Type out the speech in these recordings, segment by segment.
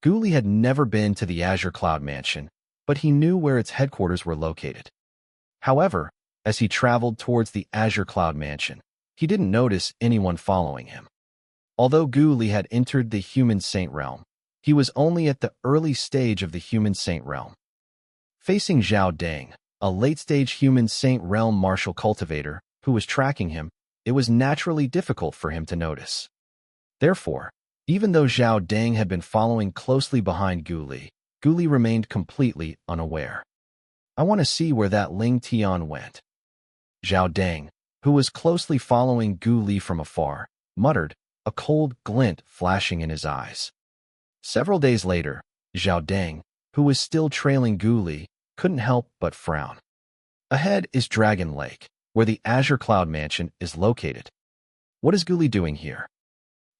Gu Li had never been to the Azure Cloud Mansion, but he knew where its headquarters were located. However, as he traveled towards the Azure Cloud Mansion, he didn't notice anyone following him. Although Gu Li had entered the human saint realm, he was only at the early stage of the human saint realm. Facing Zhao Deng, a late-stage human saint realm martial cultivator who was tracking him, it was naturally difficult for him to notice. Therefore, even though Zhao Deng had been following closely behind Gu Li remained completely unaware. I want to see where that Ling Tian went. Zhao Deng, who was closely following Gu Li from afar, muttered, a cold glint flashing in his eyes. Several days later, Zhao Deng, who was still trailing Gu Li, couldn't help but frown. Ahead is Dragon Lake, where the Azure Cloud Mansion is located. What is Gu Li doing here?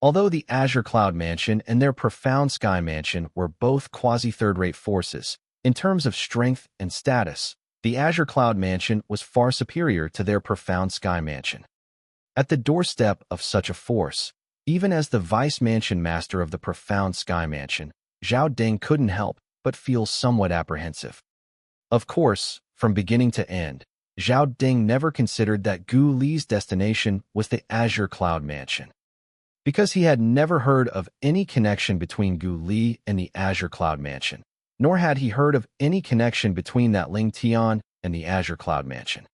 Although the Azure Cloud Mansion and their Profound Sky Mansion were both quasi-third-rate forces, in terms of strength and status, the Azure Cloud Mansion was far superior to their Profound Sky Mansion. At the doorstep of such a force, even as the Vice Mansion Master of the Profound Sky Mansion, Zhao Deng couldn't help but feel somewhat apprehensive. Of course, from beginning to end, Zhao Deng never considered that Gu Li's destination was the Azure Cloud Mansion. Because he had never heard of any connection between Gu Li and the Azure Cloud Mansion, nor had he heard of any connection between that Ling Tian and the Azure Cloud Mansion.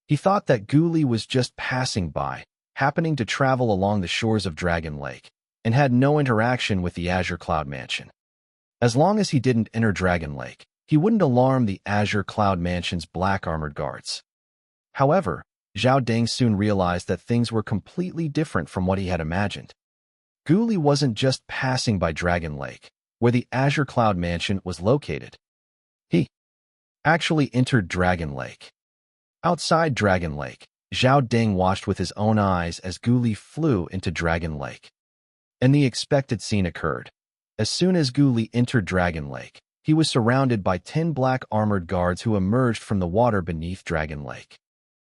He thought that Gu Li was just passing by, happening to travel along the shores of Dragon Lake, and had no interaction with the Azure Cloud Mansion. As long as he didn't enter Dragon Lake, he wouldn't alarm the Azure Cloud Mansion's black armored guards. However, Zhao Deng soon realized that things were completely different from what he had imagined. Gu Li wasn't just passing by Dragon Lake, where the Azure Cloud Mansion was located. He actually entered Dragon Lake. Outside Dragon Lake, Zhao Deng watched with his own eyes as Gu Li flew into Dragon Lake. And the expected scene occurred. As soon as Gu Li entered Dragon Lake, he was surrounded by 10 black armored guards who emerged from the water beneath Dragon Lake.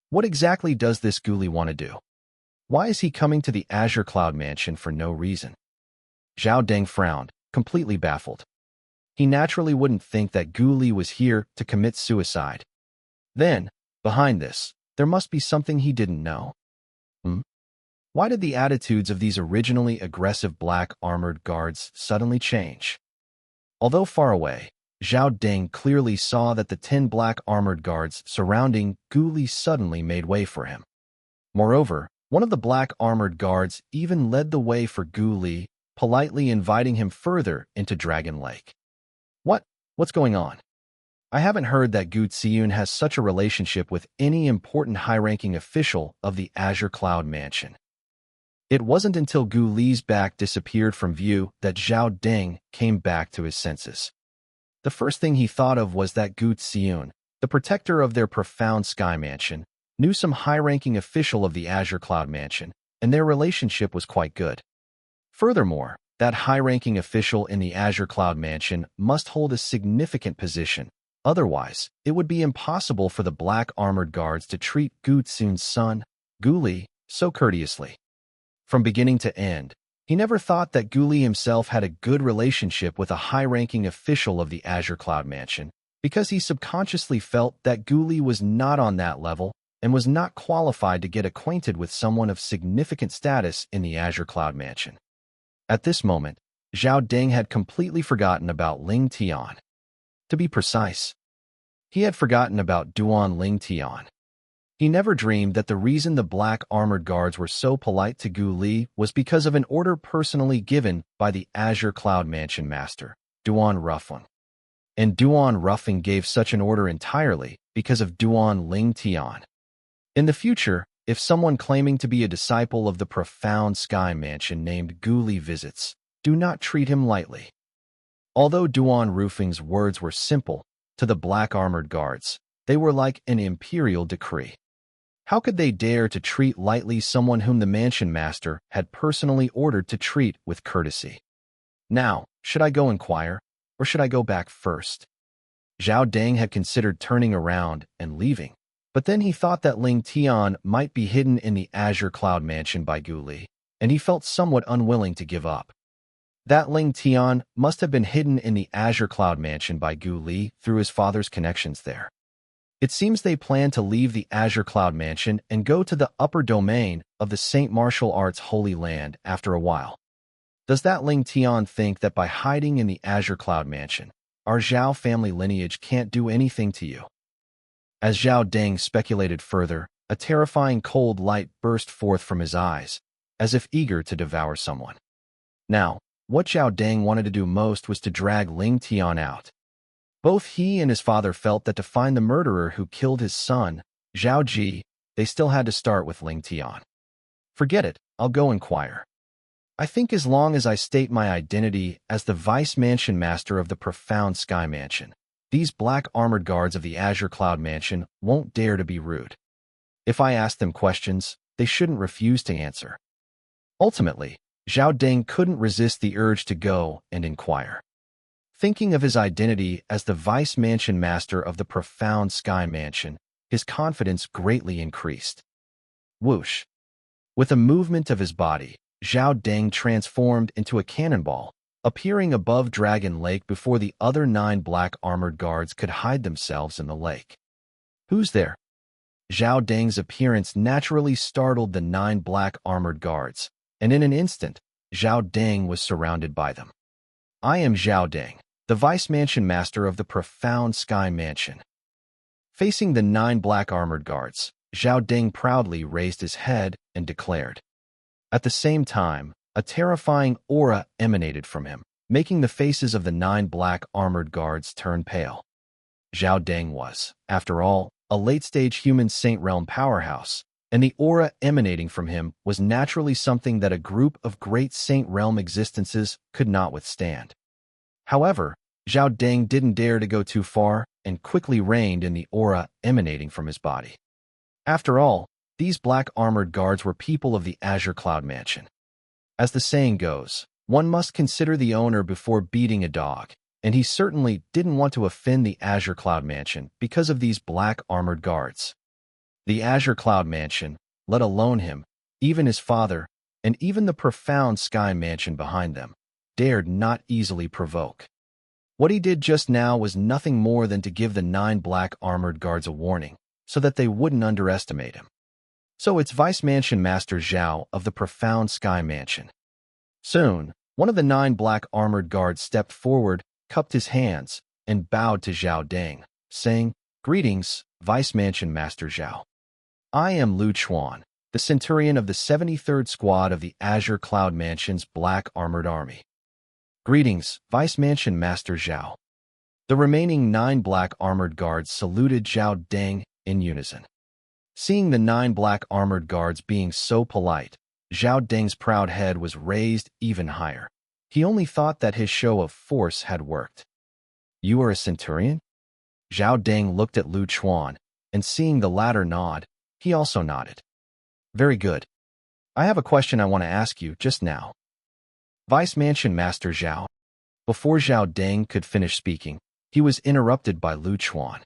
What exactly does this Gu Li want to do? Why is he coming to the Azure Cloud Mansion for no reason? Zhao Deng frowned, completely baffled. He naturally wouldn't think that Gu Li was here to commit suicide. Then, behind this, there must be something he didn't know. Why did the attitudes of these originally aggressive black armored guards suddenly change? Although far away, Zhao Deng clearly saw that the 10 black armored guards surrounding Gu Li suddenly made way for him. Moreover, one of the black armored guards even led the way for Gu Li, politely inviting him further into Dragon Lake. What's going on? I haven't heard that Gu Ziyun has such a relationship with any important high-ranking official of the Azure Cloud Mansion. It wasn't until Gu Li's back disappeared from view that Zhao Deng came back to his senses. The first thing he thought of was that Gu Ziyun, the protector of their Profound Sky Mansion, knew some high-ranking official of the Azure Cloud Mansion, and their relationship was quite good. Furthermore, that high-ranking official in the Azure Cloud Mansion must hold a significant position. Otherwise, it would be impossible for the black armored guards to treat Gu Ziyun's son, Gu Li, so courteously. From beginning to end, he never thought that Gu Li himself had a good relationship with a high-ranking official of the Azure Cloud Mansion, because he subconsciously felt that Gu Li was not on that level and was not qualified to get acquainted with someone of significant status in the Azure Cloud Mansion. At this moment, Zhao Deng had completely forgotten about Ling Tian. To be precise, he had forgotten about Duan Ling Tian. He never dreamed that the reason the black armored guards were so polite to Gu Li was because of an order personally given by the Azure Cloud Mansion Master, Duan Ruffeng. And Duan Ruffeng gave such an order entirely because of Duan Ling Tian. In the future, if someone claiming to be a disciple of the Profound Sky Mansion named Gu Li visits, do not treat him lightly. Although Duan Ruffeng's words were simple, to the black armored guards, they were like an imperial decree. How could they dare to treat lightly someone whom the mansion master had personally ordered to treat with courtesy? Now, should I go inquire, or should I go back first? Zhao Deng had considered turning around and leaving, but then he thought that Ling Tian might be hidden in the Azure Cloud Mansion by Gu Li, and he felt somewhat unwilling to give up. That Ling Tian must have been hidden in the Azure Cloud Mansion by Gu Li through his father's connections there. It seems they plan to leave the Azure Cloud Mansion and go to the upper domain of the Saint Martial Arts Holy Land after a while. Does that Ling Tian think that by hiding in the Azure Cloud Mansion, our Zhao family lineage can't do anything to you? As Zhao Deng speculated further, a terrifying cold light burst forth from his eyes, as if eager to devour someone. Now, what Zhao Deng wanted to do most was to drag Ling Tian out. Both he and his father felt that to find the murderer who killed his son, Zhao Ji, they still had to start with Ling Tian. Forget it, I'll go inquire. I think as long as I state my identity as the Vice Mansion Master of the Profound Sky Mansion, these black armored guards of the Azure Cloud Mansion won't dare to be rude. If I ask them questions, they shouldn't refuse to answer. Ultimately, Zhao Deng couldn't resist the urge to go and inquire. Thinking of his identity as the Vice Mansion Master of the Profound Sky Mansion, his confidence greatly increased. Whoosh! With a movement of his body, Zhao Deng transformed into a cannonball, appearing above Dragon Lake before the other 9 black armored guards could hide themselves in the lake. Who's there? Zhao Deng's appearance naturally startled the 9 black armored guards, and in an instant, Zhao Deng was surrounded by them. I am Zhao Deng, the Vice Mansion Master of the Profound Sky Mansion. Facing the 9 black armored guards, Zhao Deng proudly raised his head and declared. At the same time, a terrifying aura emanated from him, making the faces of the 9 black armored guards turn pale. Zhao Deng was, after all, a late-stage human Saint Realm powerhouse, and the aura emanating from him was naturally something that a group of great Saint Realm existences could not withstand. However, Zhao Deng didn't dare to go too far and quickly reined in the aura emanating from his body. After all, these black armored guards were people of the Azure Cloud Mansion. As the saying goes, one must consider the owner before beating a dog, and he certainly didn't want to offend the Azure Cloud Mansion because of these black armored guards. The Azure Cloud Mansion, let alone him, even his father, and even the Profound Sky Mansion behind them, dared not easily provoke. What he did just now was nothing more than to give the 9 black armored guards a warning, so that they wouldn't underestimate him. So it's Vice Mansion Master Zhao of the Profound Sky Mansion. Soon, one of the 9 black armored guards stepped forward, cupped his hands, and bowed to Zhao Deng, saying, Greetings, Vice Mansion Master Zhao. I am Lu Chuan, the Centurion of the 73rd Squad of the Azure Cloud Mansion's Black Armored Army. Greetings, Vice Mansion Master Zhao. The remaining 9 black armored guards saluted Zhao Deng in unison. Seeing the 9 black armored guards being so polite, Zhao Deng's proud head was raised even higher. He only thought that his show of force had worked. You are a Centurion? Zhao Deng looked at Lu Chuan, and seeing the latter nod, he also nodded. Very good. I have a question I want to ask you just now. Vice Mansion Master Zhao. Before Zhao Deng could finish speaking, he was interrupted by Lu Chuan.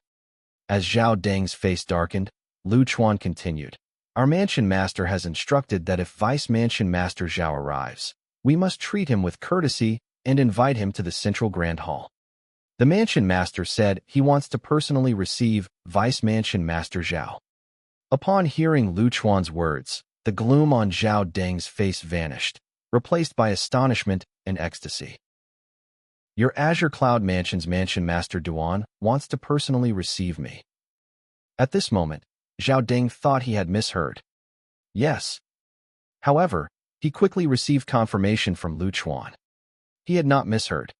As Zhao Deng's face darkened, Lu Chuan continued. Our Mansion Master has instructed that if Vice Mansion Master Zhao arrives, we must treat him with courtesy and invite him to the Central Grand Hall. The Mansion Master said he wants to personally receive Vice Mansion Master Zhao. Upon hearing Lu Chuan's words, the gloom on Zhao Deng's face vanished, replaced by astonishment and ecstasy. Your Azure Cloud Mansion's Mansion Master Duan wants to personally receive me. At this moment, Zhao Deng thought he had misheard. Yes. However, he quickly received confirmation from Lu Chuan. He had not misheard.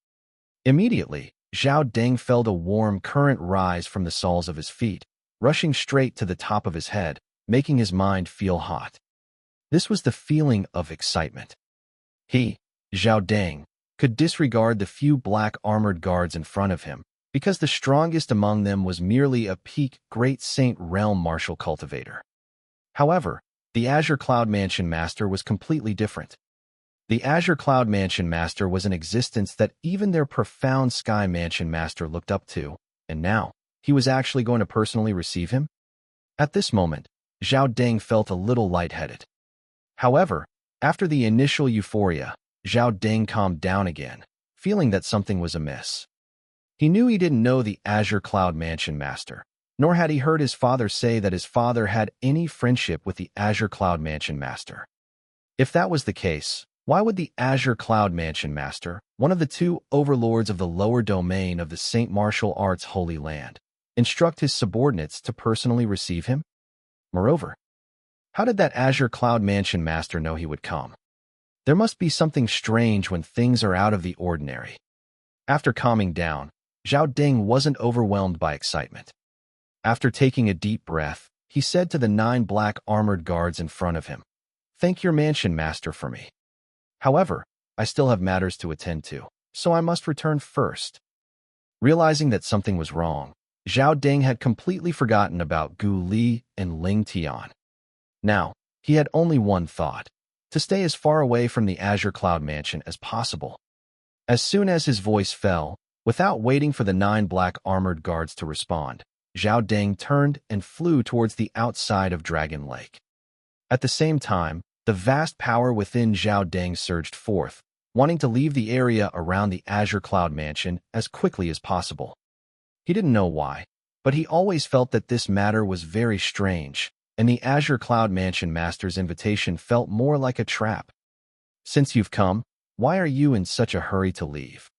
Immediately, Zhao Deng felt a warm current rise from the soles of his feet, rushing straight to the top of his head, making his mind feel hot. This was the feeling of excitement. He, Zhao Deng, could disregard the few black armored guards in front of him, because the strongest among them was merely a peak Great Saint Realm martial cultivator. However, the Azure Cloud Mansion Master was completely different. The Azure Cloud Mansion Master was an existence that even their Profound Sky Mansion Master looked up to, and now, he was actually going to personally receive him? At this moment, Zhao Deng felt a little lightheaded. However, after the initial euphoria, Zhao Ding calmed down again, feeling that something was amiss. He knew he didn't know the Azure Cloud Mansion Master, nor had he heard his father say that his father had any friendship with the Azure Cloud Mansion Master. If that was the case, why would the Azure Cloud Mansion Master, one of the two overlords of the lower domain of the Saint Martial Arts Holy Land, instruct his subordinates to personally receive him? Moreover, how did that Azure Cloud Mansion Master know he would come? There must be something strange when things are out of the ordinary. After calming down, Zhao Ding wasn't overwhelmed by excitement. After taking a deep breath, he said to the 9 black armored guards in front of him, "Thank your mansion master for me. However, I still have matters to attend to, so I must return first." Realizing that something was wrong, Zhao Ding had completely forgotten about Gu Li and Ling Tian. Now, he had only one thought: to stay as far away from the Azure Cloud Mansion as possible. As soon as his voice fell, without waiting for the 9 black armored guards to respond, Zhao Ding turned and flew towards the outside of Dragon Lake. At the same time, the vast power within Zhao Ding surged forth, wanting to leave the area around the Azure Cloud Mansion as quickly as possible. He didn't know why, but he always felt that this matter was very strange, and the Azure Cloud Mansion Master's invitation felt more like a trap. "Since you've come, why are you in such a hurry to leave?"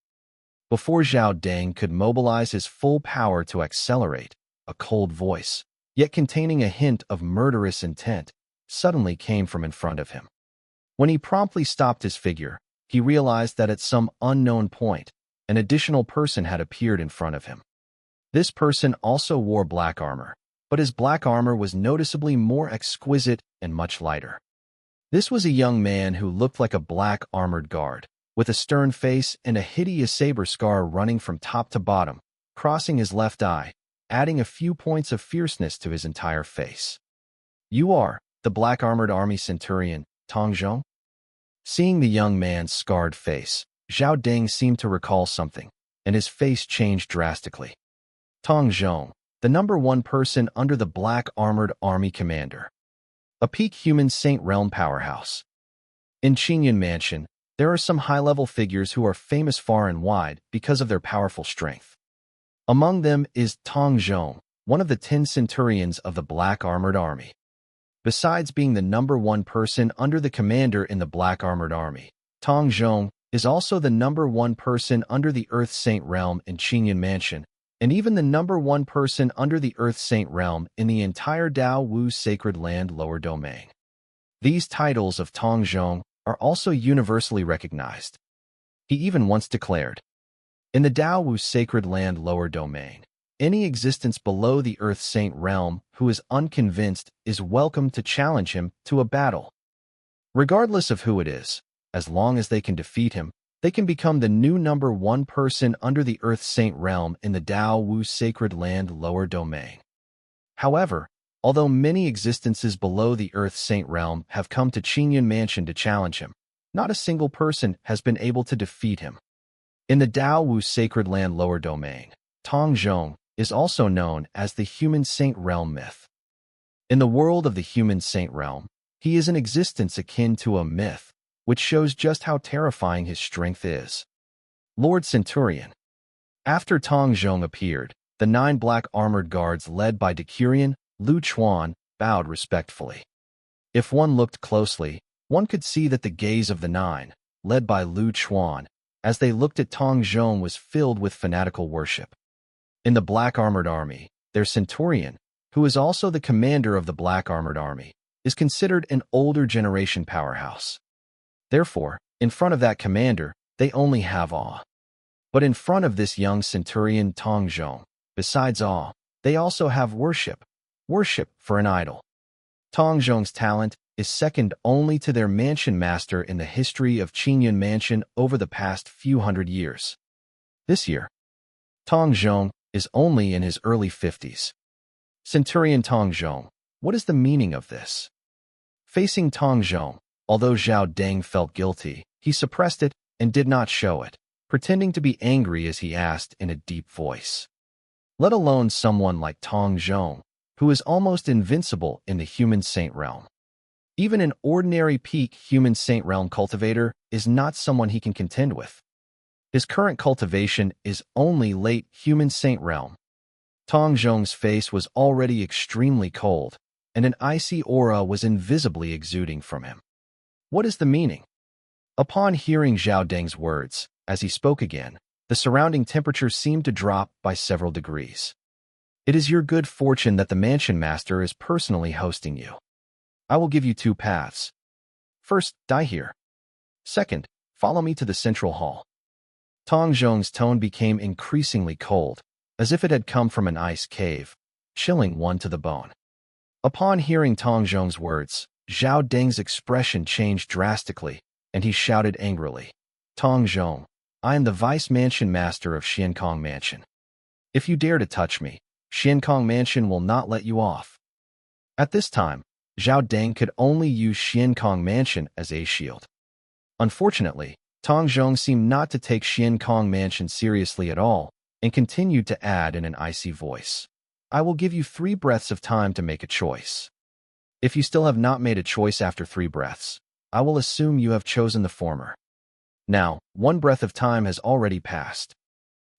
Before Zhao Ding could mobilize his full power to accelerate, a cold voice, yet containing a hint of murderous intent, suddenly came from in front of him. When he promptly stopped his figure, he realized that at some unknown point, an additional person had appeared in front of him. This person also wore black armor, but his black armor was noticeably more exquisite and much lighter. This was a young man who looked like a black armored guard, with a stern face and a hideous saber scar running from top to bottom, crossing his left eye, adding a few points of fierceness to his entire face. "You are the black armored army centurion, Tong Zhong?" Seeing the young man's scarred face, Zhao Ding seemed to recall something, and his face changed drastically. Tong Zhong, the #1 person under the black armored army commander. A peak human Saint Realm powerhouse. In Qingyan Mansion, there are some high-level figures who are famous far and wide because of their powerful strength. Among them is Tong Zhong, one of the 10 centurions of the black armored army. Besides being the #1 person under the commander in the black armored army, Tong Zhong is also the #1 person under the Earth Saint Realm in Qingyan Mansion, and even the #1 person under the Earth Saint Realm in the entire Dao Wu Sacred Land lower domain. These titles of Tong Zhong are also universally recognized. He even once declared, "In the Dao Wu Sacred Land lower domain, any existence below the Earth Saint Realm who is unconvinced is welcome to challenge him to a battle. Regardless of who it is, as long as they can defeat him, they can become the new #1 person under the Earth Saint Realm in the Dao Wu Sacred Land lower domain." However, although many existences below the Earth Saint Realm have come to Qingyan Mansion to challenge him, not a single person has been able to defeat him. In the Dao Wu Sacred Land lower domain, Tong Zhong is also known as the Human Saint Realm myth. In the world of the Human Saint Realm, he is an existence akin to a myth, which shows just how terrifying his strength is. Lord Centurion. After Tong Zhong appeared, the 9 black armored guards led by Decurion, Lu Chuan, bowed respectfully. If one looked closely, one could see that the gaze of the 9, led by Lu Chuan, as they looked at Tong Zhong was filled with fanatical worship. In the black armored army, their centurion, who is also the commander of the black armored army, is considered an older generation powerhouse. Therefore, in front of that commander, they only have awe. But in front of this young centurion Tong Zhong, besides awe, they also have worship for an idol. Tong Zhong's talent is second only to their mansion master in the history of Qingyan Mansion over the past few hundred years. This year, Tong Zhong is only in his early 50s. Centurion Tong Zhong, what is the meaning of this? Facing Tong Zhong, although Zhao Ding felt guilty, he suppressed it and did not show it, pretending to be angry as he asked in a deep voice. Let alone someone like Tong Zhong, who is almost invincible in the Human Saint Realm. Even an ordinary peak human Saint Realm cultivator is not someone he can contend with. His current cultivation is only late human Saint Realm. Tong Zhong's face was already extremely cold, and an icy aura was invisibly exuding from him. What is the meaning? Upon hearing Zhao Deng's words, as he spoke again, the surrounding temperature seemed to drop by several degrees. It is your good fortune that the mansion master is personally hosting you. I will give you two paths. First, die here. Second, follow me to the central hall. Tong Zhong's tone became increasingly cold, as if it had come from an ice cave, chilling one to the bone. Upon hearing Tong Zhong's words, Zhao Deng's expression changed drastically, and he shouted angrily, Tong Zhong, I am the vice mansion master of Xiankong Mansion. If you dare to touch me, Xiankong Mansion will not let you off. At this time, Zhao Deng could only use Xiankong Mansion as a shield. Unfortunately, Tong Zhong seemed not to take Xiankong Mansion seriously at all, and continued to add in an icy voice, I will give you 3 breaths of time to make a choice. If you still have not made a choice after 3 breaths, I will assume you have chosen the former. Now, 1 breath of time has already passed.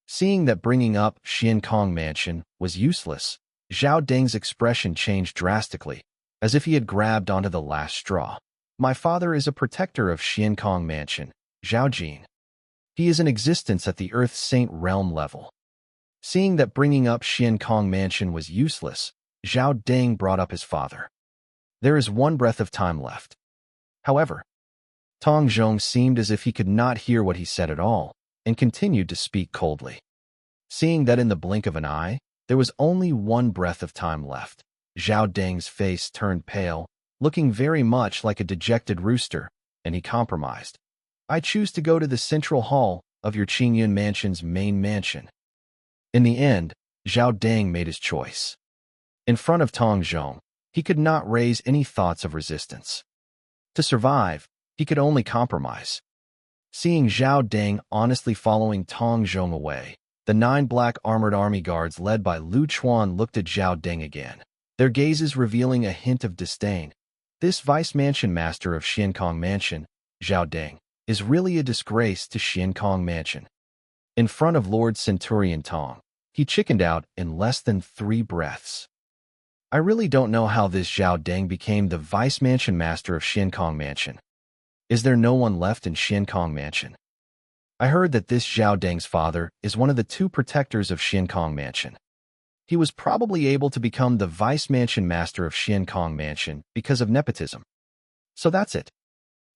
Seeing that bringing up Xiankong Mansion was useless, Zhao Deng's expression changed drastically, as if he had grabbed onto the last straw. My father is a protector of Xiankong Mansion, Zhao Jin. He is in existence at the Earth Saint Realm level. Seeing that bringing up Xiankong Mansion was useless, Zhao Deng brought up his father. There is 1 breath of time left. However, Tong Zhong seemed as if he could not hear what he said at all, and continued to speak coldly. Seeing that in the blink of an eye, there was only 1 breath of time left, Zhao Deng's face turned pale, looking very much like a dejected rooster, and he compromised. I choose to go to the central hall of your Qingyun Mansion's main mansion. In the end, Zhao Deng made his choice. In front of Tong Zhong, he could not raise any thoughts of resistance. To survive, he could only compromise. Seeing Zhao Deng honestly following Tong Zhong away, the 9 black armored army guards led by Lu Chuan looked at Zhao Deng again, their gazes revealing a hint of disdain. This vice mansion master of Xiankong Mansion, Zhao Deng, is really a disgrace to Xiankong Mansion. In front of Lord Centurion Tong, he chickened out in less than 3 breaths. I really don't know how this Zhao Deng became the vice mansion master of Xiankong Mansion. Is there no one left in Xiankong Mansion? I heard that this Zhao Deng's father is one of the 2 protectors of Xiankong Mansion. He was probably able to become the vice mansion master of Xiankong Mansion because of nepotism. So that's it.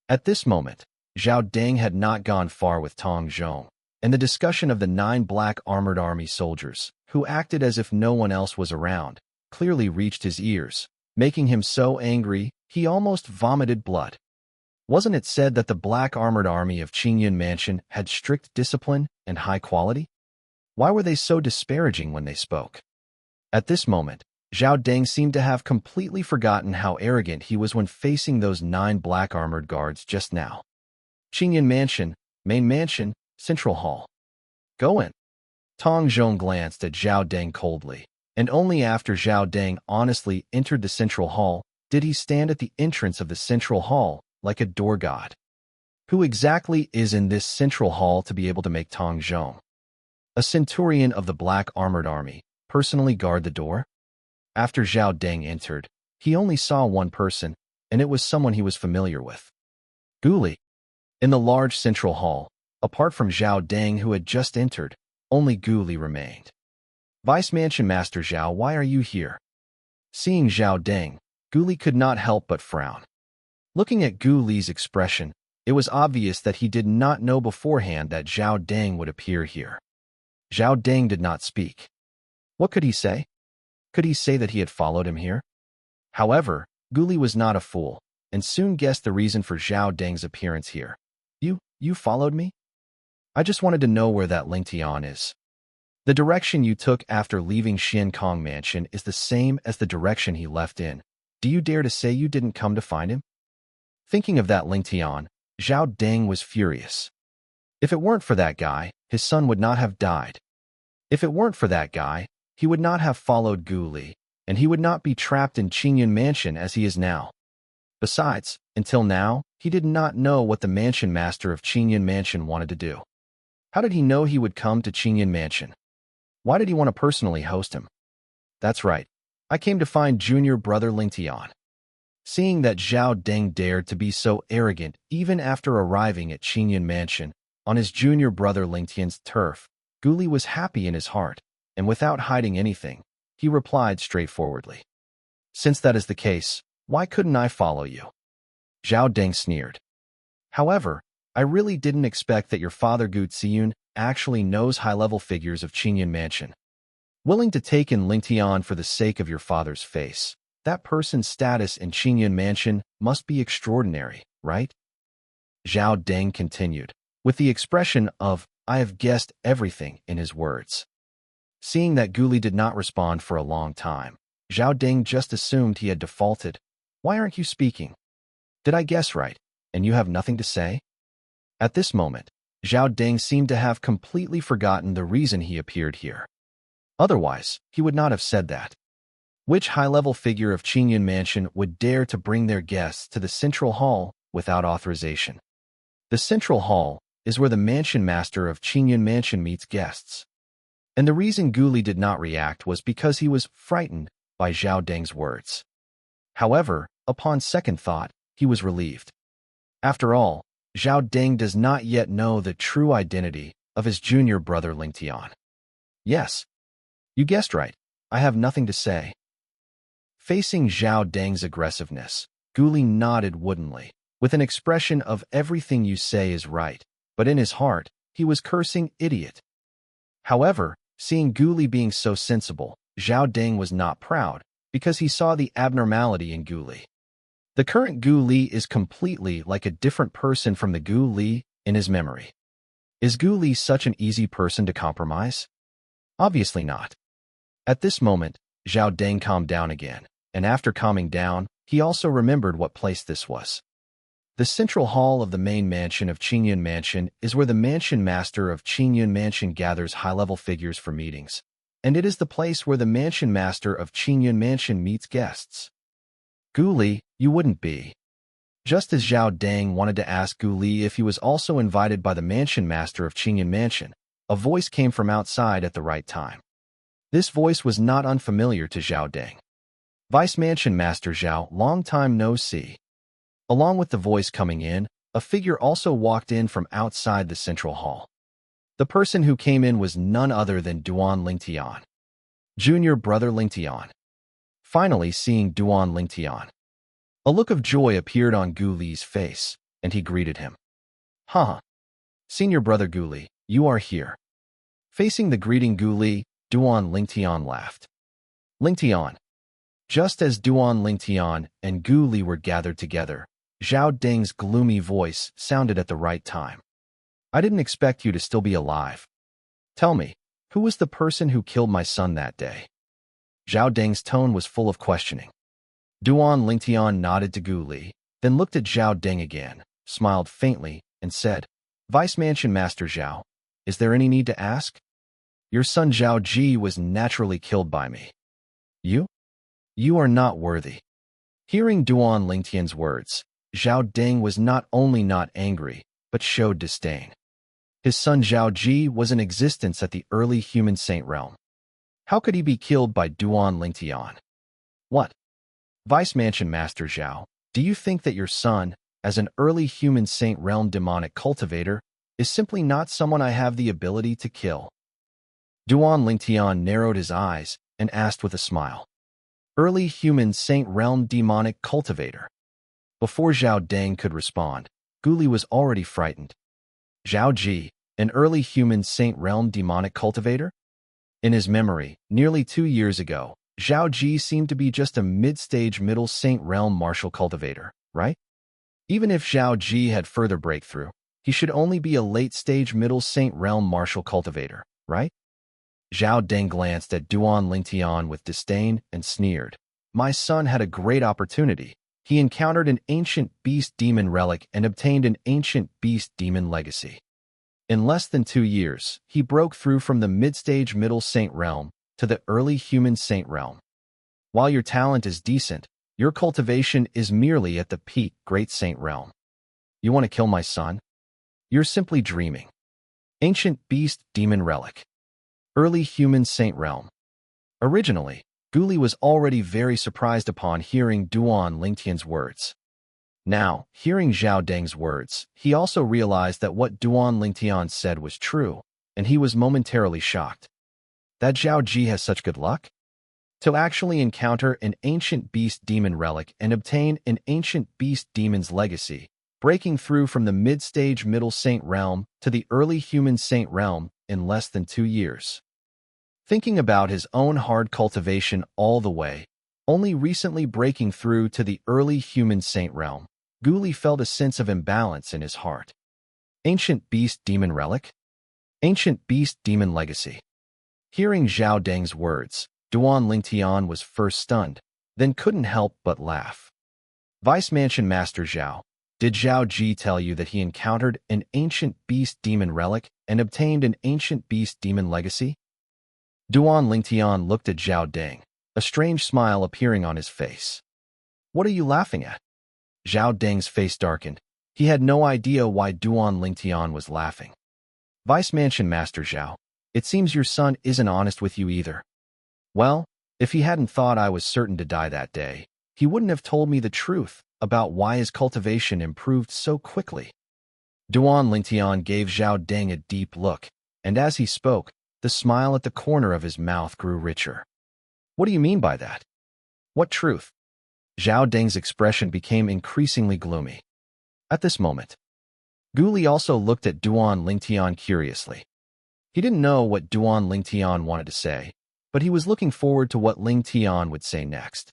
At this moment, Zhao Deng had not gone far with Tong Zhong, and the discussion of the 9 black armored army soldiers, who acted as if no one else was around, clearly reached his ears, making him so angry he almost vomited blood. Wasn't it said that the black armored army of Qingyun Mansion had strict discipline and high quality? Why were they so disparaging when they spoke? At this moment, Zhao Deng seemed to have completely forgotten how arrogant he was when facing those 9 black armored guards just now. Qingyun Mansion, main mansion, central hall. Go in. Tong Zhong glanced at Zhao Deng coldly, and only after Zhao Deng honestly entered the central hall did he stand at the entrance of the central hall like a door god. Who exactly is in this central hall to be able to make Tong Zhong, a centurion of the black armored army, personally guard the door? After Zhao Deng entered, he only saw one person, and it was someone he was familiar with. Gu Li. In the large central hall, apart from Zhao Deng who had just entered, only Gu Li remained. Vice Mansion Master Zhao, why are you here? Seeing Zhao Deng, Gu Li could not help but frown. Looking at Gu Li's expression, it was obvious that he did not know beforehand that Zhao Deng would appear here. Zhao Deng did not speak. What could he say? Could he say that he had followed him here? However, Gu Li was not a fool, and soon guessed the reason for Zhao Deng's appearance here. You followed me? I just wanted to know where that Ling Tian is. The direction you took after leaving Xiankong Mansion is the same as the direction he left in. Do you dare to say you didn't come to find him? Thinking of that Ling Tian, Zhao Deng was furious. If it weren't for that guy, his son would not have died. If it weren't for that guy, he would not have followed Gu Li, and he would not be trapped in Qingyun Mansion as he is now. Besides, until now, he did not know what the mansion master of Qingyan Mansion wanted to do. How did he know he would come to Qingyan Mansion? Why did he want to personally host him? That's right. I came to find junior brother Lingtian. Seeing that Zhao Deng dared to be so arrogant even after arriving at Qingyan Mansion on his junior brother Lingtian's turf, Gu Li was happy in his heart, and without hiding anything, he replied straightforwardly. Since that is the case, why couldn't I follow you? Zhao Deng sneered. However, I really didn't expect that your father Gu Ziyun actually knows high-level figures of Qingyan Mansion. Willing to take in Lingtian for the sake of your father's face, that person's status in Qingyan Mansion must be extraordinary, right? Zhao Deng continued, with the expression of, I have guessed everything in his words. Seeing that Gu Li did not respond for a long time, Zhao Deng just assumed he had defaulted. Why aren't you speaking? Did I guess right, and you have nothing to say? At this moment, Zhao Deng seemed to have completely forgotten the reason he appeared here. Otherwise, he would not have said that. Which high-level figure of Qingyan Mansion would dare to bring their guests to the Central Hall without authorization? The Central Hall is where the mansion master of Qingyan Mansion meets guests. And the reason Gu Li did not react was because he was frightened by Zhao Deng's words. However, upon second thought, he was relieved. After all, Zhao Deng does not yet know the true identity of his junior brother Lingtian. Yes, you guessed right. I have nothing to say. Facing Zhao Deng's aggressiveness, Gu Li nodded woodenly, with an expression of everything you say is right, but in his heart, he was cursing idiot. However, seeing Gu Li being so sensible, Zhao Deng was not proud, because he saw the abnormality in Gu Li. The current Gu Li is completely like a different person from the Gu Li in his memory. Is Gu Li such an easy person to compromise? Obviously not. At this moment, Zhao Deng calmed down again, and after calming down, he also remembered what place this was. The central hall of the main mansion of Qingyan Mansion is where the mansion master of Qingyan Mansion gathers high-level figures for meetings, and it is the place where the mansion master of Qingyan Mansion meets guests. Gu Li, you wouldn't be. Just as Zhao Deng wanted to ask Gu Li if he was also invited by the mansion master of Qingyan Mansion, a voice came from outside at the right time. This voice was not unfamiliar to Zhao Deng. Vice Mansion Master Zhao, long time no see. Along with the voice coming in, a figure also walked in from outside the central hall. The person who came in was none other than Duan Lingtian, junior brother Lingtian. Finally seeing Duan Lingtian, a look of joy appeared on Gu Li's face, and he greeted him. Haha. Senior brother Gu Li, you are here. Facing the greeting Gu Li, Duan Lingtian laughed. Lingtian. Just as Duan Lingtian and Gu Li were gathered together, Zhao Deng's gloomy voice sounded at the right time. I didn't expect you to still be alive. Tell me, who was the person who killed my son that day? Zhao Deng's tone was full of questioning. Duan Lingtian nodded to Gu Li, then looked at Zhao Deng again, smiled faintly, and said, Vice Mansion Master Zhao, is there any need to ask? Your son Zhao Ji was naturally killed by me. You? You are not worthy. Hearing Duan Lingtian's words, Zhao Deng was not only not angry, but showed disdain. His son Zhao Ji was in existence at the early human saint realm. How could he be killed by Duan Lingtian? What? Vice Mansion Master Zhao, do you think that your son, as an early human saint realm demonic cultivator, is simply not someone I have the ability to kill? Duan Lingtian narrowed his eyes and asked with a smile. Early human saint realm demonic cultivator. Before Zhao Deng could respond, Gu Li was already frightened. Zhao Ji, an early human saint realm demonic cultivator? In his memory, nearly 2 years ago, Zhao Ji seemed to be just a mid-stage middle saint realm martial cultivator, right? Even if Zhao Ji had further breakthrough, he should only be a late-stage middle saint realm martial cultivator, right? Zhao Deng glanced at Duan Lingtian with disdain and sneered. My son had a great opportunity. He encountered an ancient beast demon relic and obtained an ancient beast demon legacy. In less than 2 years, he broke through from the mid-stage middle saint realm to the early human saint realm. While your talent is decent, Your cultivation is merely at the peak, Great Saint Realm. You want to kill my son? You're simply dreaming. Ancient Beast Demon Relic. Early Human Saint Realm. Originally, Guli was already very surprised upon hearing Duan Lingtian's words. Now, hearing Zhao Deng's words, he also realized that what Duan Lingtian said was true, and he was momentarily shocked. That Zhao Ji has such good luck? To actually encounter an ancient beast demon relic and obtain an ancient beast demon's legacy, breaking through from the mid-stage middle saint realm to the early human saint realm in less than 2 years. Thinking about his own hard cultivation all the way, only recently breaking through to the early human saint realm, Guli felt a sense of imbalance in his heart. Ancient beast demon relic? Ancient beast demon legacy. Hearing Zhao Deng's words, Duan Lingtian was first stunned, then couldn't help but laugh. Vice Mansion Master Zhao, did Zhao Ji tell you that he encountered an ancient beast demon relic and obtained an ancient beast demon legacy? Duan Lingtian looked at Zhao Deng, a strange smile appearing on his face. What are you laughing at? Zhao Deng's face darkened. He had no idea why Duan Lingtian was laughing. Vice Mansion Master Zhao, it seems your son isn't honest with you either. Well, if he hadn't thought I was certain to die that day, he wouldn't have told me the truth about why his cultivation improved so quickly. Duan Lingtian gave Zhao Deng a deep look, and as he spoke, the smile at the corner of his mouth grew richer. What do you mean by that? What truth? Zhao Deng's expression became increasingly gloomy. At this moment, Guli also looked at Duan Lingtian curiously. He didn't know what Duan Lingtian wanted to say, but he was looking forward to what Lingtian would say next.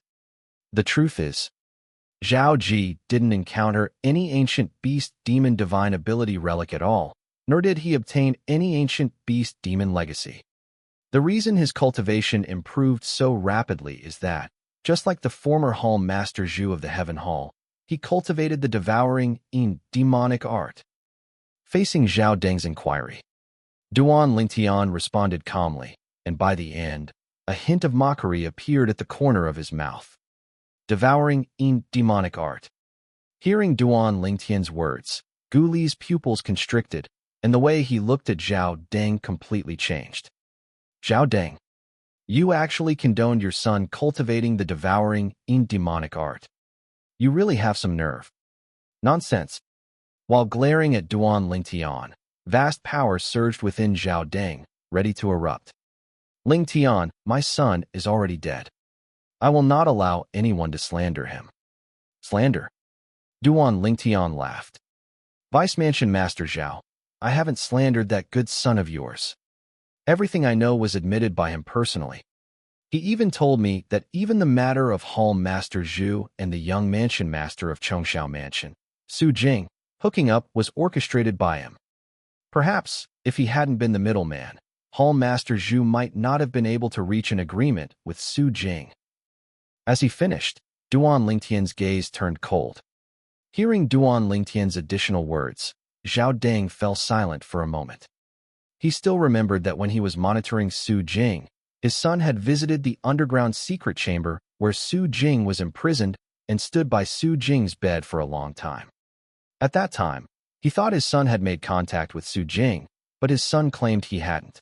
The truth is, Zhao Ji didn't encounter any ancient beast demon divine ability relic at all, nor did he obtain any ancient beast demon legacy. The reason his cultivation improved so rapidly is that, just like the former Hall Master Zhu of the Heaven Hall, he cultivated the devouring demonic art. Facing Zhao Deng's inquiry, Duan Lingtian responded calmly, and by the end, a hint of mockery appeared at the corner of his mouth. Devouring demonic art. Hearing Duan Lingtian's words, Guli's pupils constricted, and the way he looked at Zhao Deng completely changed. Zhao Deng, you actually condoned your son cultivating the devouring demonic art. You really have some nerve. Nonsense. While glaring at Duan Lingtian, vast power surged within Zhao Deng, ready to erupt. Lingtian, my son is already dead. I will not allow anyone to slander him. Slander? Duan Lingtian laughed. Vice Mansion Master Zhao, I haven't slandered that good son of yours. Everything I know was admitted by him personally. He even told me that even the matter of Hall Master Zhu and the young mansion master of Chongshao Mansion, Su Jing, hooking up was orchestrated by him. Perhaps, if he hadn't been the middleman, Hall Master Zhu might not have been able to reach an agreement with Su Jing. As he finished, Duan Lingtian's gaze turned cold. Hearing Duan Lingtian's additional words, Zhao Deng fell silent for a moment. He still remembered that when he was monitoring Su Jing, his son had visited the underground secret chamber where Su Jing was imprisoned and stood by Su Jing's bed for a long time. At that time, he thought his son had made contact with Su Jing, but his son claimed he hadn't.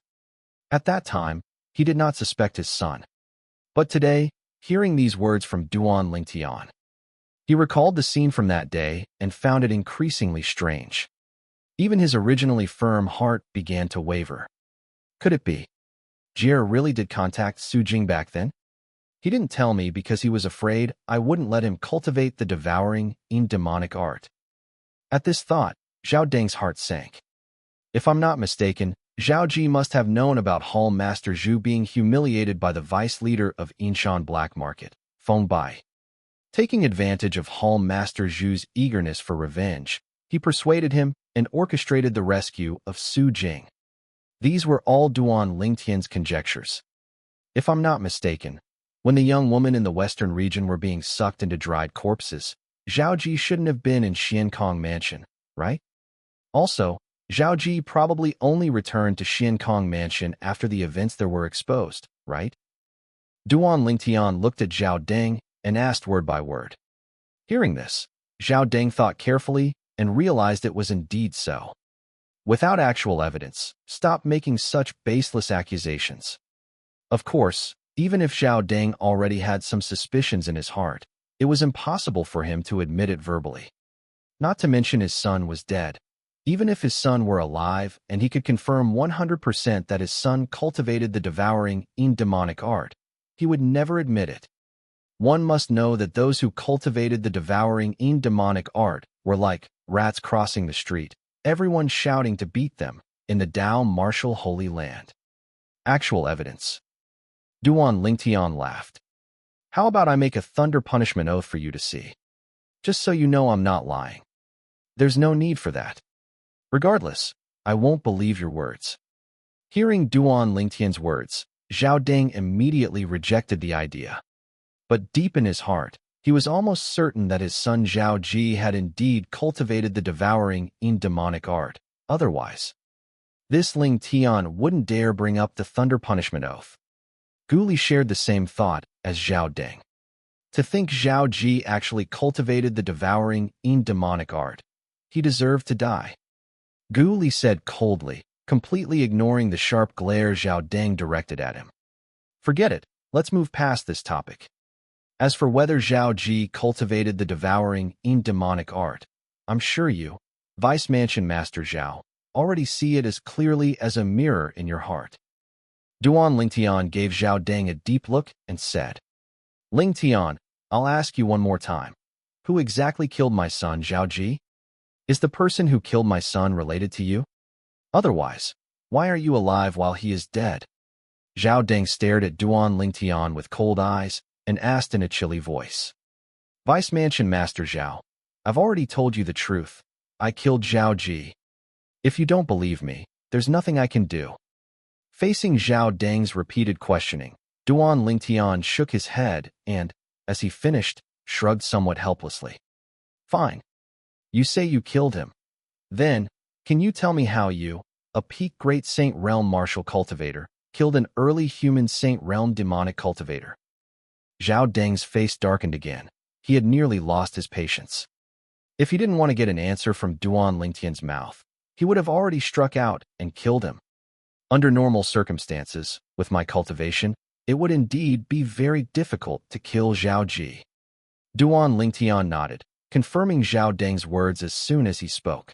At that time, he did not suspect his son. But today, hearing these words from Duan Lingtian, he recalled the scene from that day and found it increasingly strange. Even his originally firm heart began to waver. Could it be? Jie really did contact Su Jing back then? He didn't tell me because he was afraid I wouldn't let him cultivate the devouring demonic art. At this thought, Zhao Deng's heart sank. If I'm not mistaken, Zhao Ji must have known about Hall Master Zhu being humiliated by the vice leader of Yinshan Black Market, Feng Bai. Taking advantage of Hall Master Zhu's eagerness for revenge, he persuaded him and orchestrated the rescue of Su Jing. These were all Duan Lingtian's conjectures. If I'm not mistaken, when the young woman in the western region were being sucked into dried corpses, Zhao Ji shouldn't have been in Xiankong Mansion, right? Also, Zhao Ji probably only returned to Xiankong Mansion after the events there were exposed, right? Duan Lingtian looked at Zhao Deng and asked word by word. Hearing this, Zhao Deng thought carefully and realized it was indeed so. Without actual evidence, stop making such baseless accusations. Of course, even if Zhao Deng already had some suspicions in his heart, it was impossible for him to admit it verbally. Not to mention his son was dead. Even if his son were alive and he could confirm 100% that his son cultivated the devouring demonic art, he would never admit it. One must know that those who cultivated the devouring demonic art were like rats crossing the street, everyone shouting to beat them in the Dao martial Holy Land. Actual evidence. Duan Lingtian laughed. How about I make a thunder punishment oath for you to see? Just so you know I'm not lying. There's no need for that. Regardless, I won't believe your words. Hearing Duan Lingtian's words, Zhao Deng immediately rejected the idea. But deep in his heart, he was almost certain that his son Zhao Ji had indeed cultivated the devouring demonic art. Otherwise, this Ling Tian wouldn't dare bring up the thunder punishment oath. Guli shared the same thought as Zhao Deng. To think Zhao Ji actually cultivated the devouring demonic art. He deserved to die. Guli said coldly, completely ignoring the sharp glare Zhao Deng directed at him. Forget it, let's move past this topic. As for whether Zhao Ji cultivated the devouring demonic art, I'm sure you, Vice Mansion Master Zhao, already see it as clearly as a mirror in your heart. Duan Lingtian gave Zhao Deng a deep look and said, Lingtian, I'll ask you one more time. Who exactly killed my son Zhao Ji? Is the person who killed my son related to you? Otherwise, why are you alive while he is dead? Zhao Deng stared at Duan Lingtian with cold eyes and asked in a chilly voice. Vice Mansion Master Zhao, I've already told you the truth. I killed Zhao Ji. If you don't believe me, there's nothing I can do. Facing Zhao Deng's repeated questioning, Duan Lingtian shook his head and, as he finished, shrugged somewhat helplessly. Fine. You say you killed him. Then, can you tell me how you, a peak Great Saint Realm martial cultivator, killed an early human Saint Realm demonic cultivator? Zhao Deng's face darkened again. He had nearly lost his patience. If he didn't want to get an answer from Duan Lingtian's mouth, he would have already struck out and killed him. Under normal circumstances, with my cultivation, it would indeed be very difficult to kill Zhao Ji. Duan Lingtian nodded, confirming Zhao Deng's words as soon as he spoke.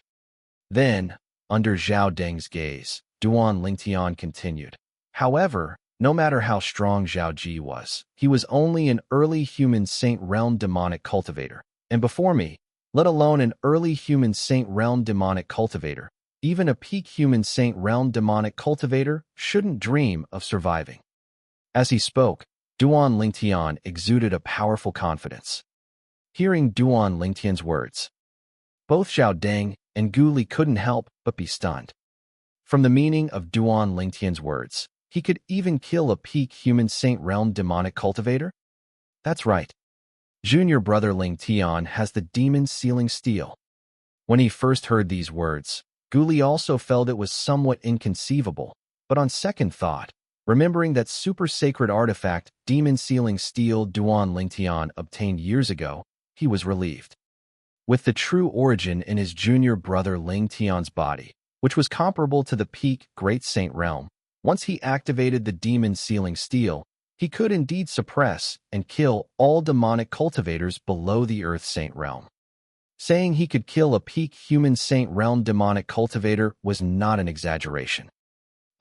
Then, under Zhao Deng's gaze, Duan Lingtian continued. However, no matter how strong Zhao Ji was, he was only an early human Saint Realm demonic cultivator, and before me, let alone an early human Saint Realm demonic cultivator, even a peak human Saint Realm demonic cultivator shouldn't dream of surviving. As he spoke, Duan Lingtian exuded a powerful confidence. Hearing Duan Lingtian's words, both Zhao Deng and Guli couldn't help but be stunned. From the meaning of Duan Lingtian's words, he could even kill a peak human Saint Realm demonic cultivator? That's right. Junior brother Ling Tian has the demon sealing steel. When he first heard these words, Guli also felt it was somewhat inconceivable, but on second thought, remembering that super sacred artifact demon sealing steel Duan Lingtian obtained years ago, he was relieved. With the true origin in his junior brother Ling Tian's body, which was comparable to the peak Great Saint Realm, once he activated the demon sealing steel, he could indeed suppress and kill all demonic cultivators below the Earth Saint Realm. Saying he could kill a peak human Saint Realm demonic cultivator was not an exaggeration.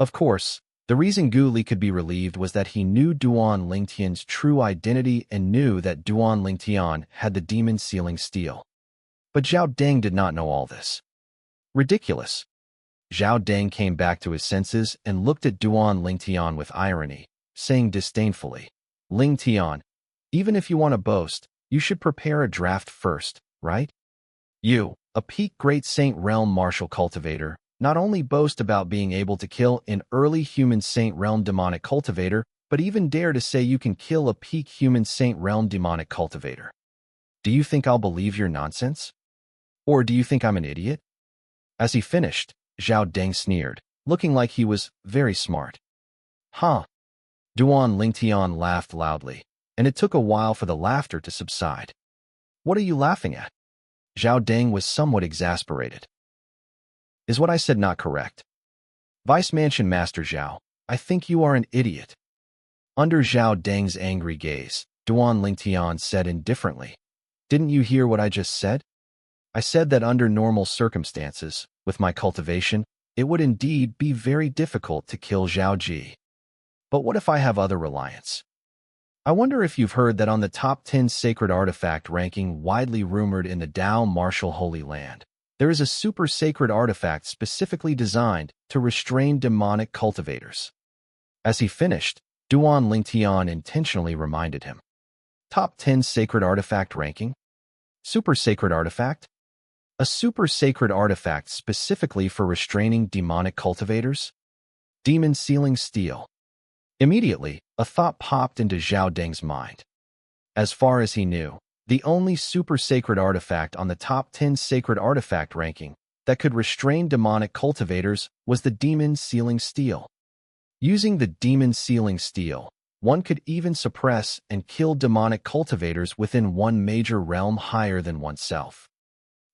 Of course, the reason Guli could be relieved was that he knew Duan Lingtian's true identity and knew that Duan Lingtian had the demon sealing steel. But Zhao Deng did not know all this. Ridiculous. Zhao Deng came back to his senses and looked at Duan Lingtian with irony, saying disdainfully, Lingtian, even if you want to boast, you should prepare a draft first, right? You, a peak Great Saint Realm martial cultivator, not only boast about being able to kill an early human Saint Realm demonic cultivator, but even dare to say you can kill a peak human Saint Realm demonic cultivator. Do you think I'll believe your nonsense? Or do you think I'm an idiot? As he finished, Zhao Deng sneered, looking like he was very smart. Huh? Duan Lingtian laughed loudly. and it took a while for the laughter to subside. What are you laughing at? Zhao Deng was somewhat exasperated. Is what I said not correct? Vice Mansion Master Zhao, I think you are an idiot. Under Zhao Deng's angry gaze, Duan Lingtian said indifferently, Didn't you hear what I just said? I said that under normal circumstances, with my cultivation, it would indeed be very difficult to kill Zhao Ji. But what if I have other reliance? I wonder if you've heard that on the top 10 sacred artifact ranking widely rumored in the Dao Martial Holy Land, there is a super sacred artifact specifically designed to restrain demonic cultivators. As he finished, Duan Lingtian intentionally reminded him. Top 10 sacred artifact ranking? Super sacred artifact? A super sacred artifact specifically for restraining demonic cultivators? Demon Sealing Steel. Immediately, a thought popped into Zhao Deng's mind. As far as he knew, the only super sacred artifact on the top 10 sacred artifact ranking that could restrain demonic cultivators was the Demon Sealing Steel. Using the Demon Sealing Steel, one could even suppress and kill demonic cultivators within one major realm higher than oneself.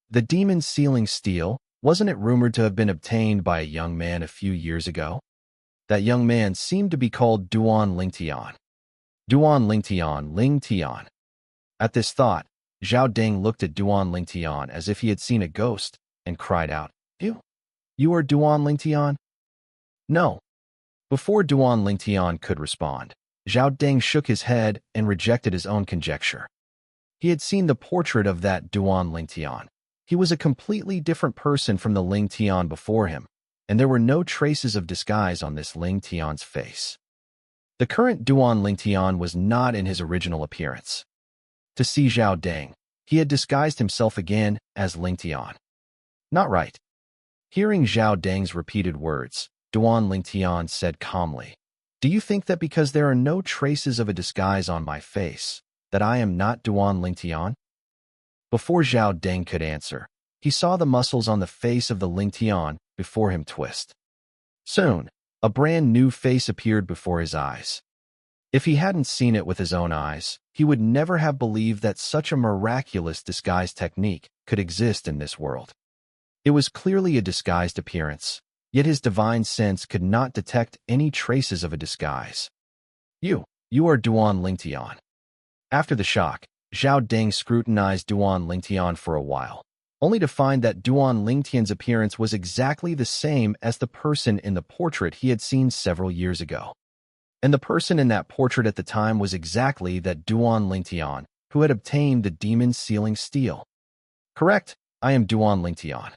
The Demon Sealing Steel, wasn't it rumored to have been obtained by a young man a few years ago? That young man seemed to be called Duan Lingtian. Duan Lingtian. At this thought, Zhao Deng looked at Duan Lingtian as if he had seen a ghost and cried out, You are Duan Lingtian? No. Before Duan Lingtian could respond, Zhao Deng shook his head and rejected his own conjecture. He had seen the portrait of that Duan Lingtian. He was a completely different person from the Lingtian before him, and there were no traces of disguise on this Lingtian's face. The current Duan Lingtian was not in his original appearance. To see Zhao Deng, he had disguised himself again as Lingtian. Not right. Hearing Zhao Deng's repeated words, Duan Lingtian said calmly, Do you think that because there are no traces of a disguise on my face, that I am not Duan Lingtian? Before Zhao Deng could answer, he saw the muscles on the face of the Lingtian before him twist. Soon, a brand new face appeared before his eyes. If he hadn't seen it with his own eyes, he would never have believed that such a miraculous disguise technique could exist in this world. It was clearly a disguised appearance, yet his divine sense could not detect any traces of a disguise. You are Duan Lingtian. After the shock, Zhao Deng scrutinized Duan Lingtian for a while, only to find that Duan Lingtian's appearance was exactly the same as the person in the portrait he had seen several years ago. And the person in that portrait at the time was exactly that Duan Lingtian who had obtained the Demon Sealing Steel. Correct, I am Duan Lingtian.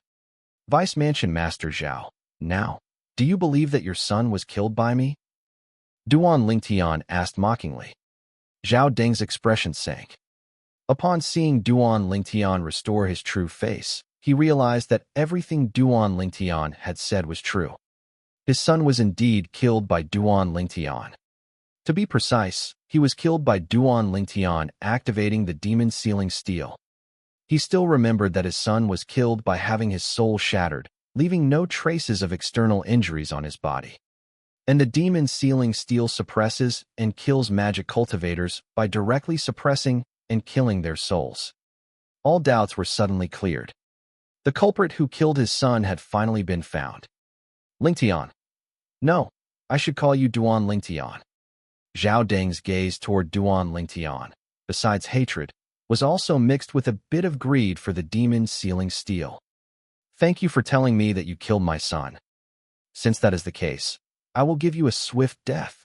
Vice Mansion Master Zhao, now, do you believe that your son was killed by me? Duan Lingtian asked mockingly. Zhao Deng's expression sank. Upon seeing Duan Lingtian restore his true face, he realized that everything Duan Lingtian had said was true. His son was indeed killed by Duan Lingtian. To be precise, he was killed by Duan Lingtian activating the Demon Sealing Steel. He still remembered that his son was killed by having his soul shattered, leaving no traces of external injuries on his body. And the Demon Sealing Steel suppresses and kills magic cultivators by directly suppressing and killing their souls. All doubts were suddenly cleared. The culprit who killed his son had finally been found. Lingtian. No, I should call you Duan Lingtian. Zhao Deng's gaze toward Duan Lingtian, besides hatred, was also mixed with a bit of greed for the Demon Sealing Steel. Thank you for telling me that you killed my son. Since that is the case, I will give you a swift death.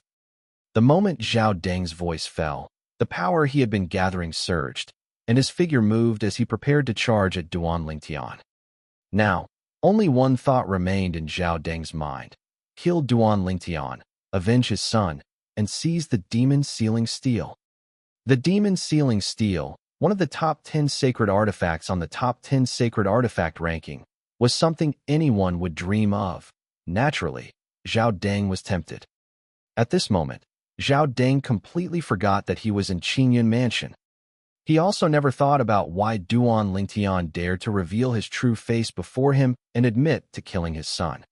The moment Zhao Deng's voice fell, the power he had been gathering surged, and his figure moved as he prepared to charge at Duan Lingtian. Now, only one thought remained in Zhao Deng's mind. Kill Duan Lingtian, avenge his son, and seize the Demon Sealing Steel. The Demon Sealing Steel, one of the top 10 sacred artifacts on the top 10 sacred artifact ranking, was something anyone would dream of. Naturally, Zhao Deng was tempted. At this moment, Zhao Deng completely forgot that he was in Qingyun Mansion. He also never thought about why Duan Lingtian dared to reveal his true face before him and admit to killing his son.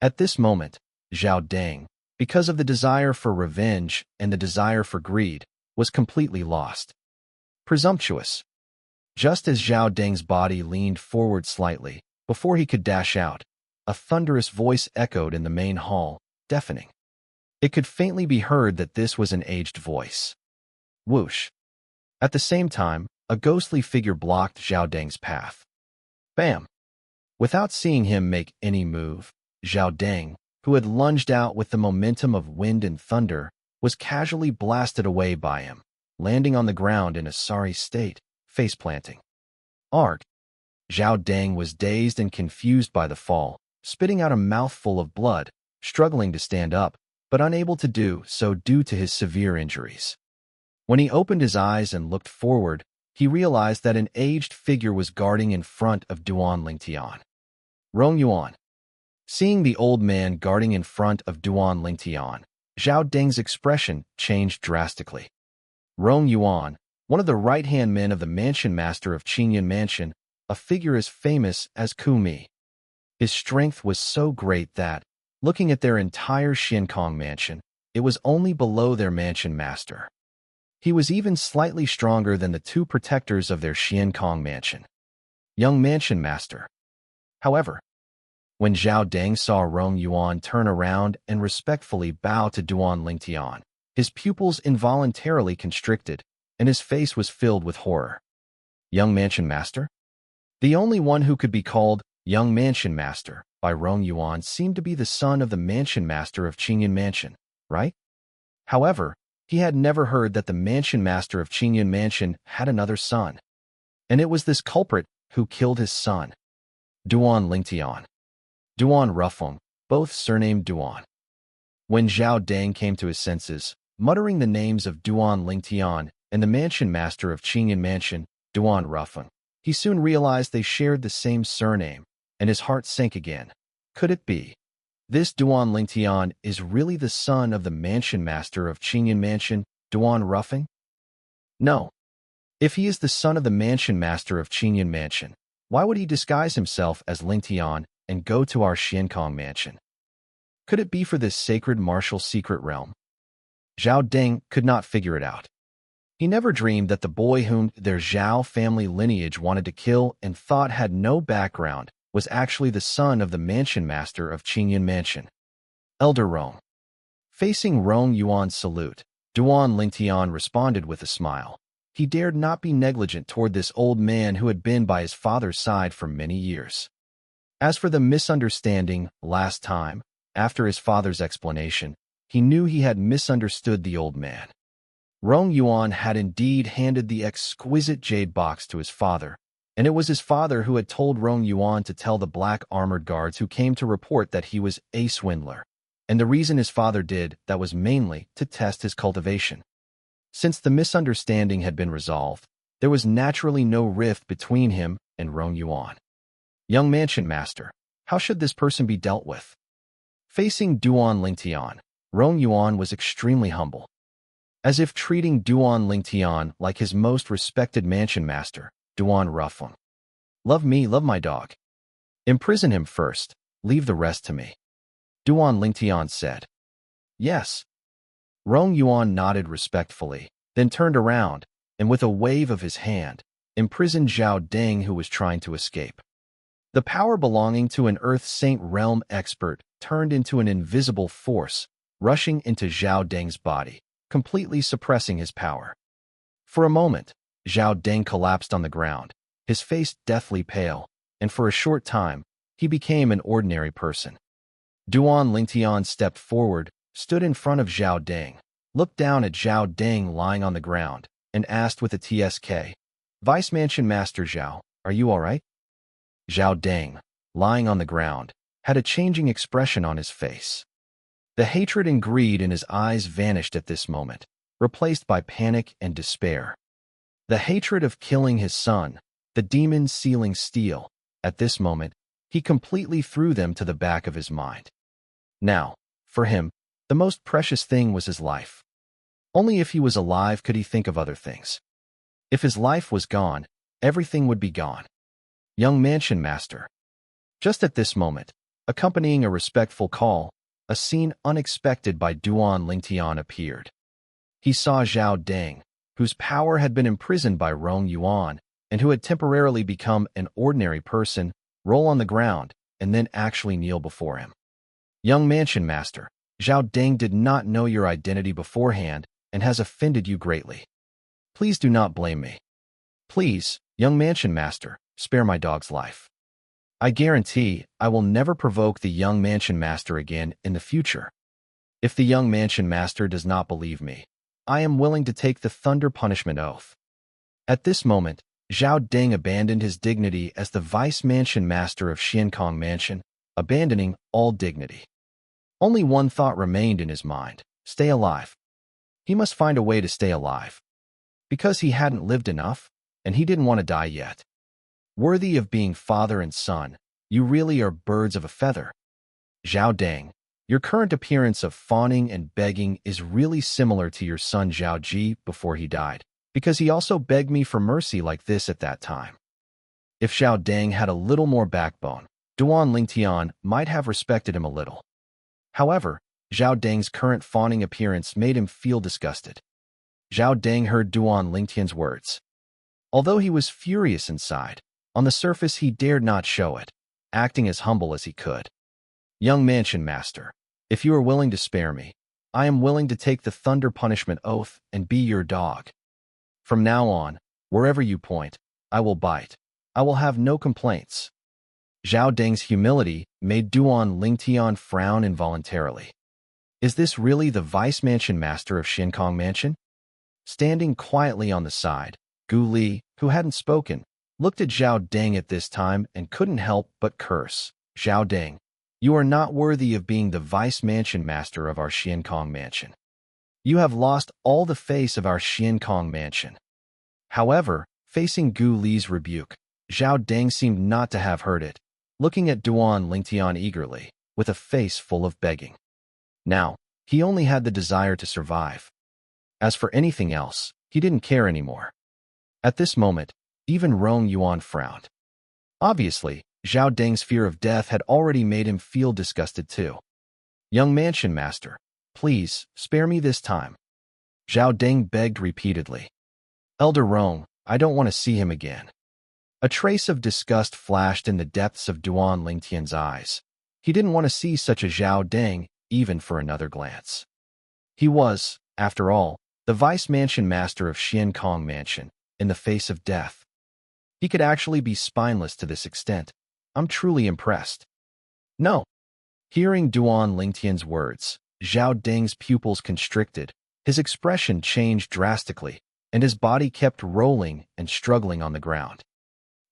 At this moment, Zhao Deng, because of the desire for revenge and the desire for greed, was completely lost. Presumptuous. Just as Zhao Deng's body leaned forward slightly, before he could dash out, a thunderous voice echoed in the main hall, deafening. It could faintly be heard that this was an aged voice. Whoosh. At the same time, a ghostly figure blocked Zhao Deng's path. Bam! Without seeing him make any move, Zhao Deng, who had lunged out with the momentum of wind and thunder, was casually blasted away by him, landing on the ground in a sorry state, face-planting. Arg! Zhao Deng was dazed and confused by the fall, spitting out a mouthful of blood, struggling to stand up, but unable to do so due to his severe injuries. When he opened his eyes and looked forward, he realized that an aged figure was guarding in front of Duan Lingtian. Rong Yuan. Seeing the old man guarding in front of Duan Lingtian, Zhao Deng's expression changed drastically. Rong Yuan, one of the right-hand men of the mansion master of Qingyan Mansion, a figure as famous as Ku Mi. His strength was so great that, looking at their entire Xiankong mansion, it was only below their mansion master. He was even slightly stronger than the two protectors of their Xiankong mansion. Young mansion master. However, when Zhao Deng saw Rong Yuan turn around and respectfully bow to Duan Lingtian, his pupils involuntarily constricted, and his face was filled with horror. Young mansion master? The only one who could be called young mansion master by Rong Yuan seemed to be the son of the mansion master of Qingyan Mansion, right? However, he had never heard that the mansion master of Qingyan Mansion had another son. And it was this culprit who killed his son. Duan Lingtian. Duan Rufeng, both surnamed Duan. When Zhao Deng came to his senses, muttering the names of Duan Lingtian and the mansion master of Qingyan Mansion, Duan Rufeng, he soon realized they shared the same surname, and his heart sank again. Could it be? This Duan Lingtian is really the son of the mansion master of Qingyan Mansion, Duan Rufeng? No. If he is the son of the mansion master of Qingyan Mansion, why would he disguise himself as Lingtian and go to our Xiankong Mansion? Could it be for this sacred martial secret realm? Zhao Deng could not figure it out. He never dreamed that the boy whom their Zhao family lineage wanted to kill and thought had no background was actually the son of the mansion master of Qingyan Mansion. Elder Rong. Facing Rong Yuan's salute, Duan Lingtian responded with a smile. He dared not be negligent toward this old man who had been by his father's side for many years. As for the misunderstanding last time, after his father's explanation, he knew he had misunderstood the old man. Rong Yuan had indeed handed the exquisite jade box to his father, and it was his father who had told Rong Yuan to tell the black armored guards who came to report that he was a swindler, and the reason his father did that was mainly to test his cultivation. Since the misunderstanding had been resolved, there was naturally no rift between him and Rong Yuan. Young mansion master, how should this person be dealt with? Facing Duan Lingtian, Rong Yuan was extremely humble. As if treating Duan Lingtian like his most respected mansion master, Duan Rufeng. Love me, love my dog. Imprison him first, leave the rest to me. Duan Lingtian said. Yes. Rong Yuan nodded respectfully, then turned around, and with a wave of his hand, imprisoned Zhao Deng who was trying to escape. The power belonging to an Earth Saint realm expert turned into an invisible force, rushing into Zhao Deng's body, completely suppressing his power. For a moment, Zhao Deng collapsed on the ground, his face deathly pale, and for a short time, he became an ordinary person. Duan Lingtian stepped forward, stood in front of Zhao Deng, looked down at Zhao Deng lying on the ground, and asked with a TSK, Vice Mansion Master Zhao, are you all right? Zhao Deng, lying on the ground, had a changing expression on his face. The hatred and greed in his eyes vanished at this moment, replaced by panic and despair. The hatred of killing his son, the demon sealing steel, at this moment, he completely threw them to the back of his mind. Now, for him, the most precious thing was his life. Only if he was alive could he think of other things. If his life was gone, everything would be gone. Young mansion master. Just at this moment, accompanying a respectful call, a scene unexpected by Duan Lingtian appeared. he saw Zhao Deng, whose power had been imprisoned by Rong Yuan and who had temporarily become an ordinary person, roll on the ground and then actually kneel before him. Young Mansion Master, Zhao Deng did not know your identity beforehand and has offended you greatly. Please do not blame me. Please, Young Mansion Master, spare my dog's life. I guarantee I will never provoke the Young Mansion Master again in the future. If the Young Mansion Master does not believe me, I am willing to take the Thunder Punishment Oath. At this moment, Zhao Deng abandoned his dignity as the Vice Mansion Master of Xiankong Mansion, abandoning all dignity. Only one thought remained in his mind: stay alive. He must find a way to stay alive. Because he hadn't lived enough, and he didn't want to die yet. Worthy of being father and son, you really are birds of a feather. Zhao Deng, your current appearance of fawning and begging is really similar to your son Zhao Ji before he died, because he also begged me for mercy like this at that time. If Zhao Deng had a little more backbone, Duan Lingtian might have respected him a little. However, Zhao Deng's current fawning appearance made him feel disgusted. Zhao Deng heard Duan Lingtian's words. Although he was furious inside, on the surface he dared not show it, acting as humble as he could. Young Mansion Master, if you are willing to spare me, I am willing to take the Thunder Punishment Oath and be your dog. From now on, wherever you point, I will bite. I will have no complaints. Zhao Deng's humility made Duan Lingtian frown involuntarily. Is this really the Vice Mansion Master of Xiankong Mansion? Standing quietly on the side, Gu Li, who hadn't spoken, looked at Zhao Deng at this time and couldn't help but curse. Zhao Deng, you are not worthy of being the Vice Mansion Master of our Xiankong Mansion. You have lost all the face of our Xiankong Mansion. However, facing Gu Li's rebuke, Zhao Deng seemed not to have heard it, looking at Duan Lingtian eagerly, with a face full of begging. Now, he only had the desire to survive. As for anything else, he didn't care anymore. At this moment, even Rong Yuan frowned. Obviously, Zhao Deng's fear of death had already made him feel disgusted too. Young Mansion Master, please, spare me this time. Zhao Deng begged repeatedly. Elder Rong, I don't want to see him again. A trace of disgust flashed in the depths of Duan Lingtian's eyes. He didn't want to see such a Zhao Deng, even for another glance. He was, after all, the Vice Mansion Master of Xiankong Mansion, in the face of death. He could actually be spineless to this extent. I'm truly impressed. No. Hearing Duan Lingtian's words, Zhao Deng's pupils constricted, his expression changed drastically, and his body kept rolling and struggling on the ground.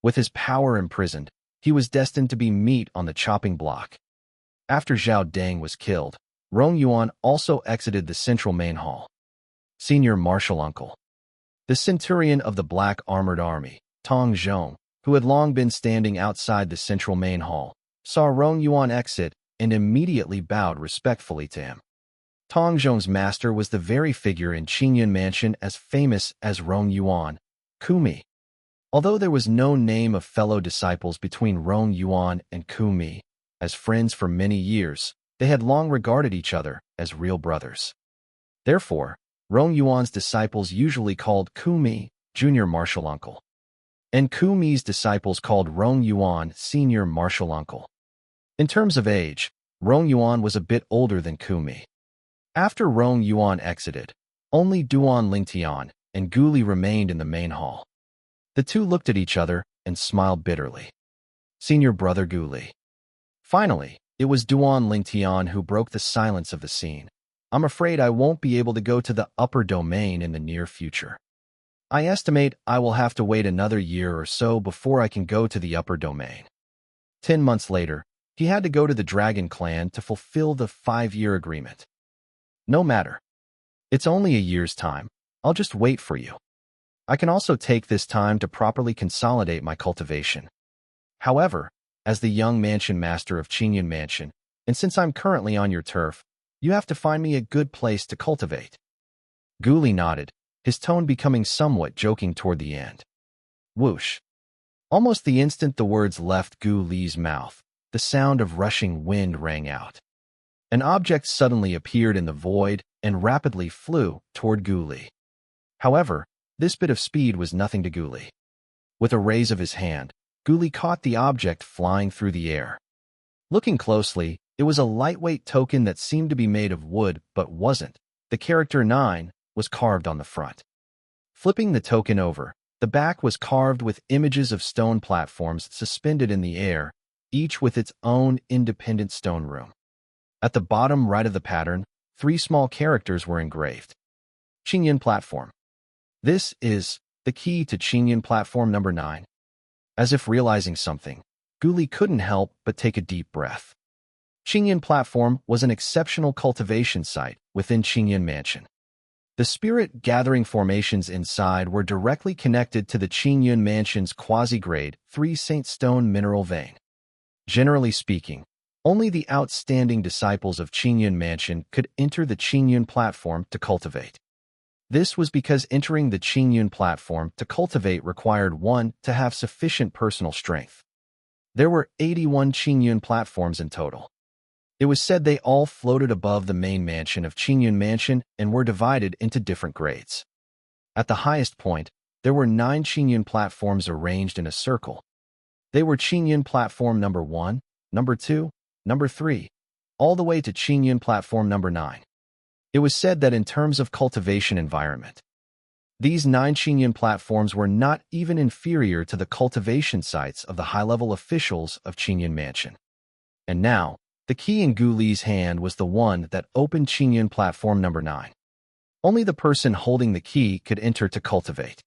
With his power imprisoned, he was destined to be meat on the chopping block. After Zhao Deng was killed, Rong Yuan also exited the central main hall. Senior Martial Uncle. The centurion of the Black Armored Army, Tong Zhong, who had long been standing outside the central main hall, saw Rong Yuan exit and immediately bowed respectfully to him. Tong Zhong's master was the very figure in Qingyun Mansion as famous as Rong Yuan, Kumi. Although there was no name of fellow disciples between Rong Yuan and Kumi, as friends for many years, they had long regarded each other as real brothers. Therefore, Rong Yuan's disciples usually called Kumi Junior Martial Uncle, and Kumi's disciples called Rong Yuan Senior Martial Uncle. In terms of age, Rong Yuan was a bit older than Kumi. After Rong Yuan exited, only Duan Lingtian and Gu Li remained in the main hall. The two looked at each other and smiled bitterly. Senior brother Gu Li. Finally, it was Duan Lingtian who broke the silence of the scene. I'm afraid I won't be able to go to the upper domain in the near future. I estimate I will have to wait another year or so before I can go to the upper domain. 10 months later, he had to go to the Dragon Clan to fulfill the 5-year agreement. No matter. It's only a year's time. I'll just wait for you. I can also take this time to properly consolidate my cultivation. However, as the young mansion master of Qingyun Mansion, and since I'm currently on your turf, you have to find me a good place to cultivate. Gu Li nodded, his tone becoming somewhat joking toward the end. Whoosh. Almost the instant the words left Gu Li's mouth, the sound of rushing wind rang out. An object suddenly appeared in the void and rapidly flew toward Gu Li. However, this bit of speed was nothing to Gu Li. With a raise of his hand, Gu Li caught the object flying through the air. Looking closely, it was a lightweight token that seemed to be made of wood but wasn't. The character 9 was carved on the front. Flipping the token over, the back was carved with images of stone platforms suspended in the air, each with its own independent stone room. At the bottom right of the pattern, 3 small characters were engraved. Qingyan Platform. This is the key to Qingyan Platform number 9. As if realizing something, Gu Li couldn't help but take a deep breath. Qingyan Platform was an exceptional cultivation site within Qingyan Mansion. The spirit-gathering formations inside were directly connected to the Qingyan Mansion's quasi-grade 3 Saint Stone mineral vein. Generally speaking, only the outstanding disciples of Qingyan Mansion could enter the Qingyan Platform to cultivate. This was because entering the Qingyan Platform to cultivate required one to have sufficient personal strength. There were 81 Qingyan platforms in total. It was said they all floated above the main mansion of Qingyan Mansion and were divided into different grades. At the highest point, there were 9 Qingyan platforms arranged in a circle. They were Qingyan Platform number 1, number 2, number 3, all the way to Qingyan Platform number 9. It was said that in terms of cultivation environment, these 9 Qingyan platforms were not even inferior to the cultivation sites of the high-level officials of Qingyan Mansion. And now, the key in Gu Li's hand was the one that opened Qingyan Platform number 9. Only the person holding the key could enter to cultivate.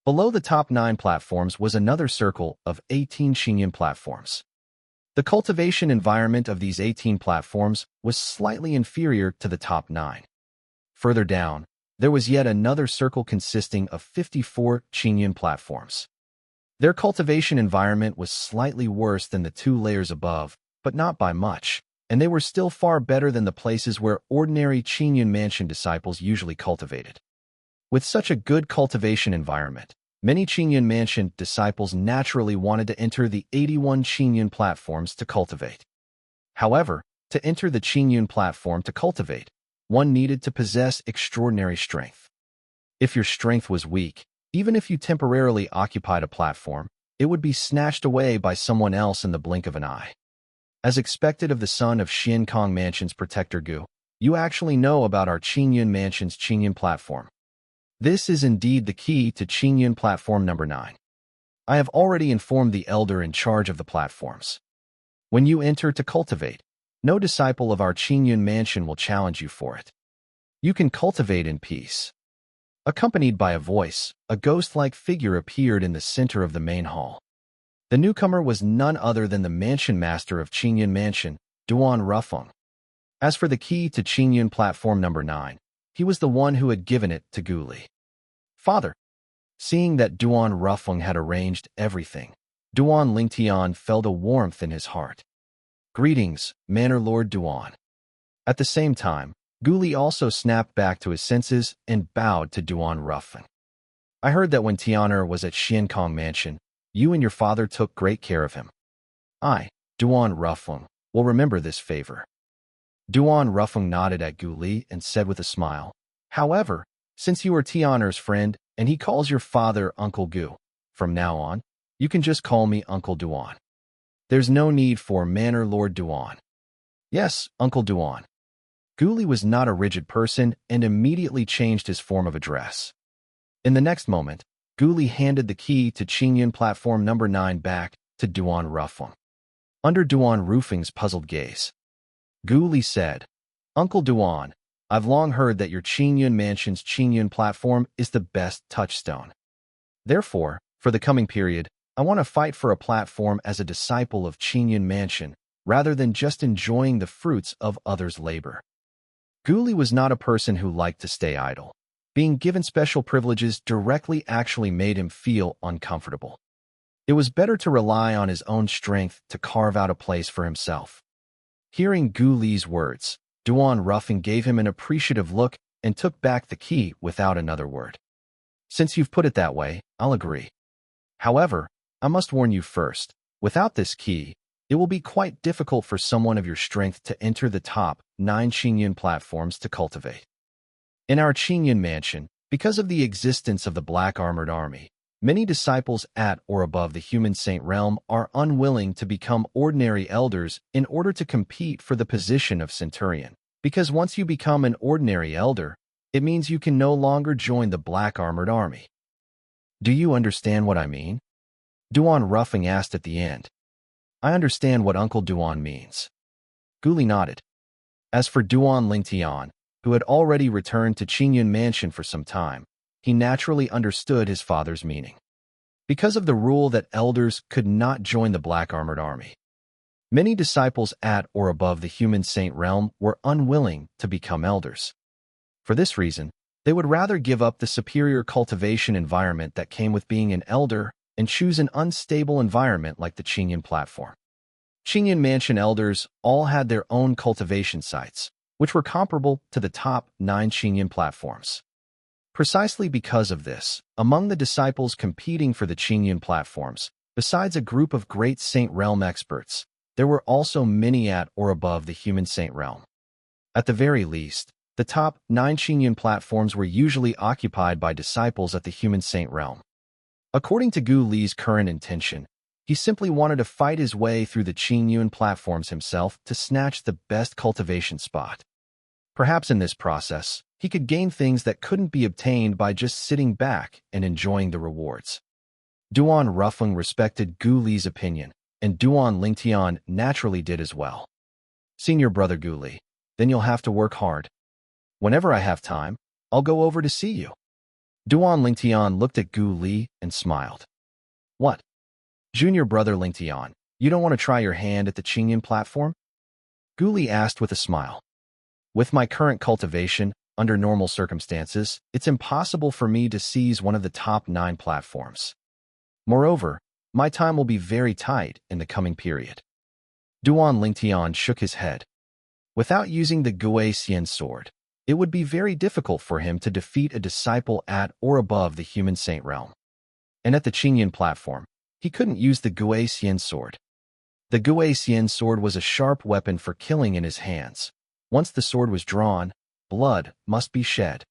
Below the top 9 platforms was another circle of 18 Qingyan platforms. The cultivation environment of these 18 platforms was slightly inferior to the top 9. Further down, there was yet another circle consisting of 54 Qingyan platforms. Their cultivation environment was slightly worse than the 2 layers above, but not by much, and they were still far better than the places where ordinary Qingyan Mansion disciples usually cultivated. With such a good cultivation environment, many Qingyan Mansion disciples naturally wanted to enter the 81 Qingyan platforms to cultivate. However, to enter the Qingyan platform to cultivate, one needed to possess extraordinary strength. If your strength was weak, even if you temporarily occupied a platform, it would be snatched away by someone else in the blink of an eye. As expected of the son of Xian Kong Mansion's protector Gu, you actually know about our Qingyan Mansion's Qingyan platform. This is indeed the key to Qingyan Platform number 9. I have already informed the elder in charge of the platforms. When you enter to cultivate, no disciple of our Qingyan Mansion will challenge you for it. You can cultivate in peace. Accompanied by a voice, a ghost-like figure appeared in the center of the main hall. The newcomer was none other than the mansion master of Qingyan Mansion, Duan Rufeng. As for the key to Qingyan Platform number 9, he was the one who had given it to Gu Li. Father. Seeing that Duan Rufeng had arranged everything, Duan Lingtian felt a warmth in his heart. Greetings, Manor Lord Duan. At the same time, Gu Li also snapped back to his senses and bowed to Duan Rufeng. I heard that when Tian'er was at Xian Kong Mansion, you and your father took great care of him. I, Duan Rufeng, will remember this favor. Duan Rufeng nodded at Gu Li and said with a smile, however, since you are Tian'er's friend and he calls your father Uncle Gu, from now on, you can just call me Uncle Duan. There's no need for Manor Lord Duan. Yes, Uncle Duan. Gu Li was not a rigid person and immediately changed his form of address. In the next moment, Gu Li handed the key to Qingyan Platform number 9 back to Duan Rufeng. Under Duan Rufeng's puzzled gaze, Gu Li said, Uncle Duan, I've long heard that your Qingyan Mansion's Qingyan Platform is the best touchstone. Therefore, for the coming period, I want to fight for a platform as a disciple of Qingyan Mansion, rather than just enjoying the fruits of others' labor. Gu Li was not a person who liked to stay idle. Being given special privileges directly actually made him feel uncomfortable. It was better to rely on his own strength to carve out a place for himself. Hearing Gu Li's words, Duan Rufeng gave him an appreciative look and took back the key without another word. Since you've put it that way, I'll agree. However, I must warn you first, without this key, it will be quite difficult for someone of your strength to enter the top 9 Qingyan platforms to cultivate. In our Qingyun mansion, because of the existence of the Black Armored Army, many disciples at or above the human saint realm are unwilling to become ordinary elders in order to compete for the position of centurion. Because once you become an ordinary elder, it means you can no longer join the Black Armored Army. Do you understand what I mean? Duan Ruffing asked at the end. I understand what Uncle Duan means. Guli nodded. As for Duan Lingtian, who had already returned to Qingyun Mansion for some time, he naturally understood his father's meaning. Because of the rule that elders could not join the Black Armored Army, many disciples at or above the human saint realm were unwilling to become elders. For this reason, they would rather give up the superior cultivation environment that came with being an elder and choose an unstable environment like the Qingyun platform. Qingyun Mansion elders all had their own cultivation sites, which were comparable to the top 9 Qingyun platforms. Precisely because of this, among the disciples competing for the Qingyun platforms, besides a group of great saint realm experts, there were also many at or above the human saint realm. At the very least, the top 9 Qingyun platforms were usually occupied by disciples at the human saint realm. According to Gu Li's current intention, he simply wanted to fight his way through the Qingyun platforms himself to snatch the best cultivation spot. Perhaps in this process, he could gain things that couldn't be obtained by just sitting back and enjoying the rewards. Duan Ruffeng respected Gu Li's opinion, and Duan Lingtian naturally did as well. Senior brother Gu Li, then you'll have to work hard. Whenever I have time, I'll go over to see you. Duan Lingtian looked at Gu Li and smiled. What? Junior brother Lingtian, you don't want to try your hand at the Qingyun platform? Gu Li asked with a smile. With my current cultivation, under normal circumstances, it's impossible for me to seize one of the top 9 platforms. Moreover, my time will be very tight in the coming period. Duan Lingtian shook his head. Without using the Gui Xian sword, it would be very difficult for him to defeat a disciple at or above the human saint realm. And at the Qingyun platform, he couldn't use the Gui Xian sword. The Gui Xian sword was a sharp weapon for killing in his hands. Once the sword was drawn, blood must be shed.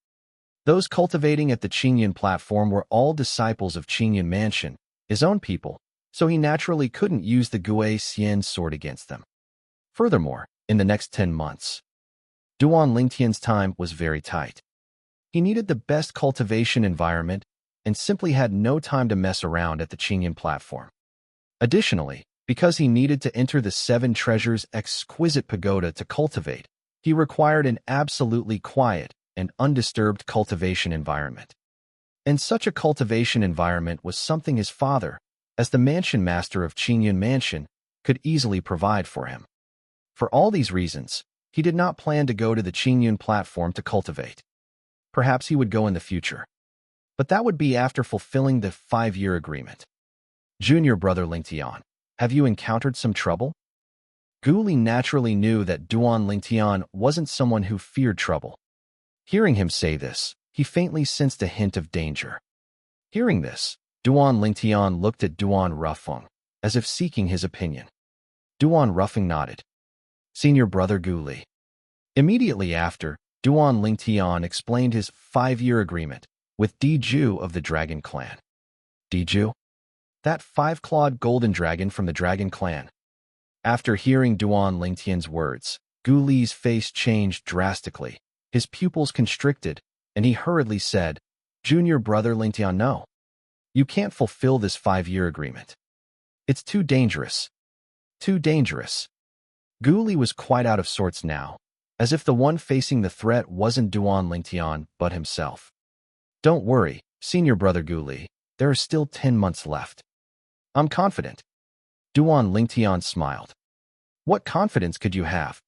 Those cultivating at the Qingyun platform were all disciples of Qingyun Mansion, his own people, so he naturally couldn't use the Gui Xian sword against them. Furthermore, in the next 10 months, Duan Lingtian's time was very tight. He needed the best cultivation environment and simply had no time to mess around at the Qingyun platform. Additionally, because he needed to enter the 7 Treasures' exquisite pagoda to cultivate, he required an absolutely quiet and undisturbed cultivation environment. And such a cultivation environment was something his father, as the mansion master of Qingyun Mansion, could easily provide for him. For all these reasons, he did not plan to go to the Qingyun platform to cultivate. Perhaps he would go in the future. But that would be after fulfilling the 5-year agreement. Junior brother Lingtian, have you encountered some trouble? Gu Li naturally knew that Duan Lingtian wasn't someone who feared trouble. Hearing him say this, he faintly sensed a hint of danger. Hearing this, Duan Lingtian looked at Duan Ruffeng, as if seeking his opinion. Duan Ruffeng nodded. Senior brother Gu Li. Immediately after, Duan Lingtian explained his 5-year agreement with Diju of the Dragon Clan. Diju? That 5-clawed golden dragon from the Dragon Clan. After hearing Duan Lingtian's words, Gu Li's face changed drastically, his pupils constricted, and he hurriedly said, Junior brother Lingtian, no. You can't fulfill this 5-year agreement. It's too dangerous. Too dangerous. Gu Li was quite out of sorts now, as if the one facing the threat wasn't Duan Lingtian but himself. Don't worry, senior brother Gu Li, there are still 10 months left. I'm confident. Duan Lingtian smiled. What confidence could you have?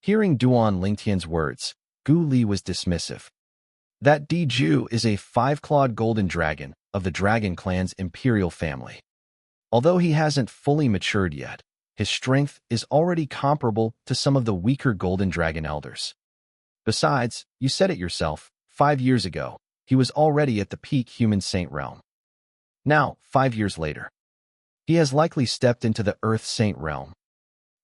Hearing Duan Lingtian's words, Gu Li was dismissive. That Diju is a 5-clawed golden dragon of the Dragon Clan's imperial family. Although he hasn't fully matured yet, his strength is already comparable to some of the weaker golden dragon elders. Besides, you said it yourself, 5 years ago, he was already at the peak human saint realm. Now, 5 years later, he has likely stepped into the Earth Saint realm.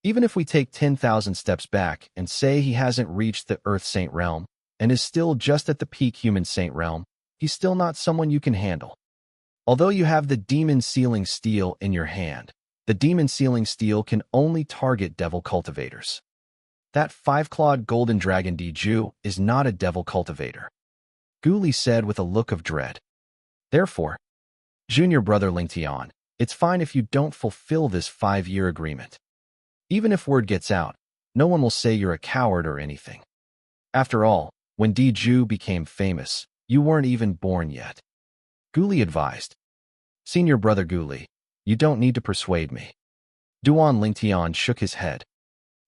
Even if we take 10,000 steps back and say he hasn't reached the Earth Saint realm, and is still just at the peak human saint realm, he's still not someone you can handle. Although you have the demon sealing steel in your hand, the demon sealing steel can only target devil cultivators. That five-clawed golden dragon Diju is not a devil cultivator, Guli said with a look of dread. Therefore, junior brother Ling Tian, it's fine if you don't fulfill this 5-year agreement. Even if word gets out, no one will say you're a coward or anything. After all, when Diju became famous, you weren't even born yet. Guli advised. Senior brother Guli, you don't need to persuade me. Duan Lingtian shook his head.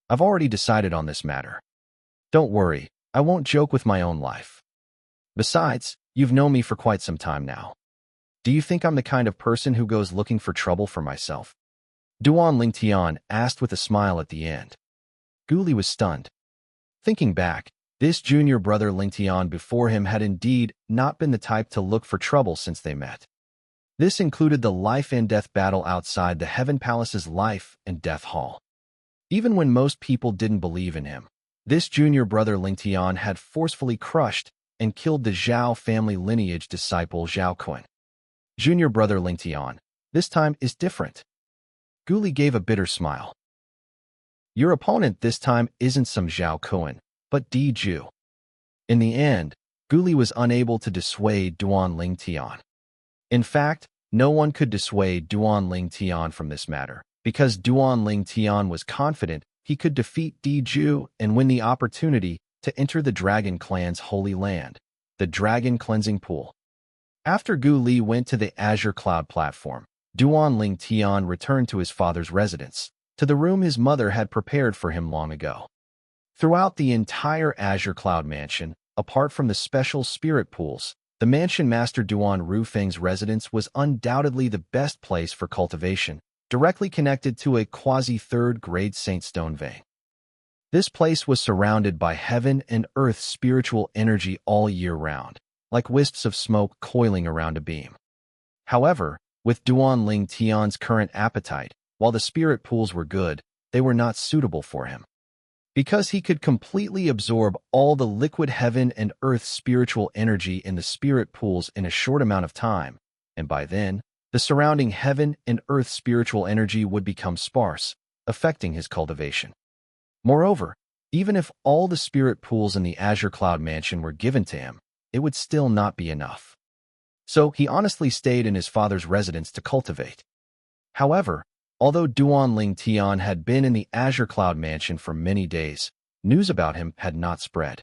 I've already decided on this matter. Don't worry, I won't joke with my own life. Besides, you've known me for quite some time now. Do you think I'm the kind of person who goes looking for trouble for myself? Duan Lingtian asked with a smile at the end. Guli was stunned. Thinking back, this junior brother Lingtian before him had indeed not been the type to look for trouble since they met. This included the life and death battle outside the Heaven Palace's life and death hall. Even when most people didn't believe in him, this junior brother Lingtian had forcefully crushed and killed the Zhao family lineage disciple Zhao Kun. Junior brother Lingtian, this time is different. Guli gave a bitter smile. Your opponent this time isn't some Zhao Kun, but Diju. In the end, Guli was unable to dissuade Duan Lingtian. In fact, no one could dissuade Duan Lingtian from this matter, because Duan Lingtian was confident he could defeat Diju and win the opportunity to enter the Dragon Clan's holy land, the Dragon Cleansing Pool. After Gu Li went to the Azure Cloud platform, Duan Lingtian returned to his father's residence, to the room his mother had prepared for him long ago. Throughout the entire Azure Cloud mansion, apart from the special spirit pools, the mansion master Duan Rufeng's residence was undoubtedly the best place for cultivation, directly connected to a quasi-third-grade Saint Stone vein. This place was surrounded by heaven and earth spiritual energy all year round, like wisps of smoke coiling around a beam. However, with Duan Lingtian's current appetite, while the spirit pools were good, they were not suitable for him. Because he could completely absorb all the liquid heaven and earth spiritual energy in the spirit pools in a short amount of time, and by then, the surrounding heaven and earth spiritual energy would become sparse, affecting his cultivation. Moreover, even if all the spirit pools in the Azure Cloud Mansion were given to him, it would still not be enough. So he honestly stayed in his father's residence to cultivate. However, although Duan Lingtian had been in the Azure Cloud Mansion for many days, news about him had not spread.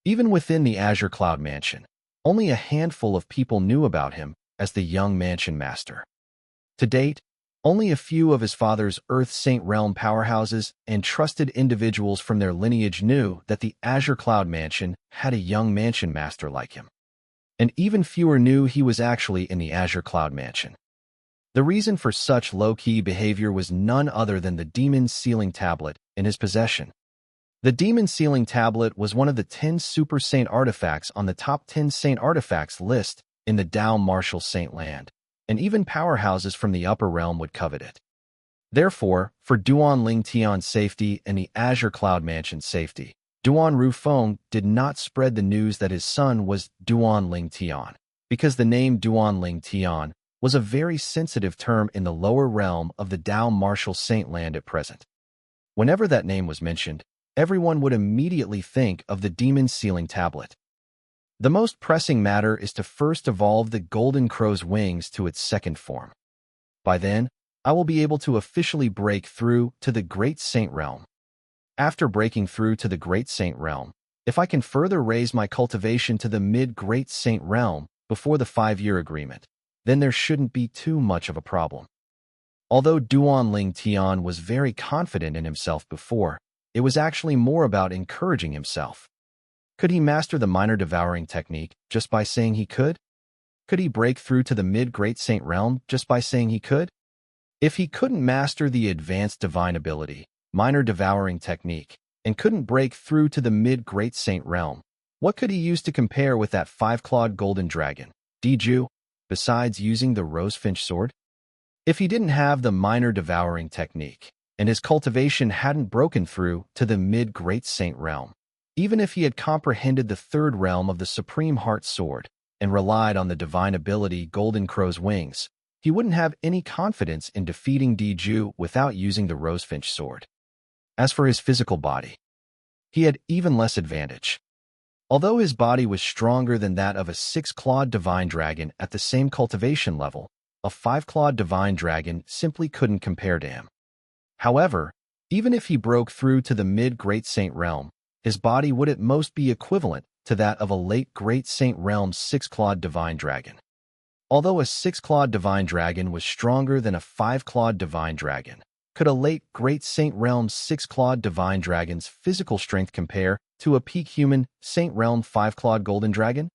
Even within the Azure Cloud Mansion, only a handful of people knew about him as the young mansion master. To date, only a few of his father's Earth Saint Realm powerhouses and trusted individuals from their lineage knew that the Azure Cloud Mansion had a young mansion master like him. And even fewer knew he was actually in the Azure Cloud Mansion. The reason for such low-key behavior was none other than the Demon Sealing Tablet in his possession. The Demon Sealing Tablet was one of the 10 Super Saint artifacts on the top 10 Saint artifacts list in the Dao Martial Saint Land, and even powerhouses from the upper realm would covet it. Therefore, for Duan Lingtian's safety and the Azure Cloud Mansion's safety, Duan Rufeng did not spread the news that his son was Duan Lingtian, because the name Duan Lingtian was a very sensitive term in the lower realm of the Dao Martial Saint Land at present. Whenever that name was mentioned, everyone would immediately think of the Demon Sealing Tablet. The most pressing matter is to first evolve the Golden Crow's wings to its second form. By then, I will be able to officially break through to the Great Saint Realm. After breaking through to the Great Saint Realm, if I can further raise my cultivation to the Mid-Great Saint Realm before the 5-year agreement, then there shouldn't be too much of a problem. Although Duan Lingtian was very confident in himself before, it was actually more about encouraging himself. Could he master the minor devouring technique just by saying he could? Could he break through to the Mid-Great Saint Realm just by saying he could? If he couldn't master the advanced divine ability, minor devouring technique, and couldn't break through to the Mid-Great Saint Realm, what could he use to compare with that 5-clawed golden dragon, Diju, besides using the Rosefinch sword? If he didn't have the minor devouring technique, and his cultivation hadn't broken through to the Mid-Great Saint Realm, Even if he had comprehended the third realm of the Supreme Heart Sword and relied on the divine ability Golden Crow's Wings, he wouldn't have any confidence in defeating Diju without using the Rosefinch Sword. As for his physical body, he had even less advantage. Although his body was stronger than that of a 6-clawed divine dragon at the same cultivation level, a 5-clawed divine dragon simply couldn't compare to him. However, even if he broke through to the mid-Great Saint realm, his body would at most be equivalent to that of a late Great Saint realm's 6-clawed divine dragon. Although a 6-clawed divine dragon was stronger than a 5-clawed divine dragon, could a late Great Saint realm's 6-clawed divine dragon's physical strength compare to a peak human Saint realm 5-clawed golden dragon?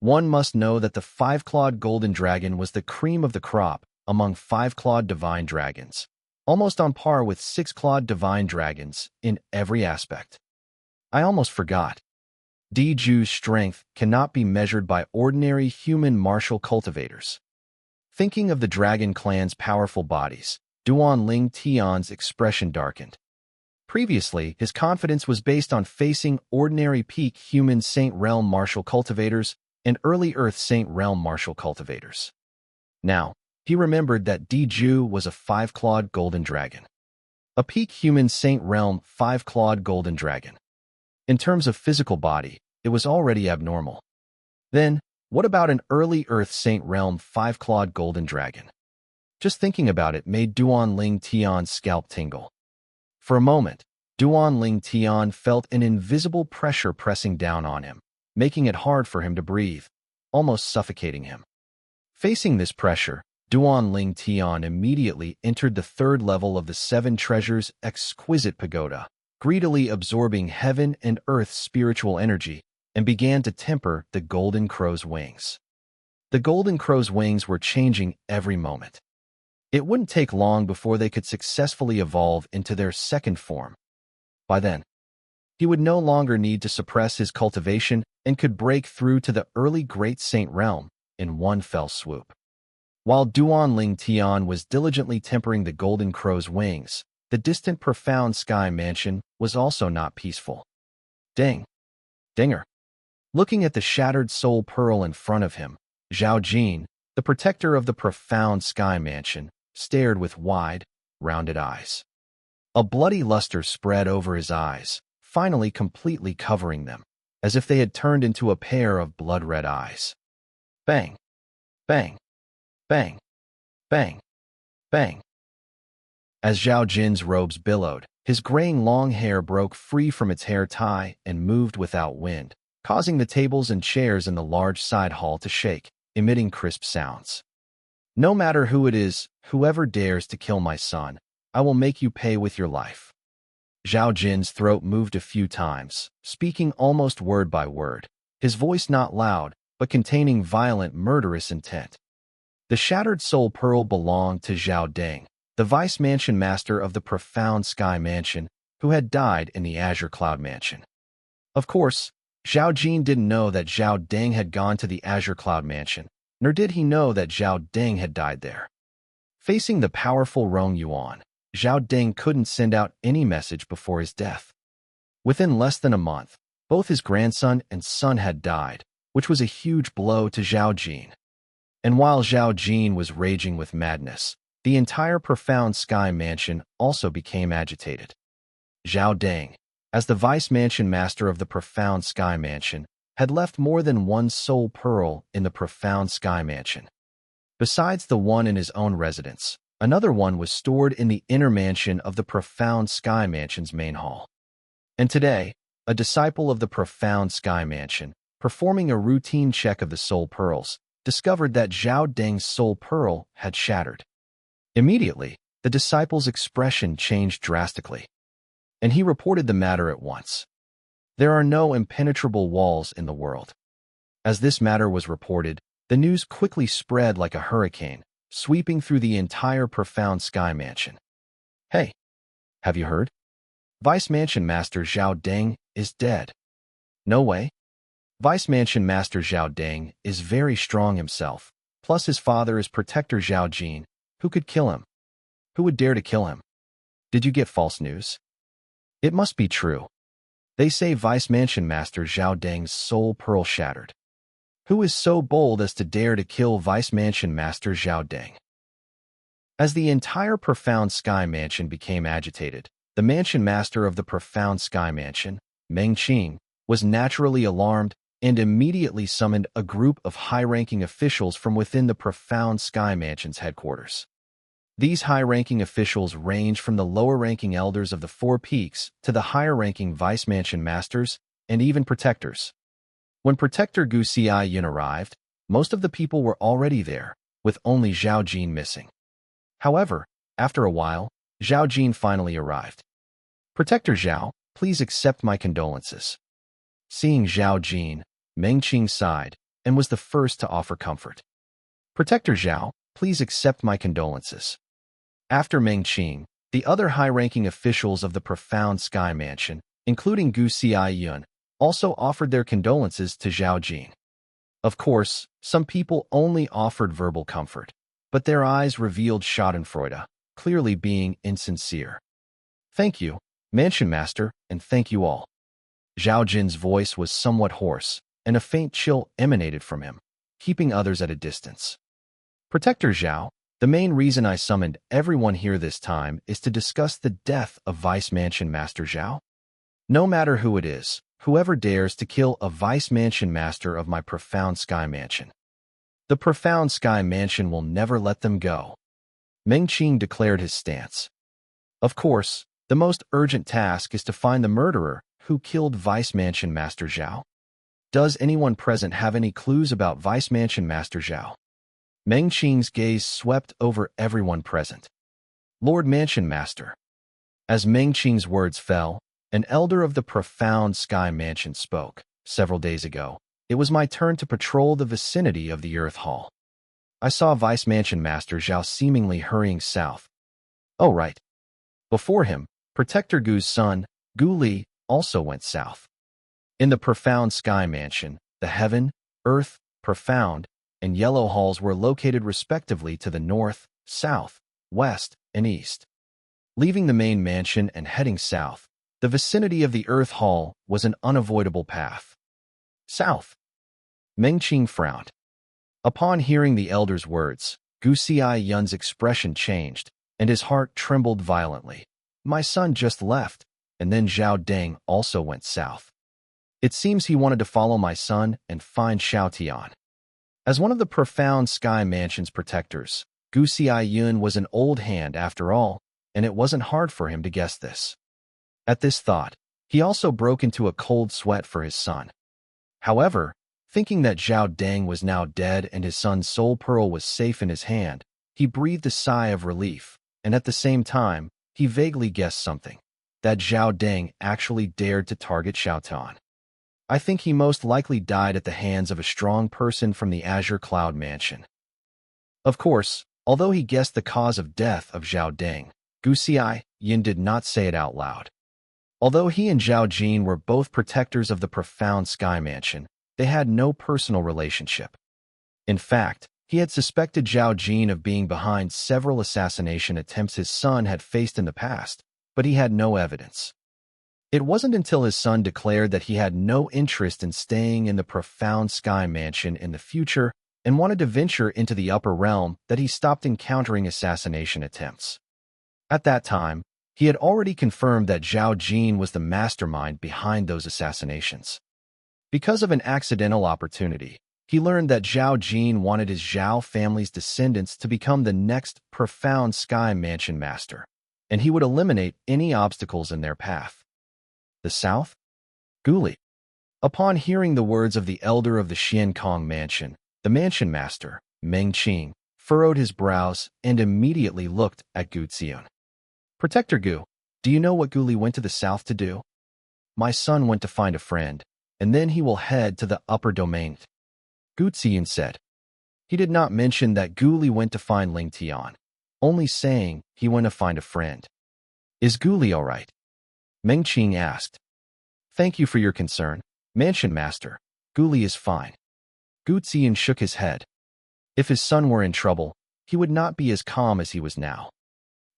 One must know that the 5-clawed golden dragon was the cream of the crop among 5-clawed divine dragons, almost on par with 6-clawed divine dragons in every aspect. I almost forgot. Diju's strength cannot be measured by ordinary human martial cultivators. Thinking of the dragon clan's powerful bodies, Duan Ling Tian's expression darkened. Previously, his confidence was based on facing ordinary peak human Saint Realm martial cultivators and early Earth Saint Realm martial cultivators. Now, he remembered that Diju was a 5-clawed golden dragon. A peak human Saint Realm 5-clawed golden dragon. In terms of physical body, it was already abnormal. Then, what about an early Earth Saint Realm 5-clawed golden dragon? Just thinking about it made Duan Ling Tian's scalp tingle. For a moment, Duan Ling Tian felt an invisible pressure pressing down on him, making it hard for him to breathe, almost suffocating him. Facing this pressure, Duan Ling Tian immediately entered the third level of the Seven Treasures' exquisite pagoda, greedily absorbing heaven and earth's spiritual energy, and began to temper the Golden Crow's wings. The Golden Crow's wings were changing every moment. It wouldn't take long before they could successfully evolve into their second form. By then, he would no longer need to suppress his cultivation and could break through to the early Great Saint Realm in one fell swoop. While Duan Ling Tian was diligently tempering the Golden Crow's wings, the distant profound sky mansion was also not peaceful. Ding! Dinger! Looking at the shattered soul pearl in front of him, Zhao Jin, the protector of the profound sky mansion, stared with wide, rounded eyes. A bloody luster spread over his eyes, finally completely covering them, as if they had turned into a pair of blood-red eyes. Bang! Bang! Bang! Bang! Bang! As Zhao Jin's robes billowed, his graying long hair broke free from its hair tie and moved without wind, causing the tables and chairs in the large side hall to shake, emitting crisp sounds. No matter who it is, whoever dares to kill my son, I will make you pay with your life. Zhao Jin's throat moved a few times, speaking almost word by word, his voice not loud, but containing violent, murderous intent. The shattered soul pearl belonged to Zhao Deng, the vice mansion master of the profound sky mansion, who had died in the azure cloud mansion. Of course, Zhao Jin didn't know that Zhao Deng had gone to the azure cloud mansion, nor did he know that Zhao Deng had died there. Facing the powerful Rong Yuan, Zhao Deng couldn't send out any message before his death. Within less than a month, both his grandson and son had died, which was a huge blow to Zhao Jin. And while Zhao Jin was raging with madness, the entire profound sky mansion also became agitated. Zhao Deng, as the vice mansion master of the profound sky mansion, had left more than one soul pearl in the profound sky mansion. Besides the one in his own residence, another one was stored in the inner mansion of the profound sky mansion's main hall. And today, a disciple of the profound sky mansion, performing a routine check of the soul pearls, discovered that Zhao Deng's soul pearl had shattered. Immediately, the disciple's expression changed drastically, and he reported the matter at once. There are no impenetrable walls in the world. As this matter was reported, the news quickly spread like a hurricane, sweeping through the entire profound sky mansion. Hey, have you heard? Vice Mansion Master Zhao Deng is dead. No way. Vice Mansion Master Zhao Deng is very strong himself, plus his father is Protector Zhao Jin. Who could kill him? Who would dare to kill him? Did you get false news? It must be true. They say Vice Mansion Master Zhao Deng's soul pearl shattered. Who is so bold as to dare to kill Vice Mansion Master Zhao Deng? As the entire Profound Sky Mansion became agitated, the Mansion Master of the Profound Sky Mansion, Meng Qing, was naturally alarmed and immediately summoned a group of high-ranking officials from within the Profound Sky Mansion's headquarters. These high-ranking officials range from the lower-ranking elders of the Four Peaks to the higher-ranking Vice Mansion Masters and even protectors. When Protector Gu Xiaoyun arrived, most of the people were already there, with only Zhao Jin missing. However, after a while, Zhao Jin finally arrived. "Protector Zhao, please accept my condolences." Seeing Zhao Jin, Meng Qing sighed and was the first to offer comfort. "Protector Zhao, please accept my condolences." After Meng Qing, the other high-ranking officials of the Profound Sky Mansion, including Gu Xiaoyun, also offered their condolences to Zhao Jin. Of course, some people only offered verbal comfort, but their eyes revealed schadenfreude, clearly being insincere. "Thank you, Mansion Master, and thank you all." Zhao Jin's voice was somewhat hoarse, and a faint chill emanated from him, keeping others at a distance. "Protector Zhao, the main reason I summoned everyone here this time is to discuss the death of Vice Mansion Master Zhao. No matter who it is, whoever dares to kill a Vice Mansion Master of my Profound Sky Mansion, the Profound Sky Mansion will never let them go." Meng Qing declared his stance. Of course, the most urgent task is to find the murderer who killed Vice Mansion Master Zhao. Does anyone present have any clues about Vice Mansion Master Zhao? Meng Qing's gaze swept over everyone present. "Lord Mansion Master." As Meng Qing's words fell, an elder of the Profound Sky Mansion spoke. "Several days ago, it was my turn to patrol the vicinity of the Earth Hall. I saw Vice Mansion Master Zhao seemingly hurrying south. Oh right. Before him, Protector Gu's son, Gu Li, also went south. In the Profound Sky Mansion, the Heaven, Earth, Profound, and Yellow Halls were located respectively to the north, south, west, and east. Leaving the main mansion and heading south, the vicinity of the Earth Hall was an unavoidable path. South. Meng Qing frowned. Upon hearing the elder's words, Gu Xiaoyun's expression changed, and his heart trembled violently. My son just left, and then Zhao Deng also went south. It seems he wanted to follow my son and find Xiao Tian. As one of the Profound Sky Mansion's protectors, Gu Xiaoyun was an old hand after all, and it wasn't hard for him to guess this. At this thought, he also broke into a cold sweat for his son. However, thinking that Zhao Deng was now dead and his son's soul pearl was safe in his hand, he breathed a sigh of relief, and at the same time, he vaguely guessed something, that Zhao Deng actually dared to target Xiao Tian. I think he most likely died at the hands of a strong person from the Azure Cloud Mansion. Of course, although he guessed the cause of death of Zhao Deng, Gu Xiaoyun did not say it out loud. Although he and Zhao Jin were both protectors of the Profound Sky Mansion, they had no personal relationship. In fact, he had suspected Zhao Jin of being behind several assassination attempts his son had faced in the past, but he had no evidence. It wasn't until his son declared that he had no interest in staying in the Profound Sky Mansion in the future and wanted to venture into the upper realm that he stopped encountering assassination attempts. At that time, he had already confirmed that Zhao Jin was the mastermind behind those assassinations. Because of an accidental opportunity, he learned that Zhao Jin wanted his Zhao family's descendants to become the next Profound Sky Mansion Master, and he would eliminate any obstacles in their path. The South? Gu Li. Upon hearing the words of the elder of the Xiankong Mansion, the Mansion Master, Meng Qing, furrowed his brows and immediately looked at Gu Xiaoyun. Protector Gu, do you know what Gu Li went to the south to do? My son went to find a friend, and then he will head to the upper domain. Gu Xiaoyun said. He did not mention that Gu Li went to find Ling Tian, only saying he went to find a friend. Is Gu Li all right? Meng Qing asked. Thank you for your concern, Mansion Master. Gu Li is fine. Gu Xiaoyun shook his head. If his son were in trouble, he would not be as calm as he was now.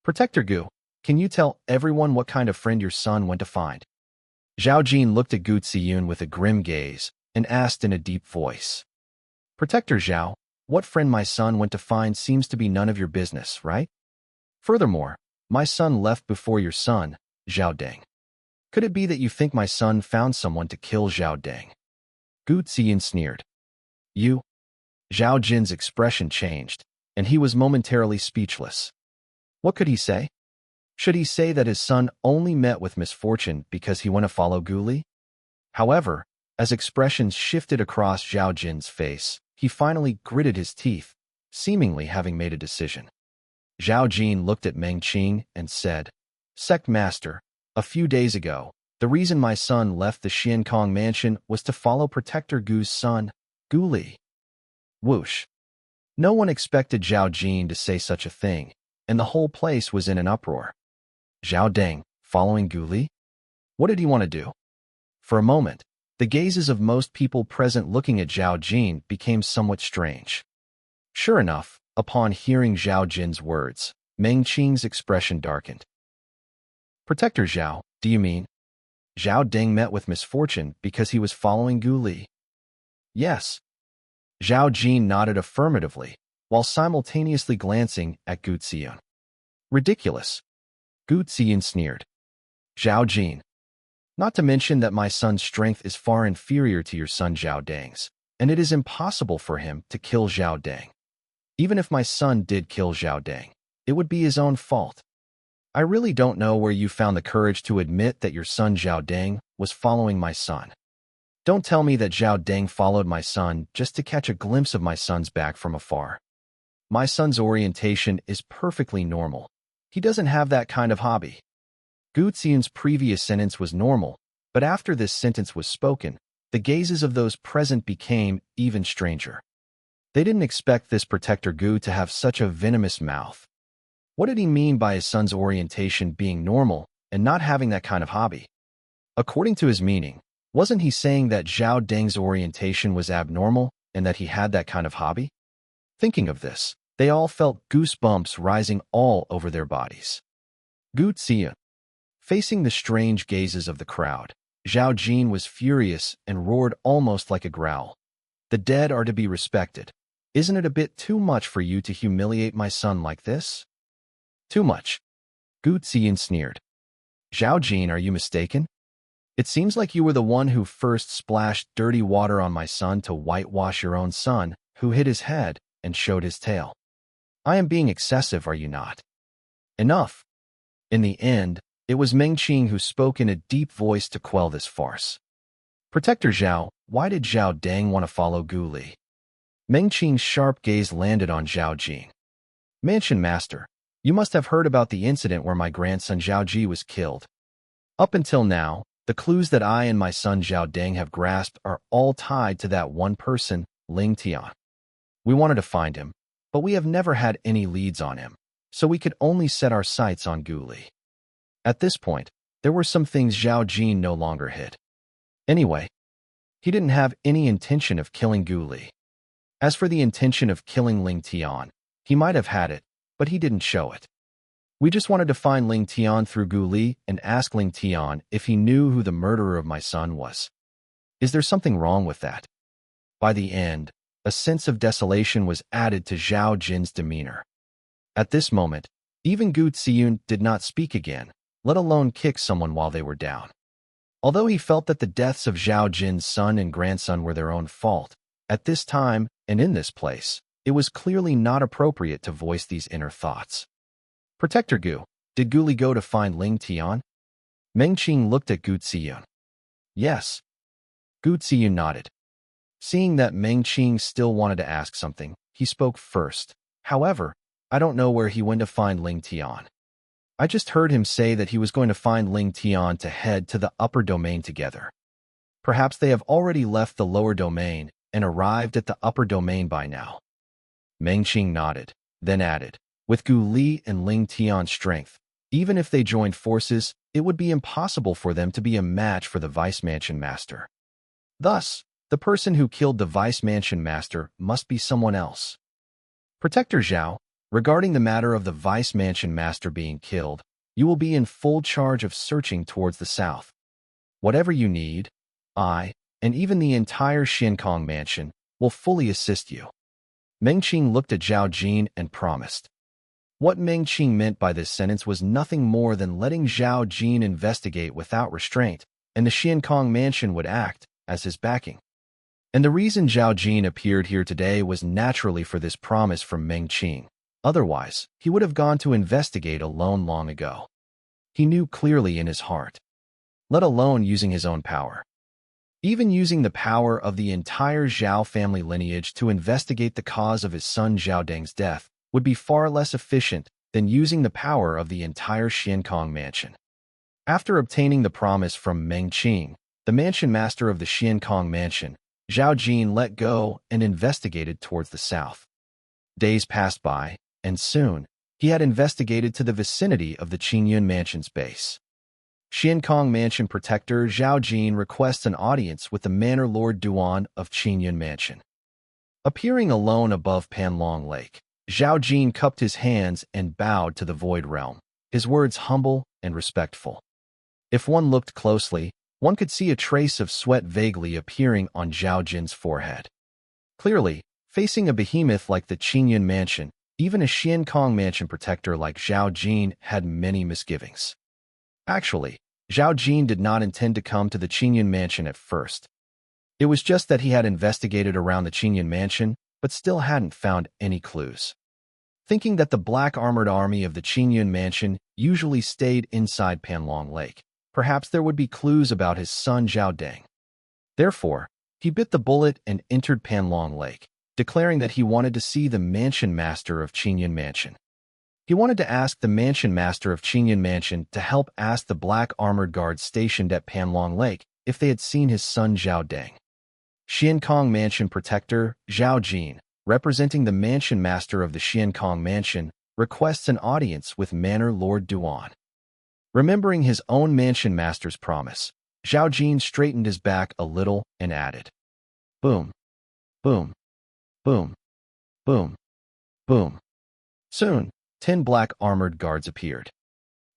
Protector Gu, can you tell everyone what kind of friend your son went to find? Zhao Jin looked at Gu Ziyun with a grim gaze and asked in a deep voice. Protector Zhao, what friend my son went to find seems to be none of your business, right? Furthermore, my son left before your son, Zhao Deng. Could it be that you think my son found someone to kill Zhao Deng? Gu Ziyin sneered. You? Zhao Jin's expression changed, and he was momentarily speechless. What could he say? Should he say that his son only met with misfortune because he went to follow Gu Li? However, as expressions shifted across Zhao Jin's face, he finally gritted his teeth, seemingly having made a decision. Zhao Jin looked at Meng Qing and said, Sect Master, a few days ago, the reason my son left the Xiankong mansion was to follow Protector Gu's son, Gu Li. Whoosh. No one expected Zhao Jin to say such a thing, and the whole place was in an uproar. Zhao Deng, following Gu Li? What did he want to do? For a moment, the gazes of most people present looking at Zhao Jin became somewhat strange. Sure enough, upon hearing Zhao Jin's words, Meng Qing's expression darkened. Protector Zhao, do you mean? Zhao Deng met with misfortune because he was following Gu Li? Yes. Zhao Jin nodded affirmatively, while simultaneously glancing at Gu Ziyun. Ridiculous. Gu Ziyun sneered. Zhao Jin. Not to mention that my son's strength is far inferior to your son Zhao Deng's, and it is impossible for him to kill Zhao Deng. Even if my son did kill Zhao Deng, it would be his own fault. I really don't know where you found the courage to admit that your son Zhao Deng was following my son. Don't tell me that Zhao Deng followed my son just to catch a glimpse of my son's back from afar. My son's orientation is perfectly normal. He doesn't have that kind of hobby. Gu Ziyun's previous sentence was normal, but after this sentence was spoken, the gazes of those present became even stranger. They didn't expect this Protector Gu to have such a venomous mouth. What did he mean by his son's orientation being normal and not having that kind of hobby? According to his meaning, wasn't he saying that Zhao Deng's orientation was abnormal and that he had that kind of hobby? Thinking of this, they all felt goosebumps rising all over their bodies. Gu Ziyun. Facing the strange gazes of the crowd, Zhao Jin was furious and roared almost like a growl. The dead are to be respected. Isn't it a bit too much for you to humiliate my son like this? Too much. Gu Ziyun sneered. Zhao Jin, are you mistaken? It seems like you were the one who first splashed dirty water on my son to whitewash your own son, who hit his head and showed his tail. I am being excessive, are you not? Enough. In the end, it was Meng Qing who spoke in a deep voice to quell this farce. Protector Zhao, why did Zhao Deng want to follow Gu Li? Meng Qing's sharp gaze landed on Zhao Jin. Mansion Master, you must have heard about the incident where my grandson Zhao Ji was killed. Up until now, the clues that I and my son Zhao Deng have grasped are all tied to that one person, Ling Tian. We wanted to find him, but we have never had any leads on him, so we could only set our sights on Gu Li. At this point, there were some things Zhao Jin no longer hid. Anyway, he didn't have any intention of killing Gu Li. As for the intention of killing Ling Tian, he might have had it, but he didn't show it. We just wanted to find Ling Tian through Gu Li and ask Ling Tian if he knew who the murderer of my son was. Is there something wrong with that? By the end, a sense of desolation was added to Zhao Jin's demeanor. At this moment, even Gu Ziyun did not speak again, let alone kick someone while they were down. Although he felt that the deaths of Zhao Jin's son and grandson were their own fault, at this time and in this place, it was clearly not appropriate to voice these inner thoughts. Protector Gu, did Gu Li go to find Ling Tian? Meng Qing looked at Gu Ziyun. Yes. Gu Ziyun nodded. Seeing that Meng Qing still wanted to ask something, he spoke first. However, I don't know where he went to find Ling Tian. I just heard him say that he was going to find Ling Tian to head to the upper domain together. Perhaps they have already left the lower domain and arrived at the upper domain by now. Meng Qing nodded, then added, with Gu Li and Ling Tian's strength, even if they joined forces, it would be impossible for them to be a match for the Vice Mansion Master. Thus, the person who killed the Vice Mansion Master must be someone else. Protector Zhao, regarding the matter of the Vice Mansion Master being killed, you will be in full charge of searching towards the south. Whatever you need, I, and even the entire Xiankong mansion, will fully assist you. Meng Qing looked at Zhao Jin and promised. What Meng Qing meant by this sentence was nothing more than letting Zhao Jin investigate without restraint, and the Xiankong mansion would act as his backing. And the reason Zhao Jin appeared here today was naturally for this promise from Meng Qing. Otherwise, he would have gone to investigate alone long ago. He knew clearly in his heart, let alone using his own power. Even using the power of the entire Zhao family lineage to investigate the cause of his son Zhao Deng's death would be far less efficient than using the power of the entire Xiankong mansion. After obtaining the promise from Meng Qing, the mansion master of the Xiankong mansion, Zhao Jin let go and investigated towards the south. Days passed by, and soon, he had investigated to the vicinity of the Qingyun mansion's base. Xiankong mansion protector Zhao Jin requests an audience with the Manor Lord Duan of Qingyun mansion. Appearing alone above Panlong Lake, Zhao Jin cupped his hands and bowed to the void realm, his words humble and respectful. If one looked closely, one could see a trace of sweat vaguely appearing on Zhao Jin's forehead. Clearly, facing a behemoth like the Qingyun mansion, even a Xiankong mansion protector like Zhao Jin had many misgivings. Actually, Zhao Jin did not intend to come to the Qingyun mansion at first. It was just that he had investigated around the Qingyun mansion, but still hadn't found any clues. Thinking that the black armored army of the Qingyun mansion usually stayed inside Panlong Lake, perhaps there would be clues about his son Zhao Deng. Therefore, he bit the bullet and entered Panlong Lake, declaring that he wanted to see the mansion master of Qingyun mansion. He wanted to ask the mansion master of Qingyun mansion to help ask the black armored guards stationed at Panlong Lake if they had seen his son Zhao Deng. Xiankong mansion protector Zhao Jin, representing the mansion master of the Xiankong mansion, requests an audience with Manor Lord Duan. Remembering his own mansion master's promise, Zhao Jin straightened his back a little and added, boom, boom, boom, boom, boom. Soon, 10 black armored guards appeared.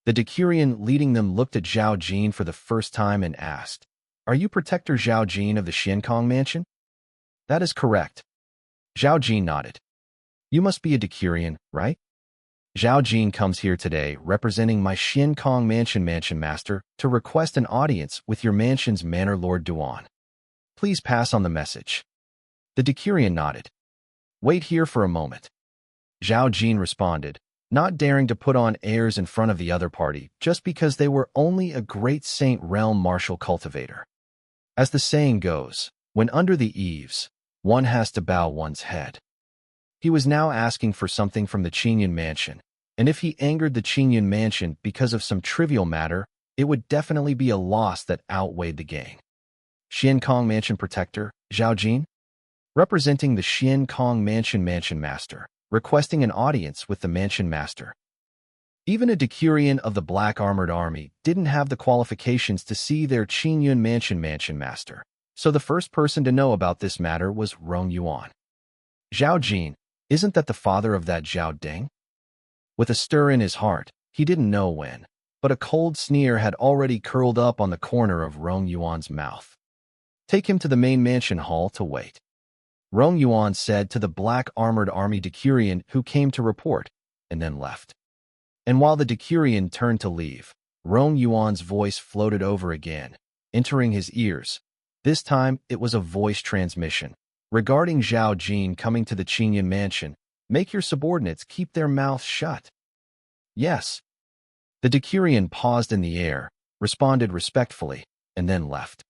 The Decurion leading them looked at Zhao Jin for the first time and asked, "Are you Protector Zhao Jin of the Xiankong mansion?" "That is correct." Zhao Jin nodded. "You must be a Decurion, right?" "Zhao Jin comes here today representing my Xiankong mansion master to request an audience with your mansion's Manor Lord Duan. Please pass on the message." The Decurion nodded. "Wait here for a moment." Zhao Jin responded, not daring to put on airs in front of the other party just because they were only a great Saint Realm martial cultivator. As the saying goes, when under the eaves, one has to bow one's head. He was now asking for something from the Qingyun mansion, and if he angered the Qingyun mansion because of some trivial matter, it would definitely be a loss that outweighed the gain. Xiankong mansion protector, Zhao Jin, representing the Xiankong mansion master, requesting an audience with the mansion master. Even a Decurion of the Black Armored Army didn't have the qualifications to see their Qingyun mansion master, so the first person to know about this matter was Rong Yuan. Zhao Jin, isn't that the father of that Zhao Deng? With a stir in his heart, he didn't know when, but a cold sneer had already curled up on the corner of Rong Yuan's mouth. Take him to the main mansion hall to wait. Rong Yuan said to the Black Armored Army Decurion who came to report, and then left. And while the Decurion turned to leave, Rong Yuan's voice floated over again, entering his ears. This time, it was a voice transmission. Regarding Zhao Jin coming to the Qingyun mansion, make your subordinates keep their mouths shut. Yes. The Decurion paused in the air, responded respectfully, and then left.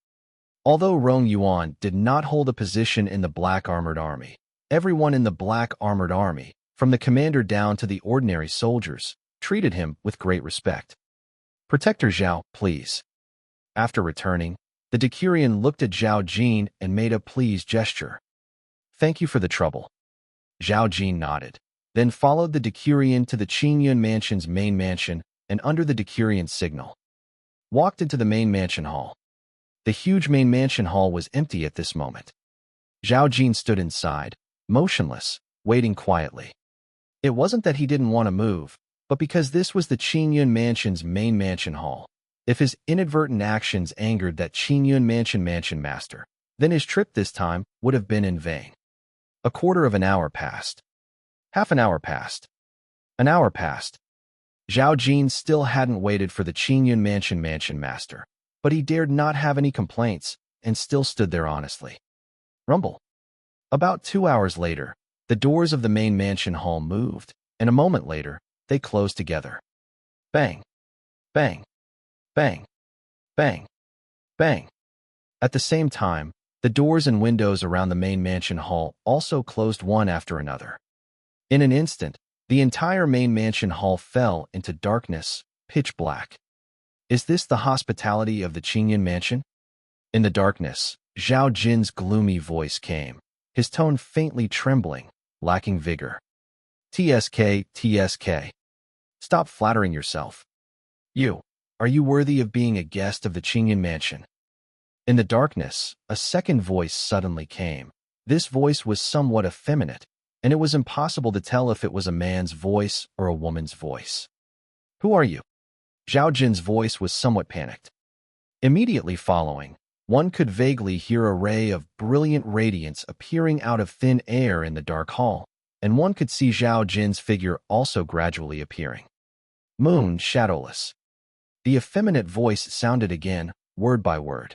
Although Rong Yuan did not hold a position in the Black Armored Army, everyone in the Black Armored Army, from the commander down to the ordinary soldiers, treated him with great respect. Protector Zhao, please. After returning, the Decurion looked at Zhao Jin and made a please gesture. Thank you for the trouble. Zhao Jin nodded, then followed the Decurion to the Qingyun mansion's main mansion and under the Decurion's signal, walked into the main mansion hall. The huge main mansion hall was empty at this moment. Zhao Jin stood inside, motionless, waiting quietly. It wasn't that he didn't want to move, but because this was the Qingyun mansion's main mansion hall, If his inadvertent actions angered that Qingyun mansion master, then his trip this time would have been in vain. A quarter of an hour passed. Half an hour passed. An hour passed. Zhao Jin still hadn't waited for the Qingyun mansion master, but he dared not have any complaints and still stood there honestly. Rumble. About 2 hours later, the doors of the main mansion hall moved, and a moment later, they closed together. Bang. Bang. Bang. Bang. Bang. At the same time, the doors and windows around the main mansion hall also closed one after another. In an instant, the entire main mansion hall fell into darkness, pitch black. Is this the hospitality of the Qingyun mansion? In the darkness, Zhao Jin's gloomy voice came, his tone faintly trembling, lacking vigor. TSK. Stop flattering yourself. Are you worthy of being a guest of the Qingyun mansion? In the darkness, a second voice suddenly came. This voice was somewhat effeminate, and it was impossible to tell if it was a man's voice or a woman's voice. Who are you? Zhao Jin's voice was somewhat panicked. Immediately following, one could vaguely hear a ray of brilliant radiance appearing out of thin air in the dark hall, and one could see Zhao Jin's figure also gradually appearing. Moon, shadowless. The effeminate voice sounded again, word by word.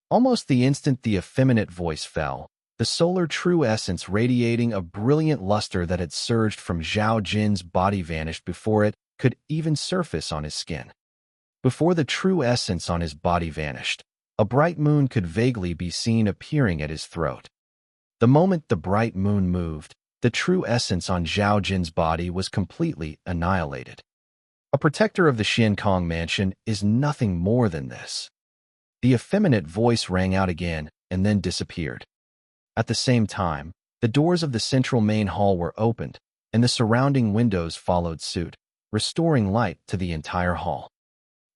Almost the instant the effeminate voice fell, the solar true essence radiating a brilliant luster that had surged from Zhao Jin's body vanished before it could even surface on his skin. Before the true essence on his body vanished, a bright moon could vaguely be seen appearing at his throat. The moment the bright moon moved, the true essence on Zhao Jin's body was completely annihilated. A protector of the Xiankong mansion is nothing more than this. The effeminate voice rang out again and then disappeared. At the same time, the doors of the central main hall were opened, and the surrounding windows followed suit, restoring light to the entire hall.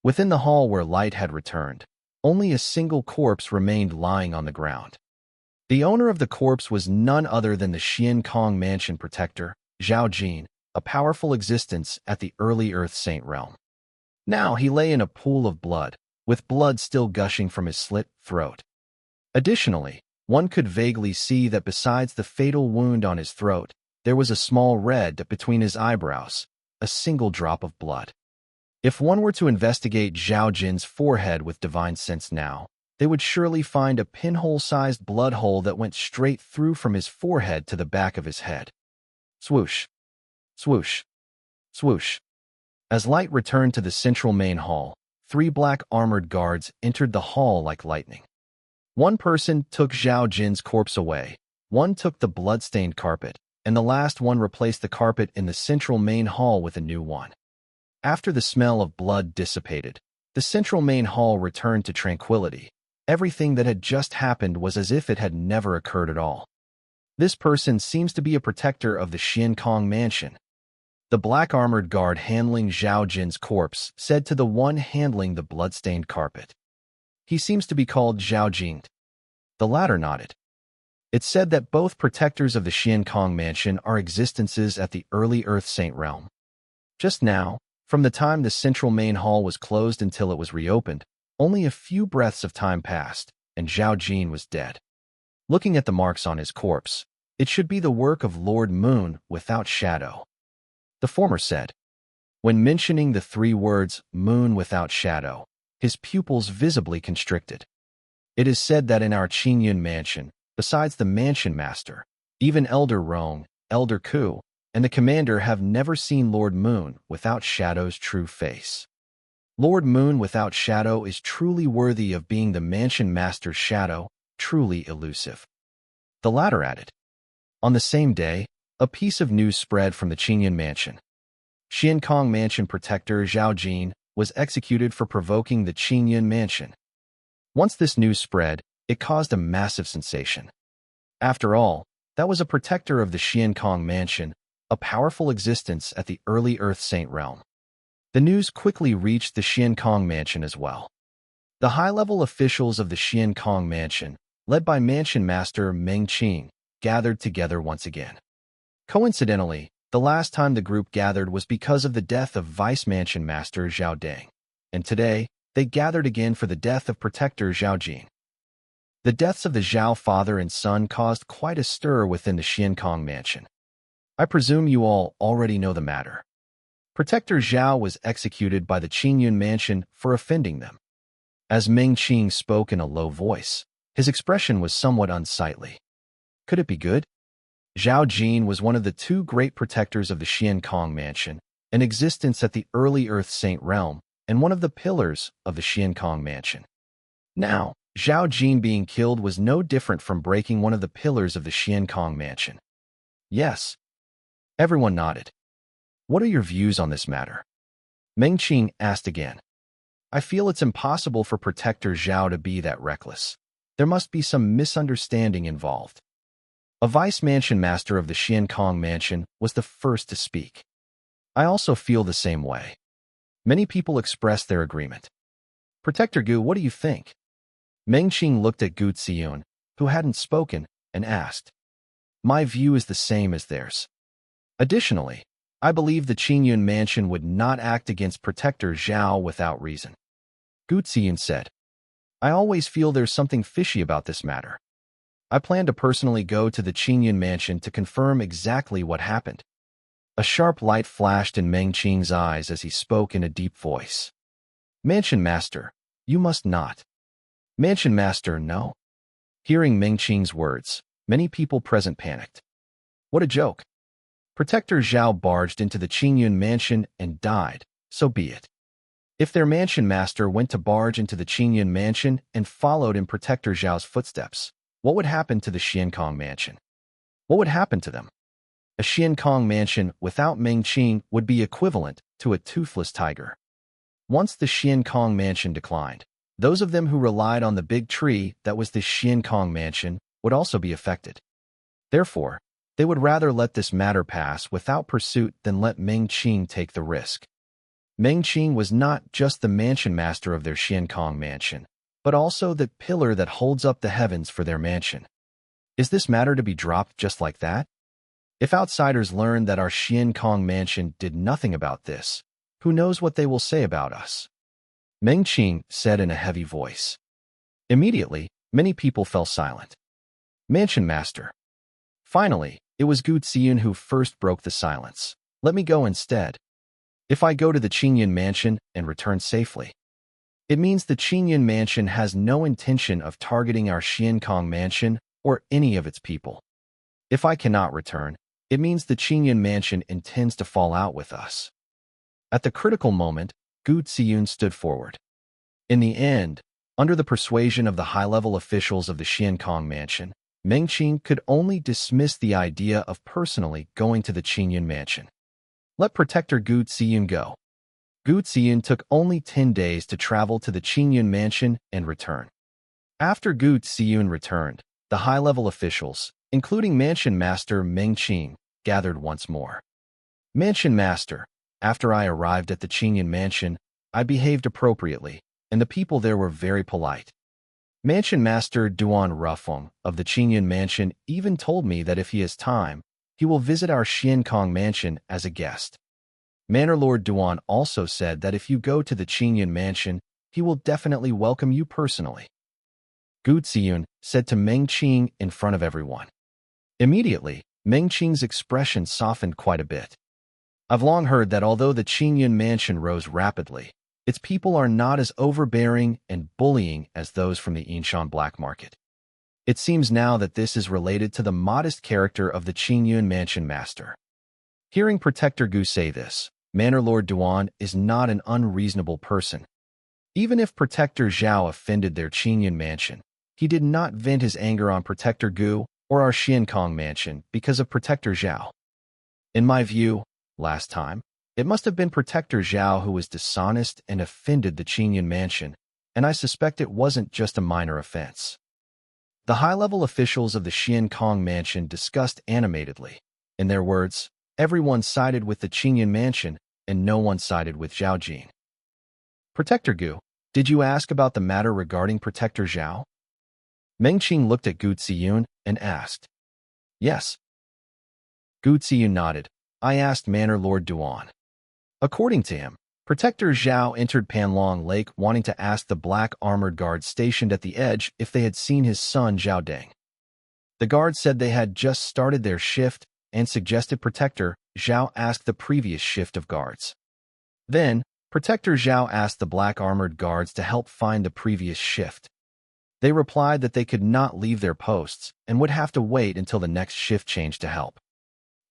Within the hall where light had returned, only a single corpse remained lying on the ground. The owner of the corpse was none other than the Xiankong mansion protector, Zhao Jin, a powerful existence at the early Earth Saint realm. Now he lay in a pool of blood, with blood still gushing from his slit throat. Additionally, one could vaguely see that besides the fatal wound on his throat, there was a small red between his eyebrows, a single drop of blood. If one were to investigate Zhao Jin's forehead with divine sense now, they would surely find a pinhole-sized blood hole that went straight through from his forehead to the back of his head. Swoosh. Swoosh. Swoosh. As light returned to the central main hall, 3 black armored guards entered the hall like lightning. One person took Zhao Jin's corpse away, one took the blood-stained carpet, and the last one replaced the carpet in the central main hall with a new one. After the smell of blood dissipated, the central main hall returned to tranquility. Everything that had just happened was as if it had never occurred at all. This person seems to be a protector of the Xiankong mansion. The black armored guard handling Zhao Jin's corpse said to the one handling the blood-stained carpet. He seems to be called Zhao Jin. The latter nodded. It said that both protectors of the Xiankong mansion are existences at the early Earth Saint realm. Just now, from the time the central main hall was closed until it was reopened, only a few breaths of time passed, and Zhao Jin was dead. Looking at the marks on his corpse, it should be the work of Lord Moon without shadow. The former said. When mentioning the 3 words, moon without shadow, his pupils visibly constricted. It is said that in our Qingyun mansion, besides the mansion master, even Elder Rong, Elder Ku, and the commander have never seen Lord Moon without shadow's true face. Lord Moon without shadow is truly worthy of being the mansion master's shadow, truly elusive. The latter added. On the same day, a piece of news spread from the Qingyun mansion. Xiankong mansion protector Zhao Jin was executed for provoking the Qingyun mansion. Once this news spread, it caused a massive sensation. After all, that was a protector of the Xiankong mansion, a powerful existence at the early Earth Saint realm. The news quickly reached the Xiankong mansion as well. The high-level officials of the Xiankong mansion, led by mansion master Meng Qing, gathered together once again. Coincidentally, the last time the group gathered was because of the death of Vice Mansion Master Zhao Deng, and today, they gathered again for the death of Protector Zhao Jin. The deaths of the Zhao father and son caused quite a stir within the Xiankong mansion. I presume you all already know the matter. Protector Zhao was executed by the Qingyun mansion for offending them. As Meng Qing spoke in a low voice, his expression was somewhat unsightly. Could it be good? Zhao Jin was one of the two great protectors of the Xiankong mansion, in existence at the early Earth Saint realm, and one of the pillars of the Xiankong mansion. Now, Zhao Jin being killed was no different from breaking one of the pillars of the Xiankong mansion. Yes. Everyone nodded. What are your views on this matter? Meng Qing asked again. I feel it's impossible for Protector Zhao to be that reckless. There must be some misunderstanding involved. A vice mansion master of the Xiankong mansion was the first to speak. I also feel the same way. Many people expressed their agreement. Protector Gu, what do you think? Meng Qing looked at Gu Ziyun, who hadn't spoken, and asked. My view is the same as theirs. Additionally, I believe the Qingyun mansion would not act against Protector Zhao without reason. Gu Ziyun said. I always feel there's something fishy about this matter. I plan to personally go to the Qingyun mansion to confirm exactly what happened. A sharp light flashed in Meng Qing's eyes as he spoke in a deep voice. Mansion Master, you must not. Mansion Master, no. Hearing Meng Qing's words, many people present panicked. What a joke. Protector Zhao barged into the Qingyun mansion and died, so be it. If their mansion master went to barge into the Qingyun mansion and followed in Protector Zhao's footsteps, what would happen to the Xiankong mansion? What would happen to them? A Xiankong mansion without Meng Qing would be equivalent to a toothless tiger. Once the Xiankong mansion declined, those of them who relied on the big tree that was the Xiankong mansion would also be affected. Therefore, they would rather let this matter pass without pursuit than let Meng Qing take the risk. Meng Qing was not just the mansion master of their Xiankong mansion, but also the pillar that holds up the heavens for their mansion. Is this matter to be dropped just like that? If outsiders learn that our Xiankong mansion did nothing about this, who knows what they will say about us? Meng Qing said in a heavy voice. Immediately, many people fell silent. Mansion master. Finally, it was Gu Ziyun who first broke the silence. Let me go instead. If I go to the Qingyun mansion and return safely, it means the Qingyun mansion has no intention of targeting our Xiankong mansion or any of its people. If I cannot return, it means the Qingyun mansion intends to fall out with us. At the critical moment, Gu Ziyun stood forward. In the end, under the persuasion of the high-level officials of the Xiankong mansion, Meng Qing could only dismiss the idea of personally going to the Qingyun mansion. Let Protector Gu Ziyun go. Gu Ziyun took only 10 days to travel to the Qingyun mansion and return. After Gu Ziyun returned, the high-level officials, including Mansion Master Meng Qing, gathered once more. Mansion Master, after I arrived at the Qingyun mansion, I behaved appropriately, and the people there were very polite. Mansion Master Duan Rufeng of the Qingyun mansion even told me that if he has time, he will visit our Xiankong mansion as a guest. Manor Lord Duan also said that if you go to the Qingyun mansion, he will definitely welcome you personally. Gu Ziyun said to Meng Qing in front of everyone. Immediately, Meng Qing's expression softened quite a bit. I've long heard that although the Qingyun mansion rose rapidly, its people are not as overbearing and bullying as those from the Yinshan black market. It seems now that this is related to the modest character of the Qingyun mansion master. Hearing Protector Gu say this, Manor Lord Duan is not an unreasonable person. Even if Protector Zhao offended their Qingyun mansion, he did not vent his anger on Protector Gu or our Xiankong mansion because of Protector Zhao. In my view, last time, it must have been Protector Zhao who was dishonest and offended the Qingyun mansion, and I suspect it wasn't just a minor offense. The high-level officials of the Xiankong mansion discussed animatedly. In their words, everyone sided with the Qingyun mansion, and no one sided with Zhao Jin. Protector Gu, did you ask about the matter regarding Protector Zhao? Meng Qing looked at Gu Ziyun and asked. Yes. Gu Ziyun nodded. I asked Manor Lord Duan. According to him, Protector Zhao entered Panlong Lake wanting to ask the black armored guards stationed at the edge if they had seen his son Zhao Deng. The guards said they had just started their shift and suggested Protector Zhao ask the previous shift of guards. Then, Protector Zhao asked the black armored guards to help find the previous shift. They replied that they could not leave their posts and would have to wait until the next shift change to help.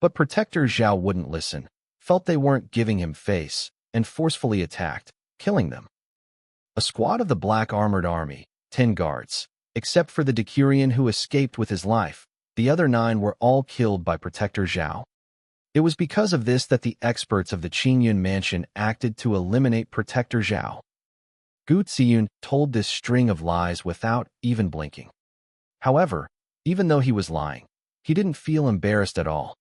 But Protector Zhao wouldn't listen, felt they weren't giving him face, and forcefully attacked, killing them. A squad of the black armored army, 10 guards, except for the Decurion who escaped with his life, the other 9 were all killed by Protector Zhao. It was because of this that the experts of the Qingyun mansion acted to eliminate Protector Zhao. Gu Ziyun told this string of lies without even blinking. However, even though he was lying, he didn't feel embarrassed at all.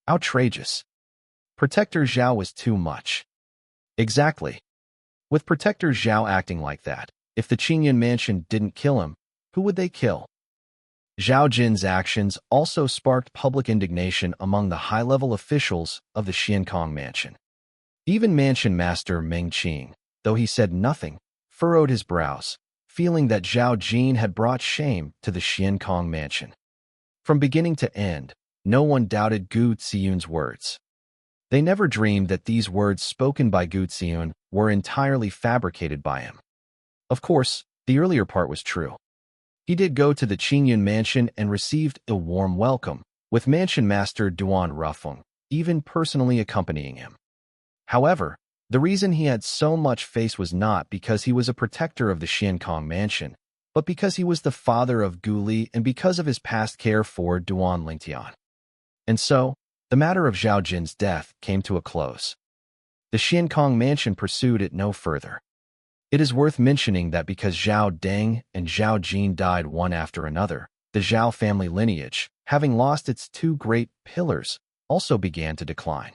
Outrageous. Protector Zhao was too much. Exactly. With Protector Zhao acting like that, if the Qingyun mansion didn't kill him, who would they kill? Zhao Jin's actions also sparked public indignation among the high-level officials of the Xiankong mansion. Even mansion master Meng Qing, though he said nothing, furrowed his brows, feeling that Zhao Jin had brought shame to the Xiankong mansion. From beginning to end, no one doubted Gu Ziyun's words. They never dreamed that these words spoken by Gu Ziyun were entirely fabricated by him. Of course, the earlier part was true. He did go to the Qingyun mansion and received a warm welcome, with mansion master Duan Rufeng even personally accompanying him. However, the reason he had so much face was not because he was a protector of the Xiankong mansion, but because he was the father of Gu Li and because of his past care for Duan Lingtian. And so, the matter of Zhao Jin's death came to a close. The Xiankong mansion pursued it no further. It is worth mentioning that because Zhao Deng and Zhao Jin died one after another, the Zhao family lineage, having lost its 2 great pillars, also began to decline.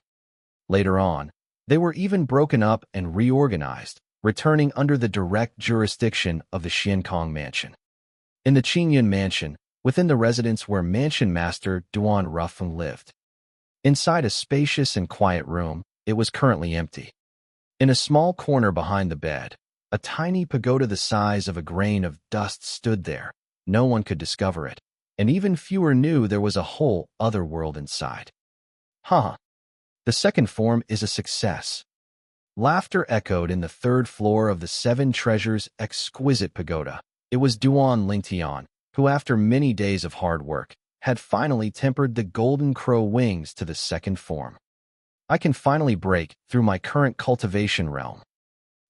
Later on, they were even broken up and reorganized, returning under the direct jurisdiction of the Xiankong mansion. In the Qingyun mansion, within the residence where mansion master Duan Rufeng lived. Inside a spacious and quiet room, it was currently empty. In a small corner behind the bed, a tiny pagoda the size of a grain of dust stood there. No one could discover it, and even fewer knew there was a whole other world inside. The second form is a success. Laughter echoed in the 3rd floor of the 7 Treasures exquisite pagoda. It was Duan Lingtian, who after many days of hard work, had finally tempered the golden crow wings to the 2nd form. I can finally break through my current cultivation realm.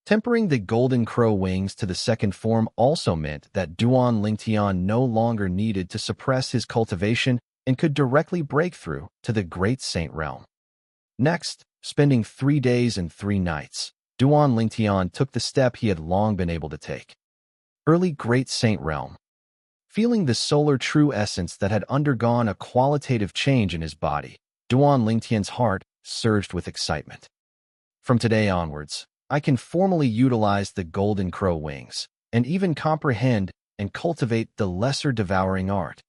Tempering the golden crow wings to the 2nd form also meant that Duan Lingtian no longer needed to suppress his cultivation and could directly break through to the Great Saint realm. Next, spending 3 days and 3 nights, Duan Lingtian took the step he had long been able to take. Early Great Saint realm. Feeling the solar true essence that had undergone a qualitative change in his body, Duan Lingtian's heart surged with excitement. From today onwards, I can formally utilize the golden crow wings, and even comprehend and cultivate the lesser devouring art.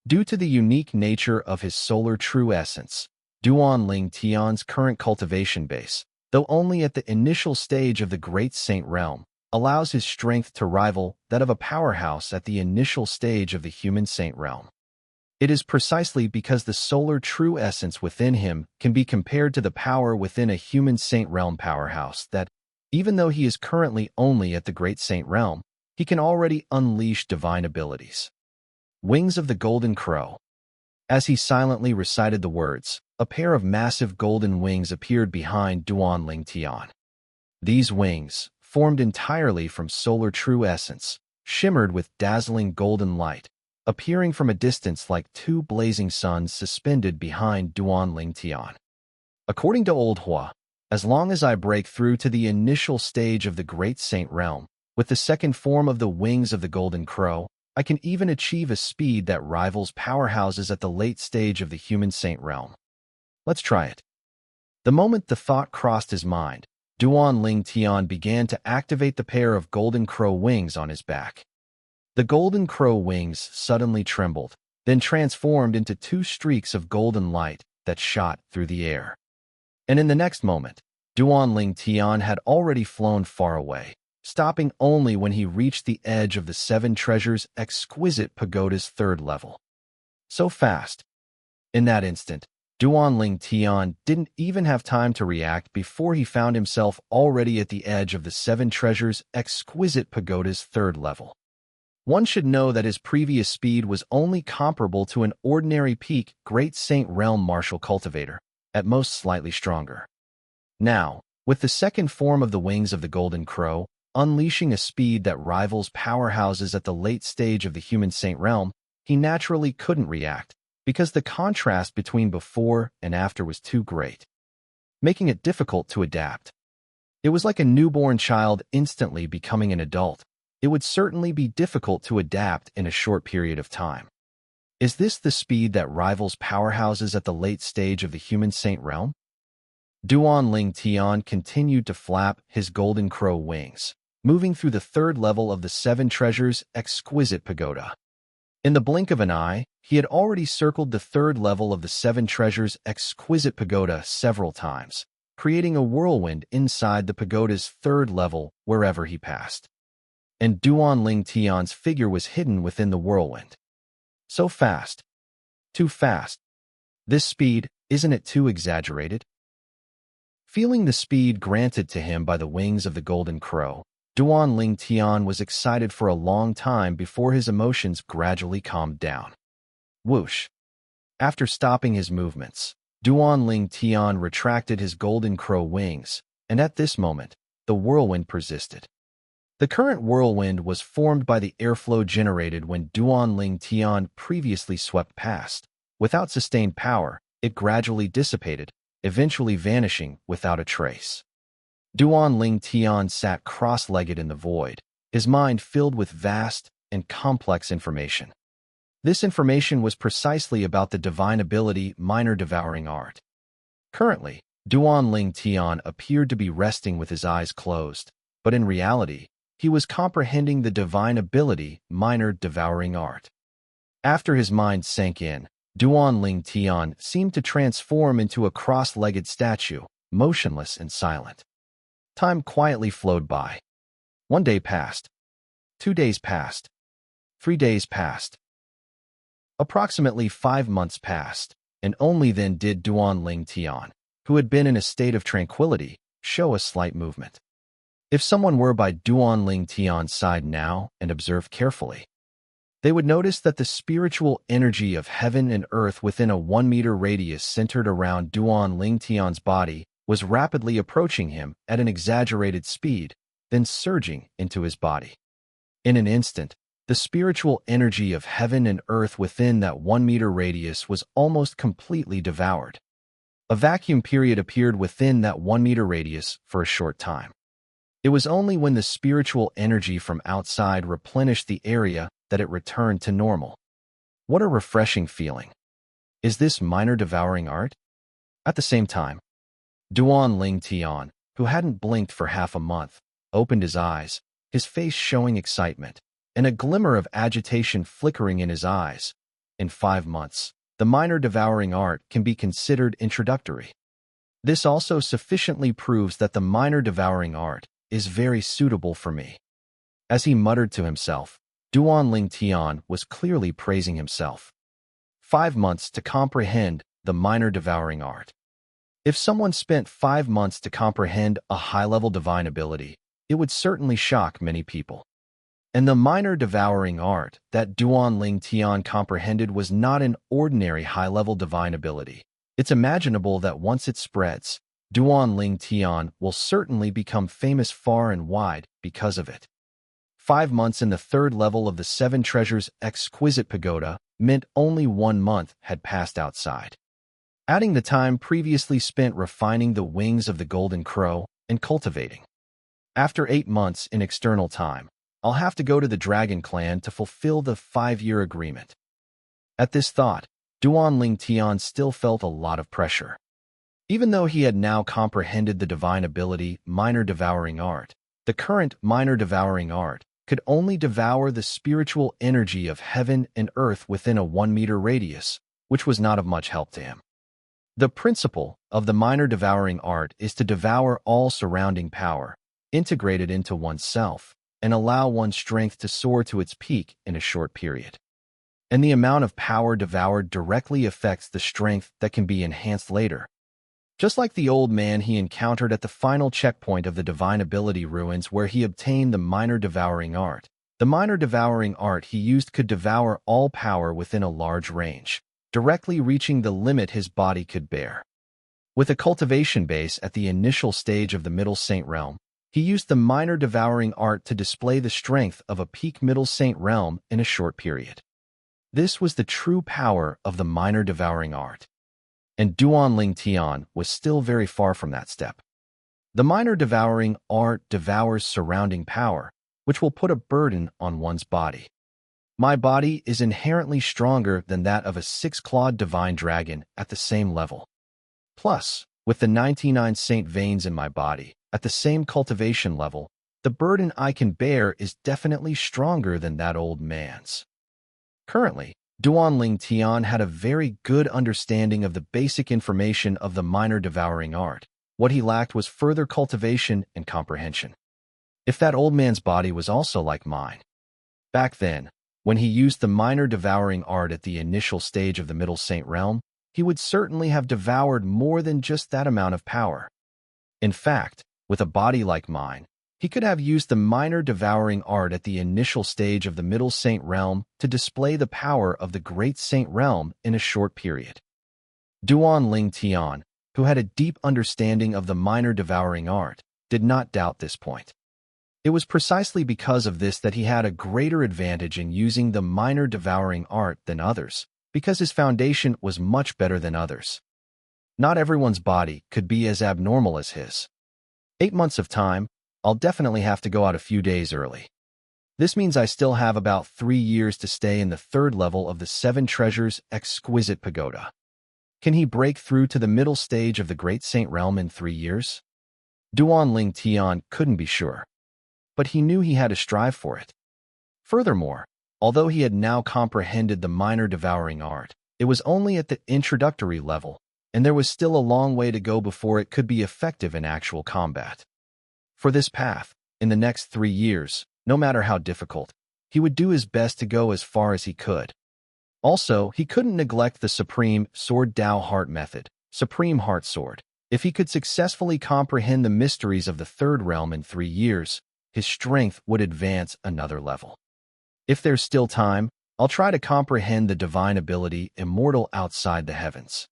Due to the unique nature of his solar true essence, Duan Lingtian's current cultivation base, though only at the initial stage of the Great Saint realm, allows his strength to rival that of a powerhouse at the initial stage of the human saint realm. It is precisely because the solar true essence within him can be compared to the power within a human saint realm powerhouse that, even though he is currently only at the Great Saint realm, he can already unleash divine abilities. Wings of the Golden Crow. As he silently recited the words, a pair of massive golden wings appeared behind Duan Lingtian. These wings, formed entirely from solar true essence, shimmered with dazzling golden light, appearing from a distance like 2 blazing suns suspended behind Duan Lingtian. According to Old Hua, as long as I break through to the initial stage of the Great Saint realm, with the 2nd form of the wings of the Golden Crow, I can even achieve a speed that rivals powerhouses at the late stage of the human saint realm. Let's try it. The moment the thought crossed his mind, Duan Lingtian began to activate the pair of Golden Crow wings on his back. The Golden Crow wings suddenly trembled, then transformed into 2 streaks of golden light that shot through the air. And in the next moment, Duan Ling Tian had already flown far away, stopping only when he reached the edge of the Seven Treasures' exquisite pagoda's third level. So fast. In that instant, Duan Ling Tian didn't even have time to react before he found himself already at the edge of the Seven Treasures' exquisite pagoda's third level. One should know that his previous speed was only comparable to an ordinary peak Great Saint Realm martial cultivator, at most slightly stronger. Now, with the second form of the wings of the Golden Crow, unleashing a speed that rivals powerhouses at the late stage of the human Saint Realm, he naturally couldn't react, because the contrast between before and after was too great, making it difficult to adapt. It was like a newborn child instantly becoming an adult. It would certainly be difficult to adapt in a short period of time. Is this the speed that rivals powerhouses at the late stage of the human Saint Realm? Duan Ling Tian continued to flap his Golden Crow wings, moving through the third level of the Seven Treasures' exquisite pagoda. In the blink of an eye, he had already circled the third level of the Seven Treasures' exquisite pagoda several times, creating a whirlwind inside the pagoda's third level wherever he passed. And Duan Ling Tian's figure was hidden within the whirlwind. So fast. Too fast. This speed, isn't it too exaggerated? Feeling the speed granted to him by the wings of the Golden Crow, Duan Ling Tian was excited for a long time before his emotions gradually calmed down. Whoosh! After stopping his movements, Duan Ling Tian retracted his Golden Crow wings, and at this moment, the whirlwind persisted. The current whirlwind was formed by the airflow generated when Duan Ling Tian previously swept past. Without sustained power, it gradually dissipated, eventually vanishing without a trace. Duan Ling Tian sat cross-legged in the void, his mind filled with vast and complex information. This information was precisely about the divine ability minor devouring art. Currently, Duan Ling Tian appeared to be resting with his eyes closed, but in reality, he was comprehending the divine ability minor devouring art. After his mind sank in, Duan Ling Tian seemed to transform into a cross-legged statue, motionless and silent. Time quietly flowed by. 1 day passed. 2 days passed. 3 days passed. Approximately 5 months passed, and only then did Duan Ling Tian, who had been in a state of tranquility, show a slight movement. If someone were by Duan Ling Tian's side now and observed carefully, they would notice that the spiritual energy of heaven and earth within a 1-meter radius centered around Duan Ling Tian's body was rapidly approaching him at an exaggerated speed, then surging into his body. In an instant, the spiritual energy of heaven and earth within that 1-meter radius was almost completely devoured. A vacuum period appeared within that 1-meter radius for a short time. It was only when the spiritual energy from outside replenished the area that it returned to normal. What a refreshing feeling. Is this minor devouring art? At the same time, Duan Ling Tian, who hadn't blinked for half a month, opened his eyes, his face showing excitement, and a glimmer of agitation flickering in his eyes. In 5 months, the minor devouring art can be considered introductory. This also sufficiently proves that the minor devouring art is very suitable for me. As he muttered to himself, Duan Ling Tian was clearly praising himself. 5 months to comprehend the minor devouring art. If someone spent 5 months to comprehend a high-level divine ability, it would certainly shock many people. And the minor devouring art that Duan Ling Tian comprehended was not an ordinary high-level divine ability. It's imaginable that once it spreads, Duan Ling Tian will certainly become famous far and wide because of it. 5 months in the third level of the Seven Treasures' exquisite pagoda meant only 1 month had passed outside. Adding the time previously spent refining the wings of the Golden Crow and cultivating. After 8 months in external time, I'll have to go to the Dragon Clan to fulfill the 5-year agreement. At this thought, Duan Ling Tian still felt a lot of pressure. Even though he had now comprehended the divine ability minor devouring art, the current minor devouring art could only devour the spiritual energy of heaven and earth within a 1-meter radius, which was not of much help to him. The principle of the minor devouring art is to devour all surrounding power, integrate it into oneself, and allow one's strength to soar to its peak in a short period. And the amount of power devoured directly affects the strength that can be enhanced later. Just like the old man he encountered at the final checkpoint of the Divine Ability Ruins where he obtained the minor devouring art. The minor devouring art he used could devour all power within a large range, directly reaching the limit his body could bear. With a cultivation base at the initial stage of the Middle Saint Realm, he used the minor devouring art to display the strength of a peak Middle Saint Realm in a short period. This was the true power of the minor devouring art. And Duan Ling Tian was still very far from that step. The minor devouring art devours surrounding power, which will put a burden on one's body. My body is inherently stronger than that of a six-clawed divine dragon at the same level. Plus, with the 99 saint veins in my body, at the same cultivation level, the burden I can bear is definitely stronger than that old man's. Currently, Duan Ling Tian had a very good understanding of the basic information of the minor devouring art. What he lacked was further cultivation and comprehension. If that old man's body was also like mine. Back then, when he used the minor devouring art at the initial stage of the Middle Saint Realm, he would certainly have devoured more than just that amount of power. In fact, with a body like mine, he could have used the minor devouring art at the initial stage of the Middle Saint Realm to display the power of the Great Saint Realm in a short period. Duan Ling Tian, who had a deep understanding of the minor devouring art, did not doubt this point. It was precisely because of this that he had a greater advantage in using the minor devouring art than others, because his foundation was much better than others. Not everyone's body could be as abnormal as his. 8 months of time, I'll definitely have to go out a few days early. This means I still have about 3 years to stay in the third level of the Seven Treasures Exquisite Pagoda. Can he break through to the middle stage of the Great Saint Realm in 3 years? Duan Ling Tian couldn't be sure, but he knew he had to strive for it. Furthermore, although he had now comprehended the minor devouring art, it was only at the introductory level, and there was still a long way to go before it could be effective in actual combat. For this path, in the next 3 years, no matter how difficult, he would do his best to go as far as he could. Also, he couldn't neglect the Supreme Sword Dao Heart method, Supreme Heart Sword. If he could successfully comprehend the mysteries of the third realm in 3 years, his strength would advance another level. If there's still time, I'll try to comprehend the divine ability Immortal Outside the Heavens.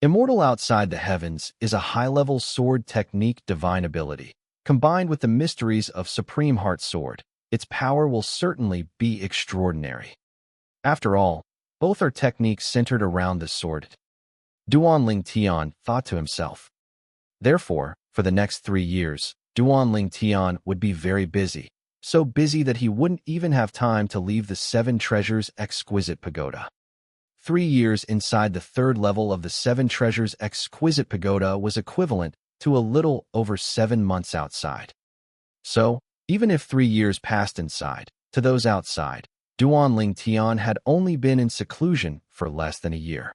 Immortal Outside the Heavens is a high-level sword technique divine ability. Combined with the mysteries of Supreme Heart Sword, its power will certainly be extraordinary. After all, both are techniques centered around the sword. Duan Ling Tian thought to himself. Therefore, for the next 3 years, Duan Ling Tian would be very busy, so busy that he wouldn't even have time to leave the Seven Treasures Exquisite Pagoda. 3 years inside the third level of the Seven Treasures Exquisite Pagoda was equivalent to a little over 7 months outside. So, even if 3 years passed inside, to those outside, Duan Ling Tian had only been in seclusion for less than a year.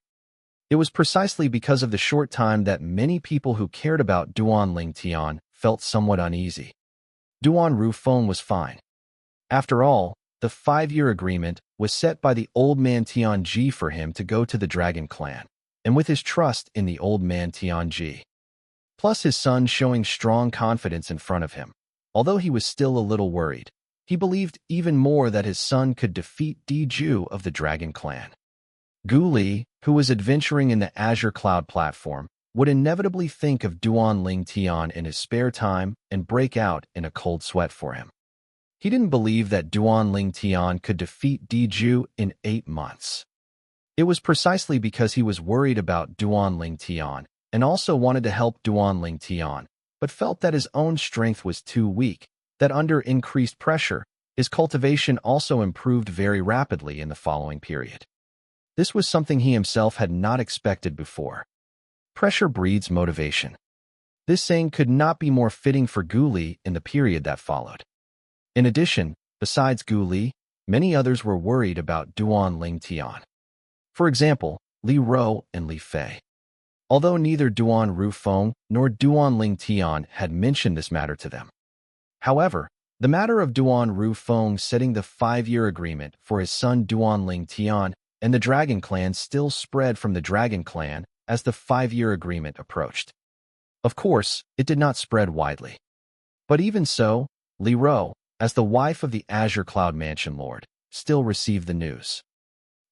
It was precisely because of the short time that many people who cared about Duan Ling Tian felt somewhat uneasy. Duan Rufeng was fine. After all, the 5-year agreement was set by the old man Tianji for him to go to the Dragon Clan, and with his trust in the old man Tianji. Plus his son showing strong confidence in front of him. Although he was still a little worried, he believed even more that his son could defeat Di Ju of the Dragon Clan. Gu Li, who was adventuring in the Azure Cloud platform, would inevitably think of Duan Ling Tian in his spare time and break out in a cold sweat for him. He didn't believe that Duan Ling Tian could defeat Di Ju in 8 months. It was precisely because he was worried about Duan Ling Tian and also wanted to help Duan Ling Tian, but felt that his own strength was too weak, that under increased pressure, his cultivation also improved very rapidly in the following period. This was something he himself had not expected before. Pressure breeds motivation. This saying could not be more fitting for Gu Li in the period that followed. In addition, besides Gu Li, many others were worried about Duan Ling Tian. For example, Li Ro and Li Fei. although neither Duan Rufeng nor Duan Lingtian had mentioned this matter to them. However, the matter of Duan Rufeng setting the 5-year agreement for his son Duan Lingtian and the Dragon Clan still spread from the Dragon Clan as the 5-year agreement approached. Of course, it did not spread widely. But even so, Li Ro, as the wife of the Azure Cloud Mansion Lord, still received the news.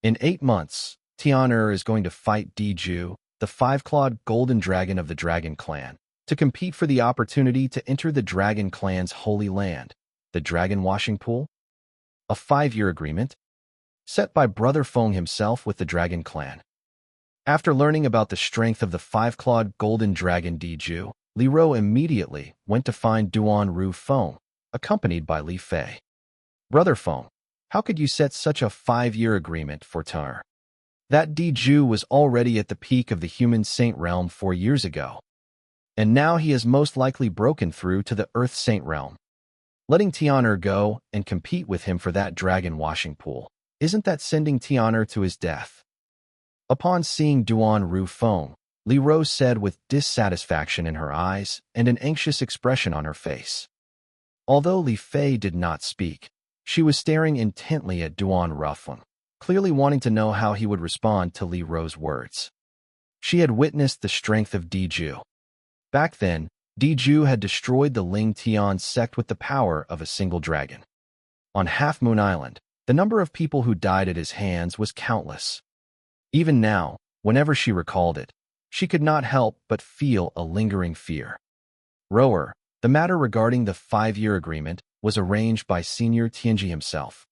In 8 months, Tian'er is going to fight Diju, the 5-clawed golden dragon of the Dragon Clan, to compete for the opportunity to enter the Dragon Clan's holy land, the Dragon Washing Pool. A 5-year agreement, set by Brother Feng himself with the Dragon Clan. After learning about the strength of the 5-clawed golden dragon Diju, Li Ro immediately went to find Duan Rufeng, accompanied by Li Fei. Brother Feng, how could you set such a 5-year agreement for Tian'er? That Diju was already at the peak of the human saint realm 4 years ago. And now he has most likely broken through to the Earth Saint realm. Letting Tian'er go and compete with him for that dragon washing pool, isn't that sending Tian'er to his death? Upon seeing Duan Rufeng, Li Ro said with dissatisfaction in her eyes and an anxious expression on her face. Although Li Fei did not speak, she was staring intently at Duan Rufeng, clearly wanting to know how he would respond to Li Ro's words. She had witnessed the strength of Diju. Back then, Diju had destroyed the Ling Tian sect with the power of a single dragon. On Half Moon Island, the number of people who died at his hands was countless. Even now, whenever she recalled it, she could not help but feel a lingering fear. Rower, the matter regarding the 5-year agreement was arranged by Senior Tianji himself.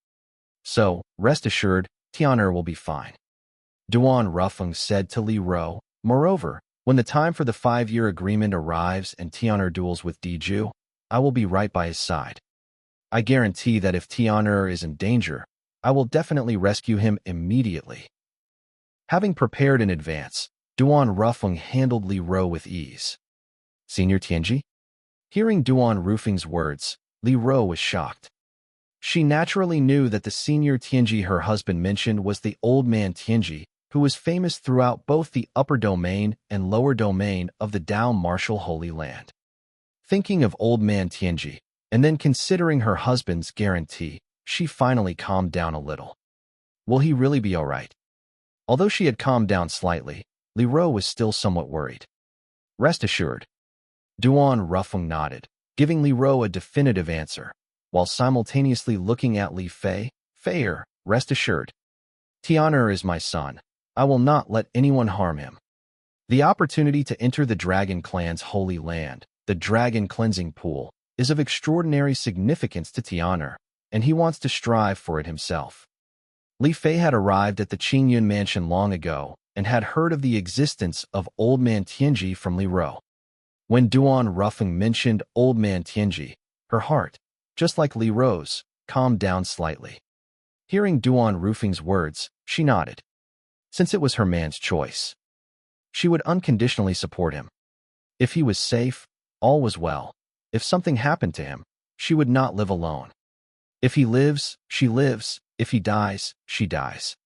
So, rest assured, Tian'er will be fine. Duan Rufeng said to Li Ro. Moreover, when the time for the 5-year agreement arrives and Tian'er duels with Diju, I will be right by his side. I guarantee that if Tian'er is in danger, I will definitely rescue him immediately. Having prepared in advance, Duan Rufeng handled Li Ro with ease. Senior Tianji? Hearing Duan Rufeng's words, Li Ro was shocked. She naturally knew that the Senior Tianji her husband mentioned was the old man Tianji, who was famous throughout both the upper domain and lower domain of the Dao Martial Holy Land. Thinking of old man Tianji, and then considering her husband's guarantee, she finally calmed down a little. Will he really be all right? Although she had calmed down slightly, Li Ro was still somewhat worried. Rest assured. Duan Rufeng nodded, giving Li Ro a definitive answer, while simultaneously looking at Li Fei. Feier, rest assured. Tian'er is my son. I will not let anyone harm him. The opportunity to enter the Dragon Clan's holy land, the Dragon Cleansing Pool, is of extraordinary significance to Tian'er, and he wants to strive for it himself. Li Fei had arrived at the Qingyun mansion long ago and had heard of the existence of Old Man Tianji from Li Ro. When Duan Rufeng mentioned Old Man Tianji, her heart, just like Li Ro's, calmed down slightly. Hearing Duan Rufeng's words, she nodded. Since it was her man's choice, she would unconditionally support him. If he was safe, all was well. If something happened to him, she would not live alone. If he lives, she lives. If he dies, she dies.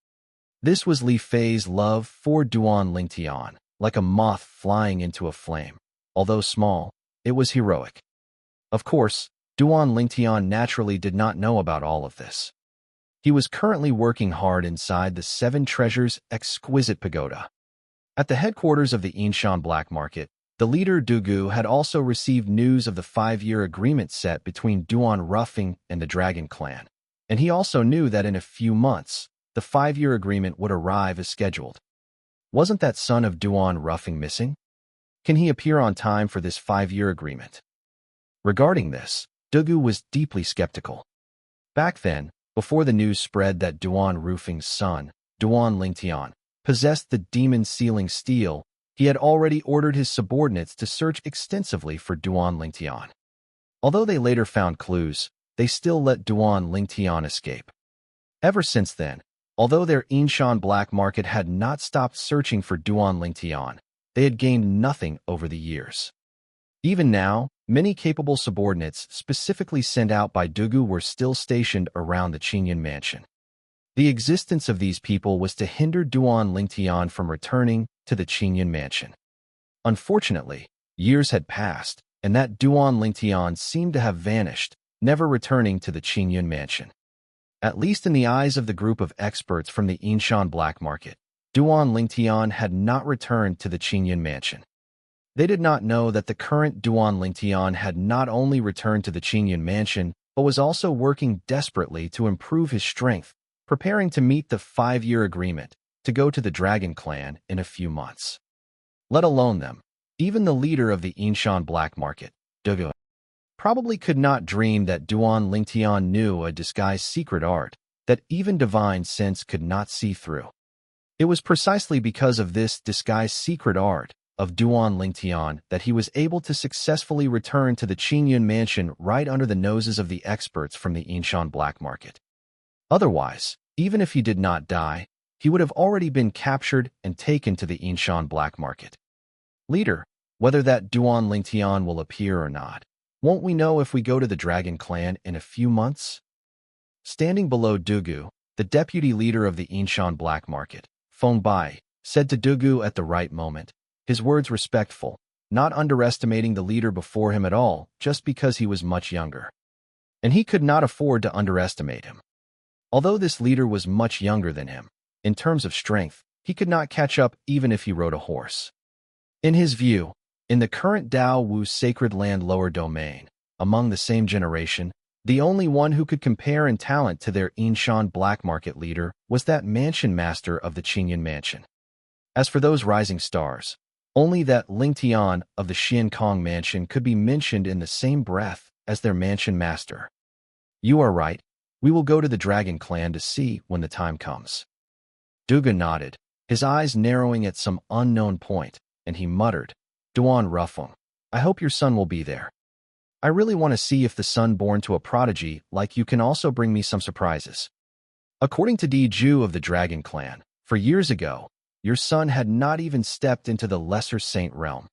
This was Li Fei's love for Duan Lingtian, like a moth flying into a flame. Although small, it was heroic. Of course, Duan Lingtian naturally did not know about all of this. He was currently working hard inside the 7 Treasures exquisite pagoda. At the headquarters of the Yinshan Black Market, the leader Dugu had also received news of the 5-year agreement set between Duan Rufeng and the Dragon Clan, and he also knew that in a few months, the 5-year agreement would arrive as scheduled. Wasn't that son of Duan Rufeng missing? Can he appear on time for this 5-year agreement? Regarding this, Dugu was deeply skeptical. Back then, before the news spread that Duan Rufeng's son, Duan Lingtian, possessed the demon sealing steel, he had already ordered his subordinates to search extensively for Duan Lingtian. Although they later found clues, they still let Duan Lingtian escape. Ever since then, although their Yinshan Black Market had not stopped searching for Duan Lingtian, they had gained nothing over the years. Even now, many capable subordinates specifically sent out by Dugu were still stationed around the Qingyun mansion. The existence of these people was to hinder Duan Lingtian from returning to the Qingyun mansion. Unfortunately, years had passed, and that Duan Lingtian seemed to have vanished, never returning to the Qingyun mansion. At least in the eyes of the group of experts from the Yinshan black market, Duan Lingtian had not returned to the Qingyun mansion. They did not know that the current Duan Lingtian had not only returned to the Qingyun mansion, but was also working desperately to improve his strength, preparing to meet the 5-year agreement to go to the Dragon Clan in a few months. Let alone them, even the leader of the Yinshan black market, Dugu, probably could not dream that Duan Lingtian knew a disguised secret art that even divine sense could not see through. It was precisely because of this disguised secret art of Duan Lingtian that he was able to successfully return to the Qingyun mansion right under the noses of the experts from the Yinshan black market. Otherwise, even if he did not die, he would have already been captured and taken to the Yinshan black market. Leader, whether that Duan Lingtian will appear or not, won't we know if we go to the Dragon Clan in a few months? Standing below Dugu, the deputy leader of the Yinshan black market, Feng Bai, said to Dugu at the right moment, his words respectful, not underestimating the leader before him at all just because he was much younger. And he could not afford to underestimate him. Although this leader was much younger than him, in terms of strength, he could not catch up even if he rode a horse. In his view, in the current Dao Wu Sacred Land lower domain, among the same generation, the only one who could compare in talent to their Yinshan black market leader was that mansion master of the Qingyun mansion. As for those rising stars, only that Lingtian of the Xian Kong mansion could be mentioned in the same breath as their mansion master. You are right, we will go to the Dragon Clan to see when the time comes. Duga nodded, his eyes narrowing at some unknown point, and he muttered, Duan Rufeng, I hope your son will be there. I really want to see if the son born to a prodigy like you can also bring me some surprises. According to Di Ju of the Dragon Clan, for years ago, your son had not even stepped into the Lesser Saint realm.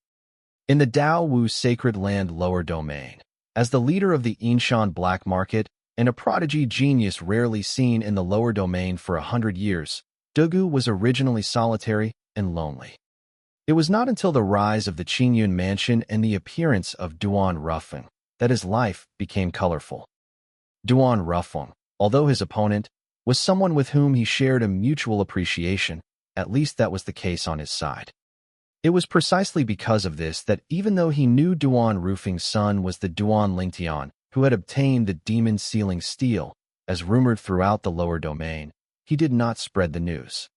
In the Dao Wu Sacred Land lower domain, as the leader of the Yinshan black market and a prodigy genius rarely seen in the lower domain for 100 years, Dugu was originally solitary and lonely. It was not until the rise of the Qingyun mansion and the appearance of Duan Rufeng that his life became colorful. Duan Rufeng, although his opponent, was someone with whom he shared a mutual appreciation. At least that was the case on his side. It was precisely because of this that even though he knew Duan Rufeng's son was the Duan Lingtian who had obtained the demon sealing steel, as rumored throughout the lower domain, he did not spread the news.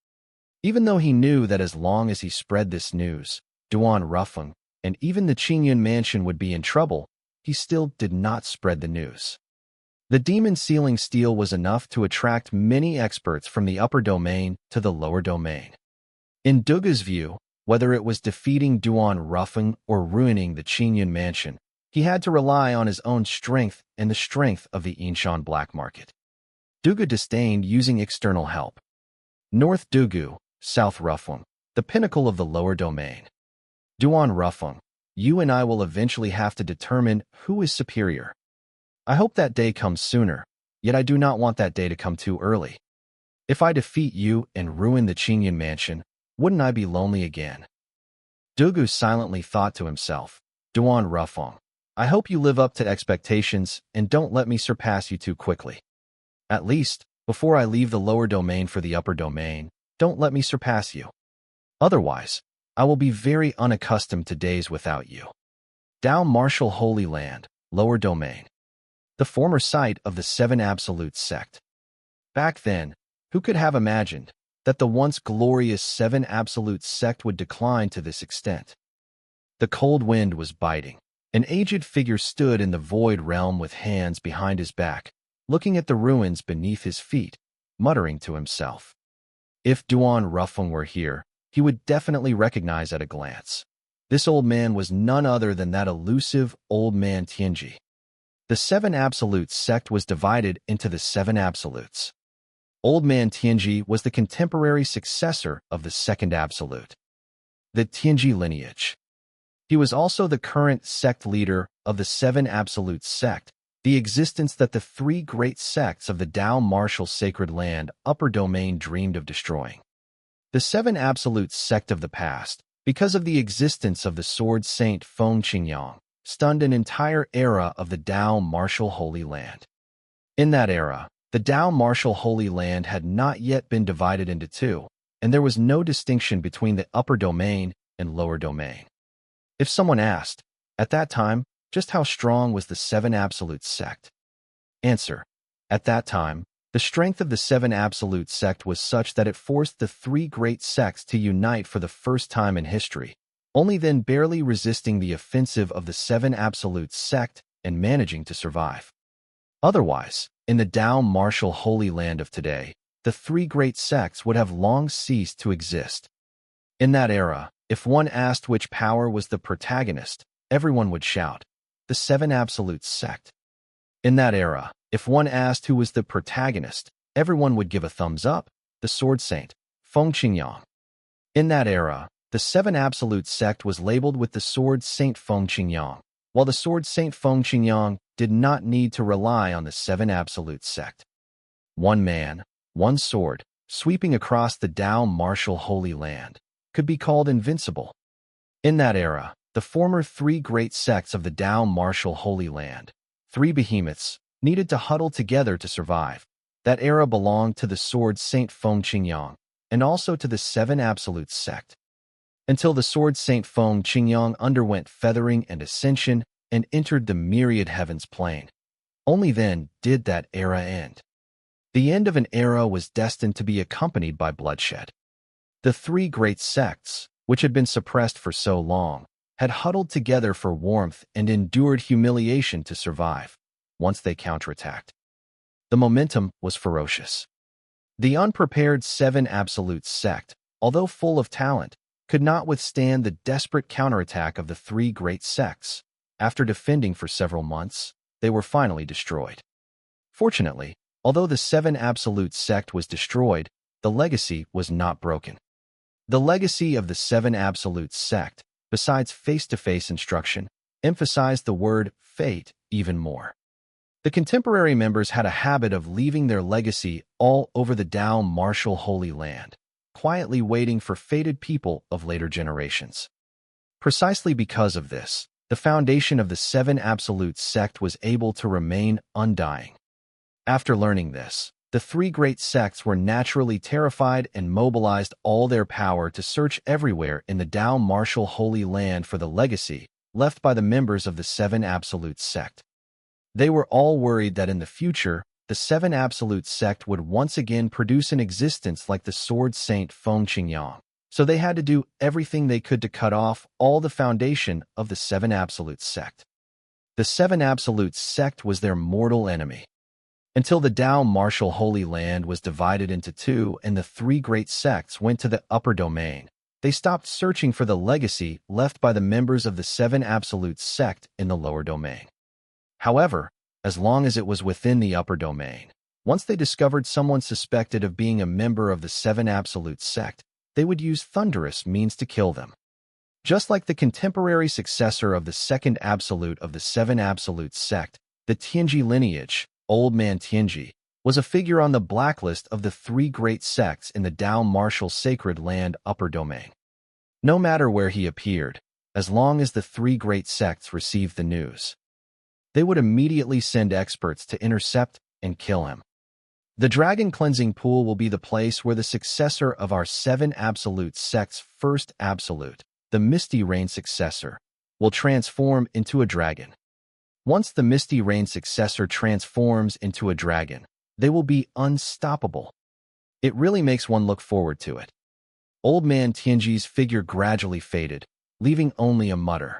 Even though he knew that as long as he spread this news, Duan Rufeng and even the Qingyun mansion would be in trouble, he still did not spread the news. The demon sealing steel was enough to attract many experts from the upper domain to the lower domain. In Duga's view, whether it was defeating Duan Rufeng or ruining the Qingyun mansion, he had to rely on his own strength and the strength of the Yinshan black market. Duga disdained using external help. North Dugu, South Rufeng, the pinnacle of the lower domain. Duan Rufeng, you and I will eventually have to determine who is superior. I hope that day comes sooner, yet I do not want that day to come too early. If I defeat you and ruin the Qingyun mansion, wouldn't I be lonely again? Dugu silently thought to himself, Duan Rufeng, I hope you live up to expectations and don't let me surpass you too quickly. At least, before I leave the lower domain for the upper domain, don't let me surpass you. Otherwise, I will be very unaccustomed to days without you. Dao Martial Holy Land, lower domain. The former site of the Seven Absolutes sect. Back then, who could have imagined that the once glorious Seven Absolutes sect would decline to this extent? The cold wind was biting. An aged figure stood in the void realm with hands behind his back, looking at the ruins beneath his feet, muttering to himself. If Duan Rufeng were here, he would definitely recognize at a glance. This old man was none other than that elusive old man Tianji. The Seven Absolutes sect was divided into the Seven Absolutes. Old man Tianji was the contemporary successor of the Second Absolute, the Tianji lineage. He was also the current sect leader of the Seven Absolutes sect, the existence that the three great sects of the Dao Martial Sacred Land upper domain dreamed of destroying. The Seven Absolutes sect of the past Because of the existence of the sword saint Feng Qingyang, stunned an entire era of the Tao Martial Holy Land. In that era, the Tao Martial Holy Land had not yet been divided into two, and there was no distinction between the upper domain and lower domain. If someone asked, at that time, just how strong was the Seven Absolute Sect? Answer: at that time, the strength of the Seven Absolute Sect was such that it forced the three great sects to unite for the first time in history, only then barely resisting the offensive of the Seven Absolute Sect and managing to survive. Otherwise, in the Tao Martial Holy Land of today, the three great sects would have long ceased to exist. In that era, if one asked which power was the protagonist, everyone would shout, the Seven Absolute Sect. In that era, if one asked who was the protagonist, everyone would give a thumbs up, the Sword Saint, Feng Qingyang. In that era, the Seven Absolute Sect was labeled with the Sword Saint Feng Qingyang, while the Sword Saint Feng Qingyang did not need to rely on the Seven Absolute Sect. One man, one sword, sweeping across the Tao Martial Holy Land, could be called invincible. In that era, the former three great sects of the Tao Martial Holy Land, three behemoths, needed to huddle together to survive. That era belonged to the Sword Saint Feng Qingyang, and also to the Seven Absolute Sect. Until the Sword Saint Feng Qingyang underwent feathering and ascension and entered the myriad heavens plane. Only then did that era end. The end of an era was destined to be accompanied by bloodshed. The three great sects, which had been suppressed for so long, had huddled together for warmth and endured humiliation to survive. Once they counterattacked, the momentum was ferocious. The unprepared Seven Absolute Sect, although full of talent, could not withstand the desperate counterattack of the three great sects. After defending for several months, they were finally destroyed. Fortunately, although the Seven Absolute Sect was destroyed, the legacy was not broken. The legacy of the Seven Absolute Sect, besides face-to-face instruction, emphasized the word fate even more. The contemporary members had a habit of leaving their legacy all over the Tao Martial Holy Land, quietly waiting for fated people of later generations. Precisely because of this, the foundation of the Seven Absolute Sect was able to remain undying. After learning this, the three great sects were naturally terrified and mobilized all their power to search everywhere in the Tao Martial Holy Land for the legacy left by the members of the Seven Absolute Sect. They were all worried that in the future, the Seven Absolute Sect would once again produce an existence like the Sword Saint Feng Qingyang, so they had to do everything they could to cut off all the foundation of the Seven Absolute Sect. The Seven Absolute Sect was their mortal enemy. Until the Tao Martial Holy Land was divided into two and the three great sects went to the upper domain, they stopped searching for the legacy left by the members of the Seven Absolute Sect in the lower domain. However, as long as it was within the upper domain, once they discovered someone suspected of being a member of the Seven Absolute Sect, they would use thunderous means to kill them. Just like the contemporary successor of the second absolute of the Seven Absolute Sect, the Tianji lineage, Old Man Tianji, was a figure on the blacklist of the three great sects in the Tao Martial Sacred Land upper domain. No matter where he appeared, as long as the three great sects received the news, they would immediately send experts to intercept and kill him. The Dragon Cleansing Pool will be the place where the successor of our Seven Absolute Sect's first absolute, the Misty Rain successor, will transform into a dragon. Once the Misty Rain successor transforms into a dragon, they will be unstoppable. It really makes one look forward to it. Old Man Tianji's figure gradually faded, leaving only a mutter.